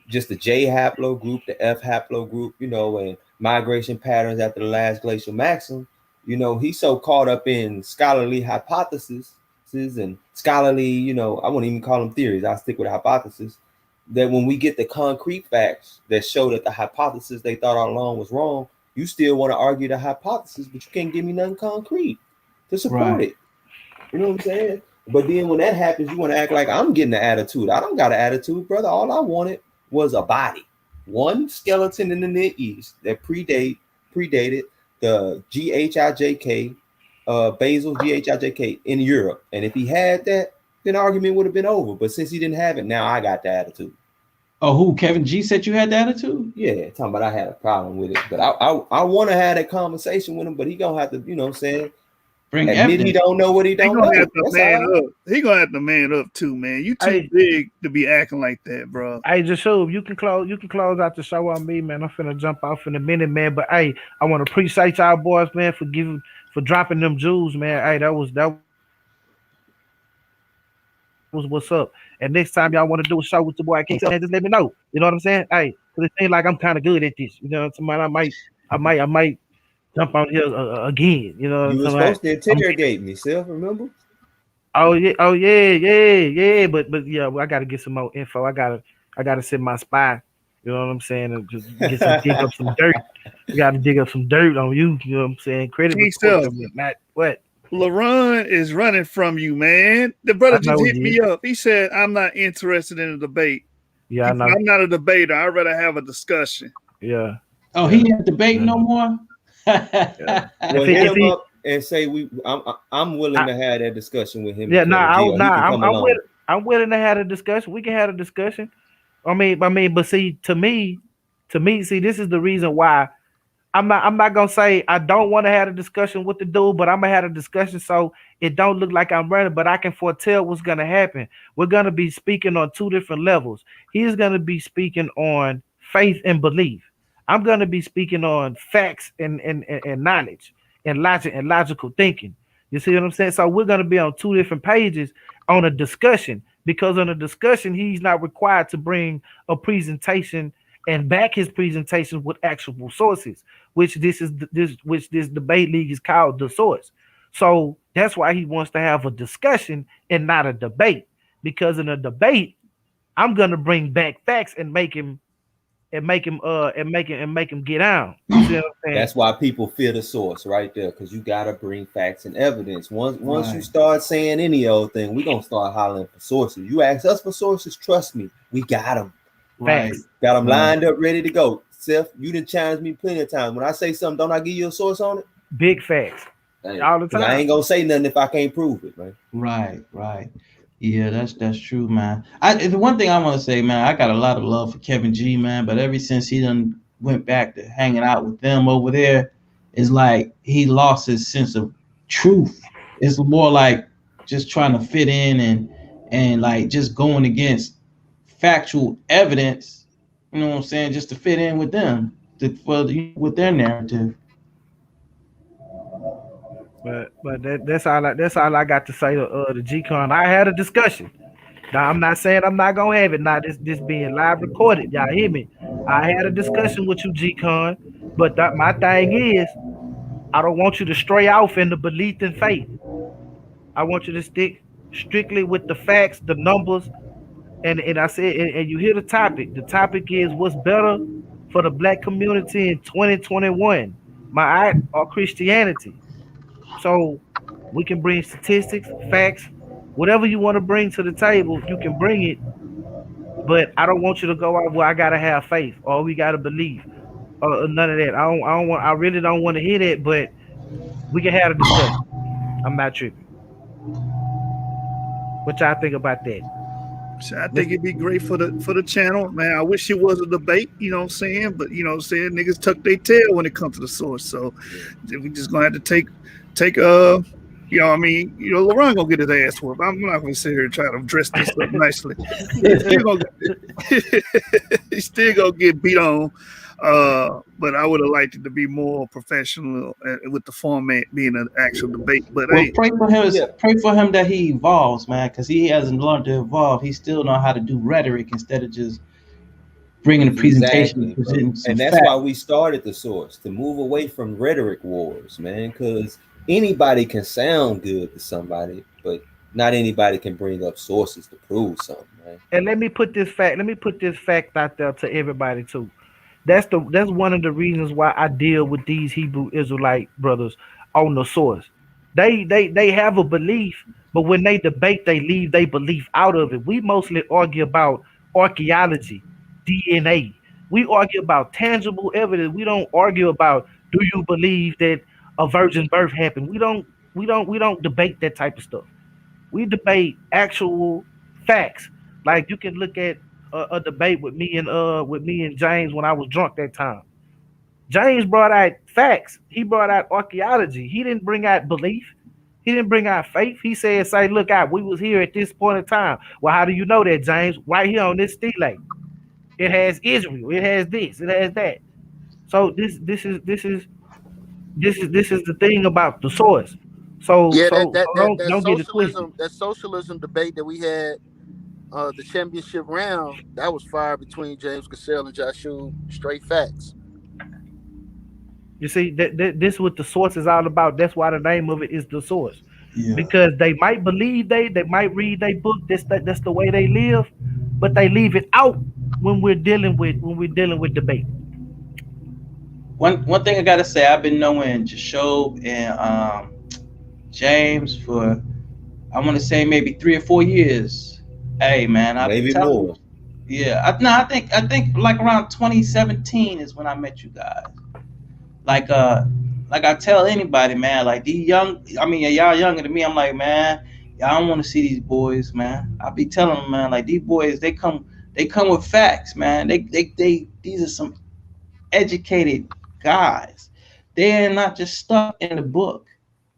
just the J haplogroup, the F haplogroup, and migration patterns after the last glacial maximum. He's so caught up in scholarly hypotheses and scholarly, I wouldn't even call them theories. I'll stick with hypothesis. That when we get the concrete facts that show that the hypothesis they thought all along was wrong, you still want to argue the hypothesis, but you can't give me nothing concrete to support it. You know what I'm saying? But then when that happens, you want to act like I'm getting the attitude. I don't got an attitude, brother. All I wanted was a body. One skeleton in the Near East that predated the GHIJK, Basel GHIJK in Europe. And if he had that, then the argument would have been over. But since he didn't have it, now I got the attitude. Oh, who? Kevin G said you had the attitude? Yeah, talking about I had a problem with it. But I want to have that conversation with him, but he gonna have to, saying, bring admit he don't know what he don't know. He gonna have to man up too, man. You too big to be acting like that, bro. Hey, just show you can close out the show on me, man. I'm finna jump off in a minute, man. But hey, I want to appreciate y'all boys, man, for dropping them jewels, man. Hey, that was what's up. And next time y'all want to do a show with the boy King, just let me know. You know what I'm saying? Hey, because it seems like I'm kind of good at this. You know what I'm saying? I might jump on here again. You know, you were supposed to interrogate me, Self. Remember? Oh yeah. But yeah, I got to get some more info. I gotta send my spy. You know what I'm saying? And just dig up some dirt. You got to dig up some dirt on you. You know what I'm saying? Credit not what. LaRon is running from you, man. The brother just hit me up. He said, I'm not interested in a debate. Yeah, I know. I'm not a debater. I'd rather have a discussion. Yeah. Oh, he ain't debating no more. Yeah. Well, hit him up and say I'm willing to have that discussion with him. Yeah, I'm willing to have a discussion. We can have a discussion. I mean, but see, to me, see, this is the reason why I'm not gonna say I don't want to have a discussion with the dude, but I'm gonna have a discussion so it don't look like I'm running, but I can foretell what's gonna happen. We're gonna be speaking on two different levels. He's gonna be speaking on faith and belief. I'm gonna be speaking on facts and knowledge and logic and logical thinking. You see what I'm saying? So we're gonna be on two different pages on a discussion, because on a discussion, he's not required to bring a presentation and back his presentation with actual sources, which this debate league is called The Source. So that's why he wants to have a discussion and not a debate, because in a debate, I'm gonna bring back facts and make him get out. You see what I'm saying? That's why people fear The Source right there, because you gotta bring facts and evidence. Once you start saying any old thing, we're gonna start hollering for sources. You ask us for sources, trust me, we got them. Right. Got them lined up, ready to go. Seth, you done challenged me plenty of times. When I say something, don't I give you a source on it? Big facts. All the time. I ain't gonna say nothing if I can't prove it, man. Right. Yeah, that's true, man. The one thing I want to say, man, I got a lot of love for Kevin G, man, but ever since he done went back to hanging out with them over there, it's like he lost his sense of truth. It's more like just trying to fit in and like just going against factual evidence, you know what I'm saying, just to fit in with them, with their narrative. But that's all I got to say to the G-Con. I had a discussion. Now I'm not saying I'm not gonna have it. Now this being live recorded, y'all hear me? I had a discussion with you, G-Con. But my thing is, I don't want you to stray off in the belief and faith. I want you to stick strictly with the facts, the numbers, and I said, and you hear the topic. The topic is what's better for the black community in 2021, my art or Christianity. So we can bring statistics, facts, whatever you want to bring to the table, you can bring it. But I don't want you to go out, well, I gotta have faith or we gotta believe or none of that. I really don't want to hear that, but we can have a discussion. I'm not tripping. What y'all think about that? So I think it'd be great for the channel, man. I wish it was a debate, you know what I'm saying? But you know what I'm saying, niggas tuck their tail when it comes to The Source. So we just gonna have to take you know, I mean, you know, LeBron gonna get his ass whooped. I'm not gonna sit here and try to dress this up nicely. He's still gonna get beat on. But I would have liked it to be more professional with the format being an actual debate. But well, pray for him that he evolves, man, because he hasn't learned to evolve. He still know how to do rhetoric instead of just bringing a presentation. Exactly, and that's why we started The Source, to move away from rhetoric wars, man, because anybody can sound good to somebody, but not anybody can bring up sources to prove something, man. And let me put this fact out there to everybody too. That's one of the reasons why I deal with these Hebrew Israelite brothers on The Source. They have a belief, but when they debate, they leave their belief out of it. We mostly argue about archaeology, DNA. We argue about tangible evidence. We don't argue about, do you believe that a virgin birth happened? We don't debate that type of stuff. We debate actual facts. Like you can look at a debate with me and James when I was drunk that time. James brought out facts. He brought out archaeology. He didn't bring out belief. He didn't bring out faith. He said, "Say, look out, we was here at this point in time." Well, how do you know that, James? Right here on this stele, it has Israel. It has this. It has that. So this is the thing about The Source. So yeah, don't get it twisted. That socialism debate that we had, the championship round, that was fire between James Cassell and Joshua. Straight facts. You see, this is what The Source is all about. That's why the name of it is The Source. Yeah. Because they might believe they might read their book. That's the way they live, but they leave it out when we're dealing with debate. One thing I gotta say, I've been knowing Jashob and James for, I want to say maybe 3 or 4 years. Hey man, maybe more. Yeah, I think like around 2017 is when I met you guys. Like I tell anybody, man, like these young, I mean, y'all younger than me. I'm like, man, y'all don't want to see these boys, man. I be telling them, man, like these boys, they come with facts, man. They these are some educated guys. They're not just stuck in the book.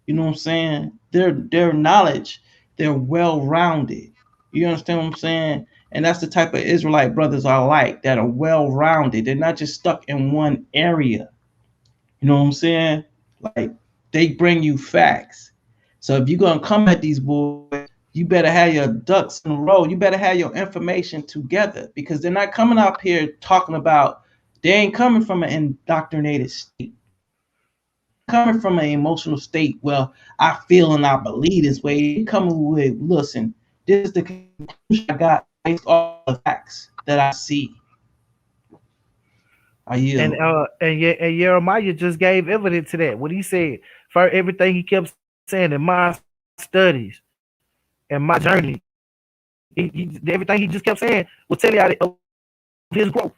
You know what I'm saying? Their knowledge, they're well rounded. You understand what I'm saying? And that's the type of Israelite brothers I like, that are well rounded. They're not just stuck in one area. You know what I'm saying? Like they bring you facts. So if you're gonna come at these boys, you better have your ducks in a row. You better have your information together, because they're not coming up here talking about. They ain't coming from an indoctrinated state. Coming from an emotional state. Well, I feel and I believe this way. They're coming with, listen, this is the conclusion I got based on the facts that I see. And Jeremiah just gave evidence to that. What he said, for everything he kept saying in my studies and my journey, everything he just kept saying was telling y'all of his growth.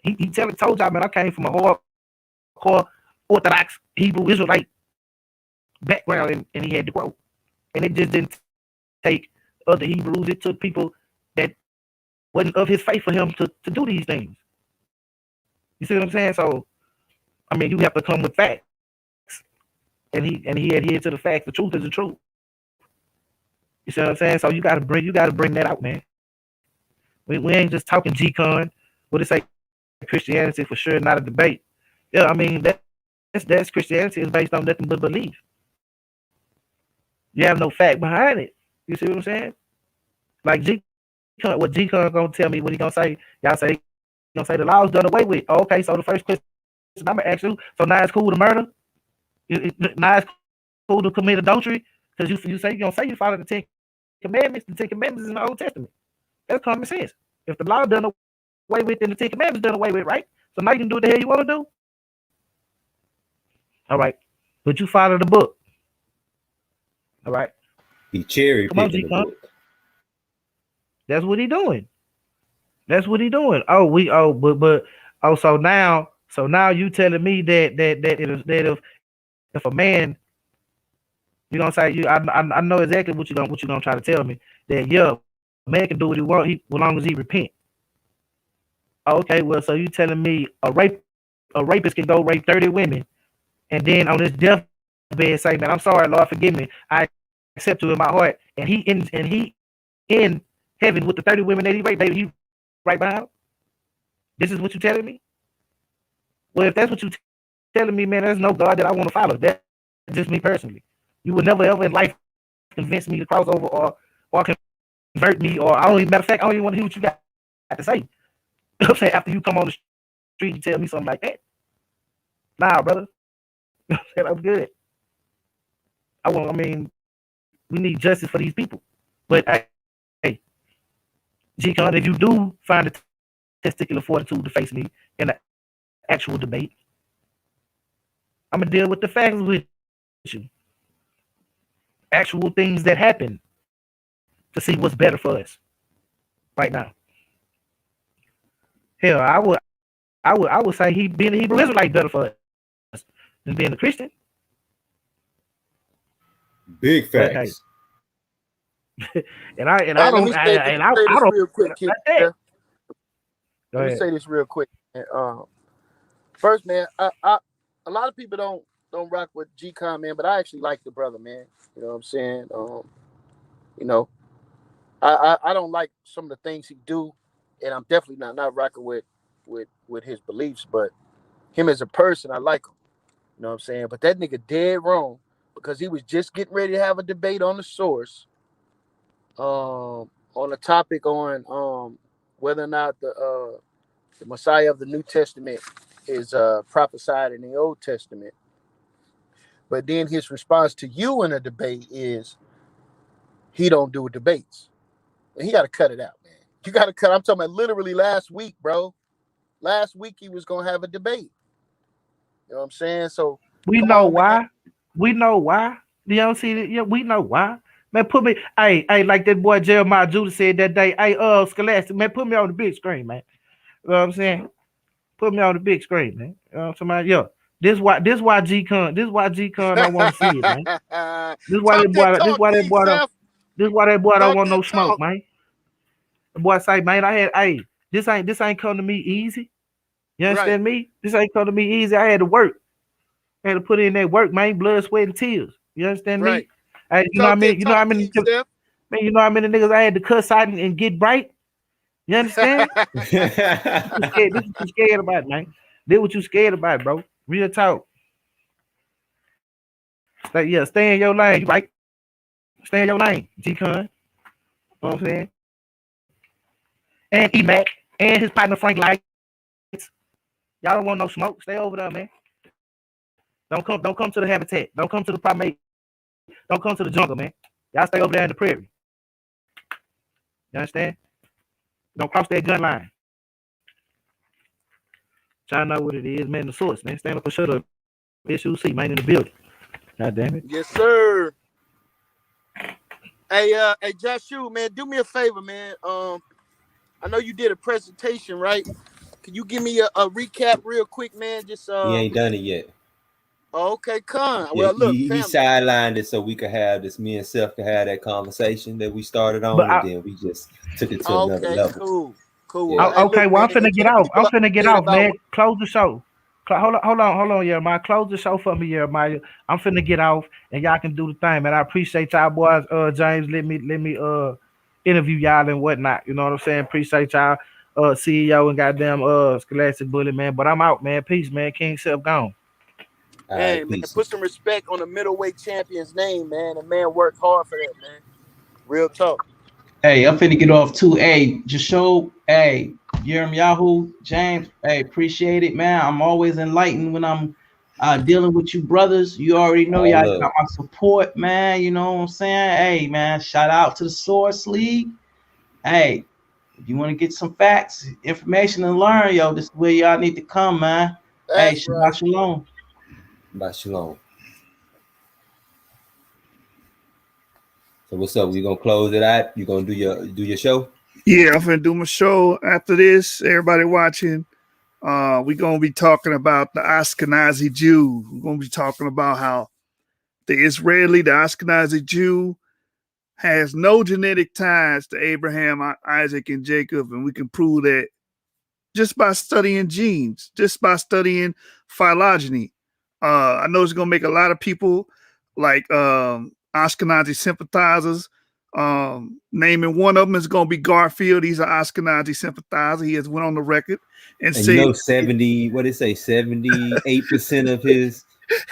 He told y'all, man, I came from a hardcore Orthodox Hebrew Israelite background, and he had to grow. And it just didn't take other Hebrews. It took people that wasn't of his faith for him to do these things. You see what I'm saying? So, I mean, you have to come with facts, and he adhered to the facts. The truth is the truth. You see what I'm saying? So you gotta bring that out, man. We ain't just talking G-Con. What it say? Christianity for sure, not a debate. Yeah, I mean that's Christianity is based on nothing but belief. You have no fact behind it. You see what I'm saying? Like G-Con, what G-Con gonna tell me? What he gonna say? Y'all say gonna say the law's done away with. Oh, okay, so the first question I'm gonna ask you. So now it's cool to murder. Now it's cool to commit adultery because you say you're gonna say you follow the 10 Commandments. The 10 Commandments is in the Old Testament. That's common sense. If the law done away with, then the 10 Commandments done away with, right? So now you can do what the hell you want to do. All right, but you follow the book. All right. He cherry picking the book. That's what he doing. That's what he doing. So now you telling me that if a man, you gonna say I know exactly what you gonna try to tell me, that yeah, a man can do what he want, as long as he repent. Okay, well, so you telling me a rapist can go rape 30 women, and then on his deathbed say, man, I'm sorry, Lord, forgive me, I accept you in my heart, and he in heaven with the 30 women that he raped, he right behind. This is what you telling me? Well, if that's what you telling me, man, there's no God that I want to follow. That's just me personally. You would never ever in life convince me to cross over or convert me, or matter of fact, I don't even want to hear what you got to say. You know what I'm saying? After you come on the street and tell me something like that. Nah, brother. I'm good. We need justice for these people. But hey, G-Con, if you do find the testicular fortitude to face me in an actual debate, I'm gonna deal with the facts with you. Actual things that happen to see what's better for us right now. Hell, I would say being a Hebrew Israelite better for us than being a Christian. Big facts. Okay. and I don't real quick, kid. Let me say this real quick. First, man, a lot of people don't rock with G-Con, man, but I actually like the brother, man. You know what I'm saying? You know, I don't like some of the things he do, and I'm definitely not rocking with his beliefs, but him as a person, I like him. You know what I'm saying? But that nigga dead wrong, because he was just getting ready to have a debate on the source, on a topic on whether or not the Messiah of the New Testament is prophesied in the Old Testament. But then his response to you in a debate is he don't do debates. And he got to cut it out, man. You got to cut. I'm talking about literally last week, bro. Last week he was going to have a debate. You know what I'm saying? So we know why. We know why. You know, see, yeah, we know why. Man, put me, hey, like that boy Jeremiah Judah said that day. Hey, Scholastic, man, put me on the big screen, man. You know what I'm saying? Put me on the big screen, man. You know what I'm saying? Yo, this why G-Con don't want to see it, man. This why that boy don't want no smoke, man. The boy say, man, this ain't come to me easy. You understand me? This ain't come to me easy. I had to work. I had to put in that work, man, blood, sweat, and tears. You understand me? Hey, you know what I mean? You know how many niggas I had to cuss out and get right? You understand? This is what you scared about, man. This what you scared about, bro. Real talk. Stay in your lane, right? Stay in your lane, G-Con. You know what I'm saying? And E-Mac and his partner Frank Lights. Y'all don't want no smoke. Stay over there, man. Don't come to the habitat. Don't come to the primate. Don't come to the jungle, man. Y'all stay over there in the prairie. You understand? Don't cross that gun line. Y'all know what it is, man. The source, man. Stand up and shut up. SUC, man, in the building. God damn it. Yes, sir. Hey, Joshua, man, do me a favor, man. I know you did a presentation, right? Can you give me a recap real quick, man? Just he ain't done it yet. Okay, Con. Yeah, well, look, he sidelined it so we could have this. Me and Seth could have that conversation that we started on, and then we just took it to another level. Cool. Yeah. Okay, well, I'm finna get off, man. Close the show. Hold on, Jeremiah. Close the show for me, Jeremiah. I'm finna get off, and y'all can do the thing, man. I appreciate y'all, boys. James, let me interview y'all and whatnot. You know what I'm saying? Appreciate y'all, CEO and goddamn Scholastic Bully, man. But I'm out, man. Peace, man. King Self gone. Hey, man, put some respect on the middleweight champion's name, man. The man worked hard for that, man. Real talk. Hey, I'm finna get off too. Hey, just show, hey, Yahoo, James, hey, appreciate it, man. I'm always enlightened when I'm dealing with you brothers. You already know y'all got my support, man. You know what I'm saying? Hey, man, shout out to the Source League. Hey, if you want to get some facts, information, and learn, yo, this is where y'all need to come, man. Hey, Shabbat Shalom. Shabbat Shalom. So what's up? We gonna close it out? You gonna do your show? Yeah, I'm gonna do my show after this. Everybody watching, we're gonna be talking about the Ashkenazi Jew. We're gonna be talking about how the Ashkenazi Jew, has no genetic ties to Abraham, Isaac, and Jacob, and we can prove that just by studying genes, just by studying phylogeny. I know it's gonna make a lot of people like Ashkenazi sympathizers. Naming one of them is going to be Garfield. He's an Ashkenazi sympathizer. He has went on the record and said, 78% of his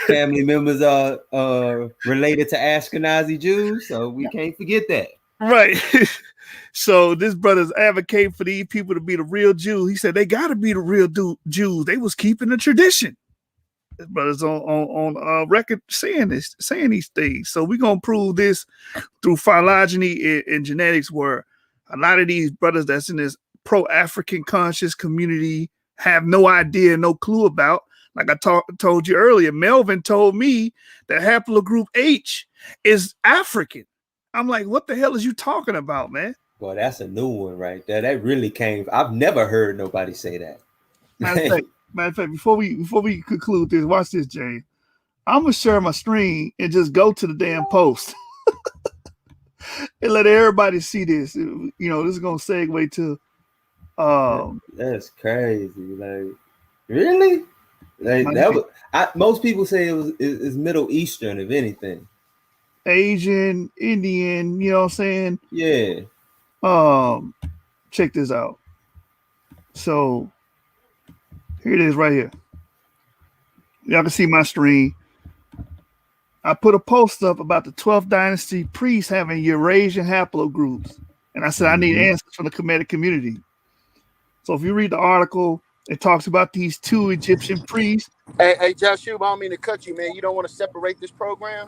family members are related to Ashkenazi Jews. So we can't forget that. Right. So this brother's advocating for these people to be the real Jews. He said they got to be the real Jews. They was keeping the tradition. This brother's on record saying these things. So we're gonna prove this through phylogeny and genetics, where a lot of these brothers that's in this pro-African conscious community have no idea, no clue about. Like I told you earlier, Melvin told me that haplogroup H is African. I'm like, what the hell is you talking about, man? Boy, that's a new one right there. That really came. I've never heard nobody say that. Matter of fact, before we conclude this, watch this, Jay. I'm gonna share my screen and just go to the damn post and let everybody see this. You know, this is gonna segue to. That's crazy. Like, really? Like that was. Most people say it's Middle Eastern, if anything. Asian, Indian. You know what I'm saying? Yeah. Check this out. So. Here it is right here. Y'all can see my screen. I put a post up about the 12th dynasty priests having Eurasian haplogroups. And I said, I need answers from the Kemetic community. So if you read the article, it talks about these two Egyptian priests. Hey, Joshua, I don't mean to cut you, man. You don't want to separate this program?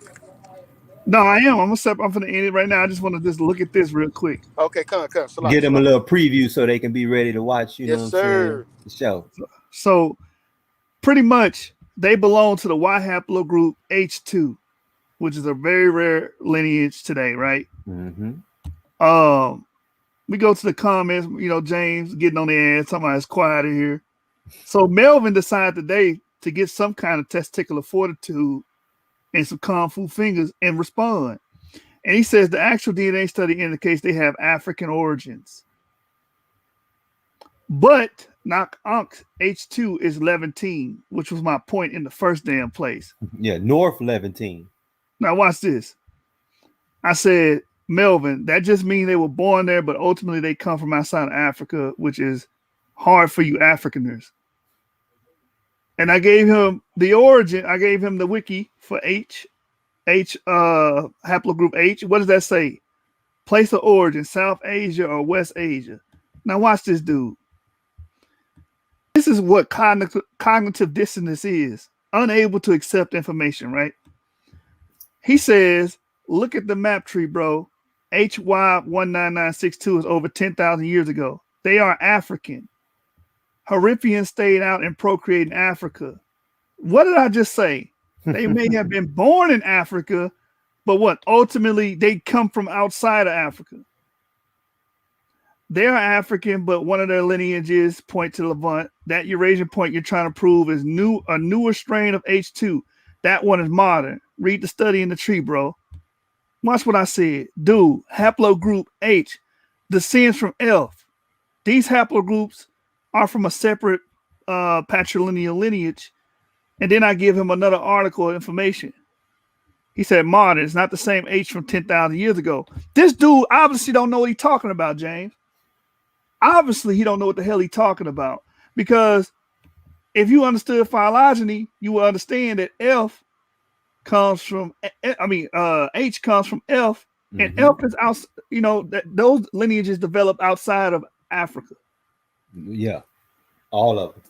No, I am. I'm going to end it right now. I just want to just look at this real quick. Okay, come. Get them a little preview so they can be ready to watch, you know what I'm saying? The show. So pretty much they belong to the Y haplogroup H2. which is a very rare lineage today, right? Mm-hmm. We go to the comments, James getting on the ass, talking about it's quiet in here. So Melvin decided today to get some kind of testicular fortitude and some kung fu fingers and respond. And he says the actual DNA study indicates they have African origins. But Nak Ankh H2 is Levantine, which was my point in the first damn place. Yeah, North Levantine. Now watch this. I said, Melvin, that just means they were born there, but ultimately they come from outside of Africa, which is hard for you Afrikaners. And I gave him the origin. I gave him the wiki for haplogroup H. What does that say? Place of origin, South Asia or West Asia. Now watch this dude. This is what cognitive dissonance is. Unable to accept information, right? He says, look at the map tree, bro. HY19962 is over 10,000 years ago. They are African. Harifians stayed out and procreated in Africa. What did I just say? They may have been born in Africa, but what? Ultimately, they come from outside of Africa. They are African, but one of their lineages point to Levant. That Eurasian point you're trying to prove is a newer strain of H2. That one is modern. Read the study in the tree, bro. Watch what I said. Dude, haplogroup H descends from F. These haplogroups are from a separate patrilineal lineage. And then I give him another article of information. He said modern. It's not the same H from 10,000 years ago. This dude obviously don't know what he's talking about, James. Obviously, he don't know what the hell he's talking about. Because if you understood phylogeny, you will understand that F comes from, H comes from F, and F is out, that those lineages develop outside of Africa. Yeah, all of them.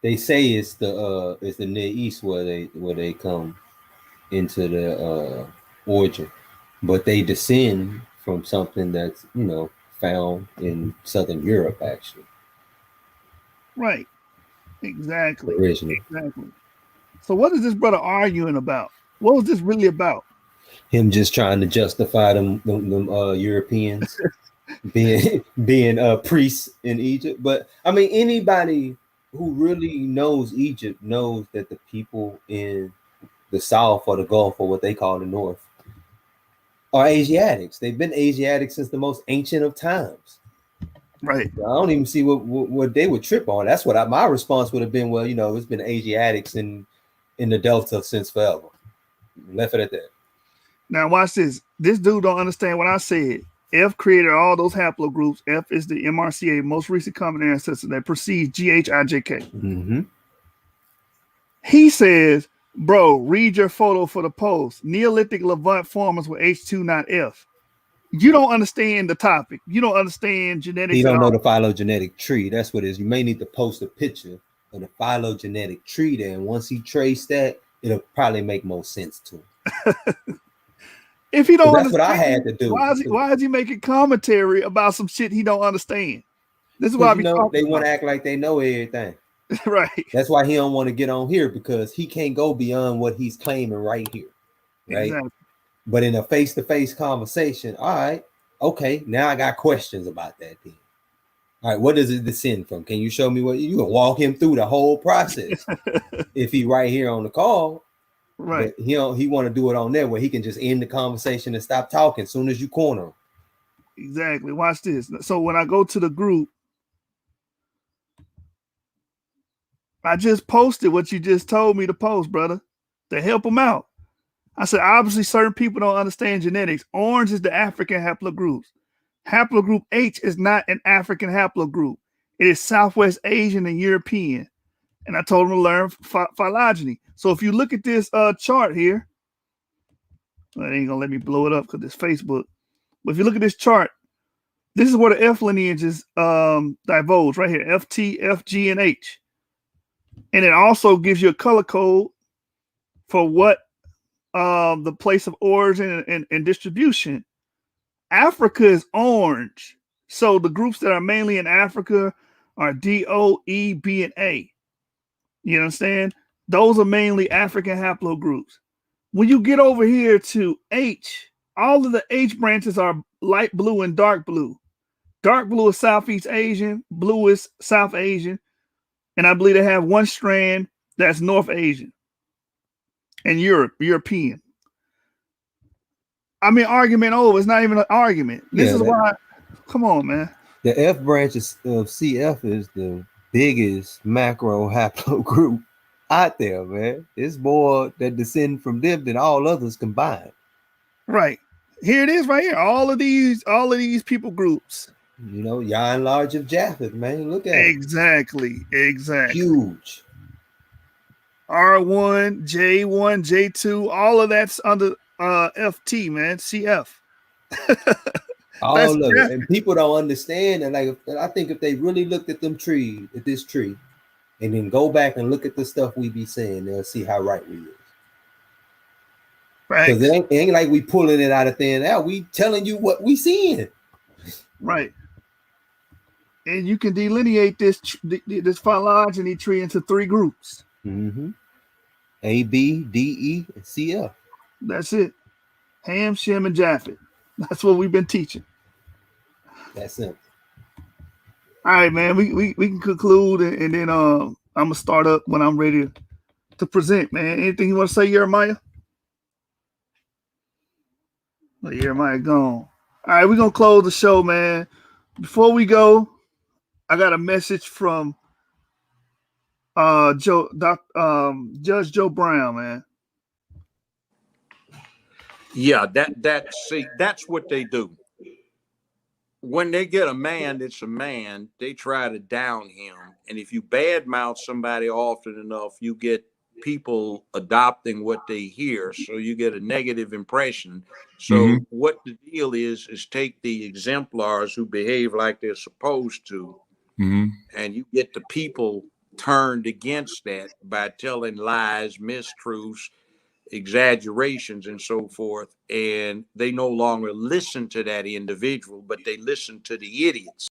They say it's the Near East where they come into the origin, but they descend from something that's found in Southern Europe, actually. Right. Exactly. Originally. Exactly. So what is this brother arguing about? What was this really about? Him just trying to justify them Europeans being priests in Egypt. But I mean, anybody who really knows Egypt knows that the people in the South or the Gulf or what they call the North are Asiatics. They've been Asiatic since the most ancient of times. Right. I don't even see what they would trip on. That's what my response would have been. Well, it's been Asiatics in the Delta since forever. Left it at that. Now watch this. This dude don't understand what I said. F created all those haplogroups. F is the MRCA, most recent common ancestor that precedes GHIJK. Mm-hmm. He says, bro, read your photo for the post. Neolithic Levant farmers were H2, not F. You don't understand the topic. You don't understand genetics. You don't know the phylogenetic tree. That's what it is. You may need to post a picture of the phylogenetic tree there. And once he traced that, it'll probably make more sense to him. If he don't that's what I had to do. Why is he making commentary about some shit he don't understand? This is why they want to act like they know everything. Right. That's why he don't want to get on here, because he can't go beyond what he's claiming right here. Right. Exactly. But in a face-to-face conversation, all right, okay, now I got questions about that thing. All right, what does it descend from? Can you show me what you can walk him through the whole process? If he right here on the call, right? But he want to do it on there where he can just end the conversation and stop talking as soon as you corner him. Exactly. Watch this. So when I go to the group, I just posted what you just told me to post, brother, to help him out. I said, obviously, certain people don't understand genetics. Orange is the African haplogroups. Haplogroup H is not an African haplogroup. It is Southwest Asian and European. And I told him to learn phylogeny. So if you look at this chart here, well, it ain't going to let me blow it up because it's Facebook. But if you look at this chart, this is where the F lineages divulge right here, FT, FG, and H. And it also gives you a color code for what the place of origin and distribution. Africa is orange. So the groups that are mainly in Africa are D, O, E, B, and A. You understand? Those are mainly African haplogroups. when you get over here to H, all of the H branches are light blue and dark blue. Dark blue is Southeast Asian, blue is South Asian, and I believe they have one strand that's North Asian and European. I mean, argument over. It's not even an argument. This is why. Come on, man. The F branch of CF is the biggest macro haplogroup out there, man. It's more that descend from them than all others combined. Right. Here it is right here. All of these people groups. You know, Yan Large of Japheth, man. Look at it. Exactly. Huge. R1, J1, J2, all of that's under FT, man. CF. All of it. And people don't understand. And like, I think if they really looked at this tree, and then go back and look at the stuff we be saying, they'll see how right we is. Right. Because it ain't like we pulling it out of thin air. We telling you what we seeing. Right. And you can delineate this phylogeny tree into 3 groups. Mm-hmm. A, B, D, E, and CF. That's it. Ham, Shem, and Japheth. That's what we've been teaching. That's it. All right, man. We can conclude, and then I'm gonna start up when I'm ready to present, man. Anything you want to say, Jeremiah? Well, Jeremiah gone. All right, we're gonna close the show, man. Before we go, I got a message from Judge Joe Brown, man. Yeah, that's what they do. When they get a man that's a man, they try to down him. And if you badmouth somebody often enough, you get people adopting what they hear. So you get a negative impression. So what the deal is take the exemplars who behave like they're supposed to, and you get the people turned against that by telling lies, mistruths, exaggerations, and so forth, and they no longer listen to that individual, but they listen to the idiots.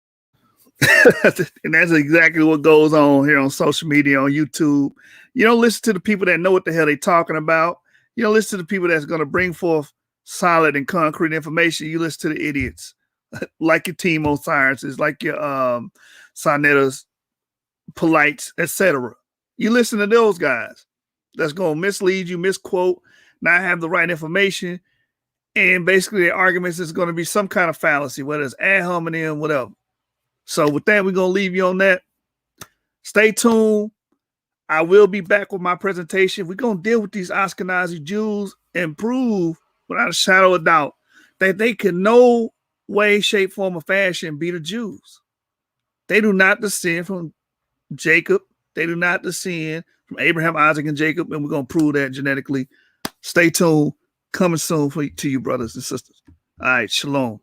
And that's exactly what goes on here on social media, on YouTube. You don't listen to the people that know what the hell they're talking about. You don't listen to the people that's going to bring forth solid and concrete information. You listen to the idiots, like your Timo Sciences, like your Sonettas, Polites, etc. You listen to those guys. That's going to mislead you, misquote, not have the right information. And basically their arguments is going to be some kind of fallacy, whether it's ad hominem, whatever. So with that, we're going to leave you on that. Stay tuned. I will be back with my presentation. We're going to deal with these Ashkenazi Jews and prove without a shadow of doubt that they can no way, shape, form, or fashion be the Jews. They do not descend from Jacob. They do not descend from Abraham, Isaac, and Jacob, and we're going to prove that genetically. Stay tuned. Coming soon to you, brothers and sisters. All right, shalom.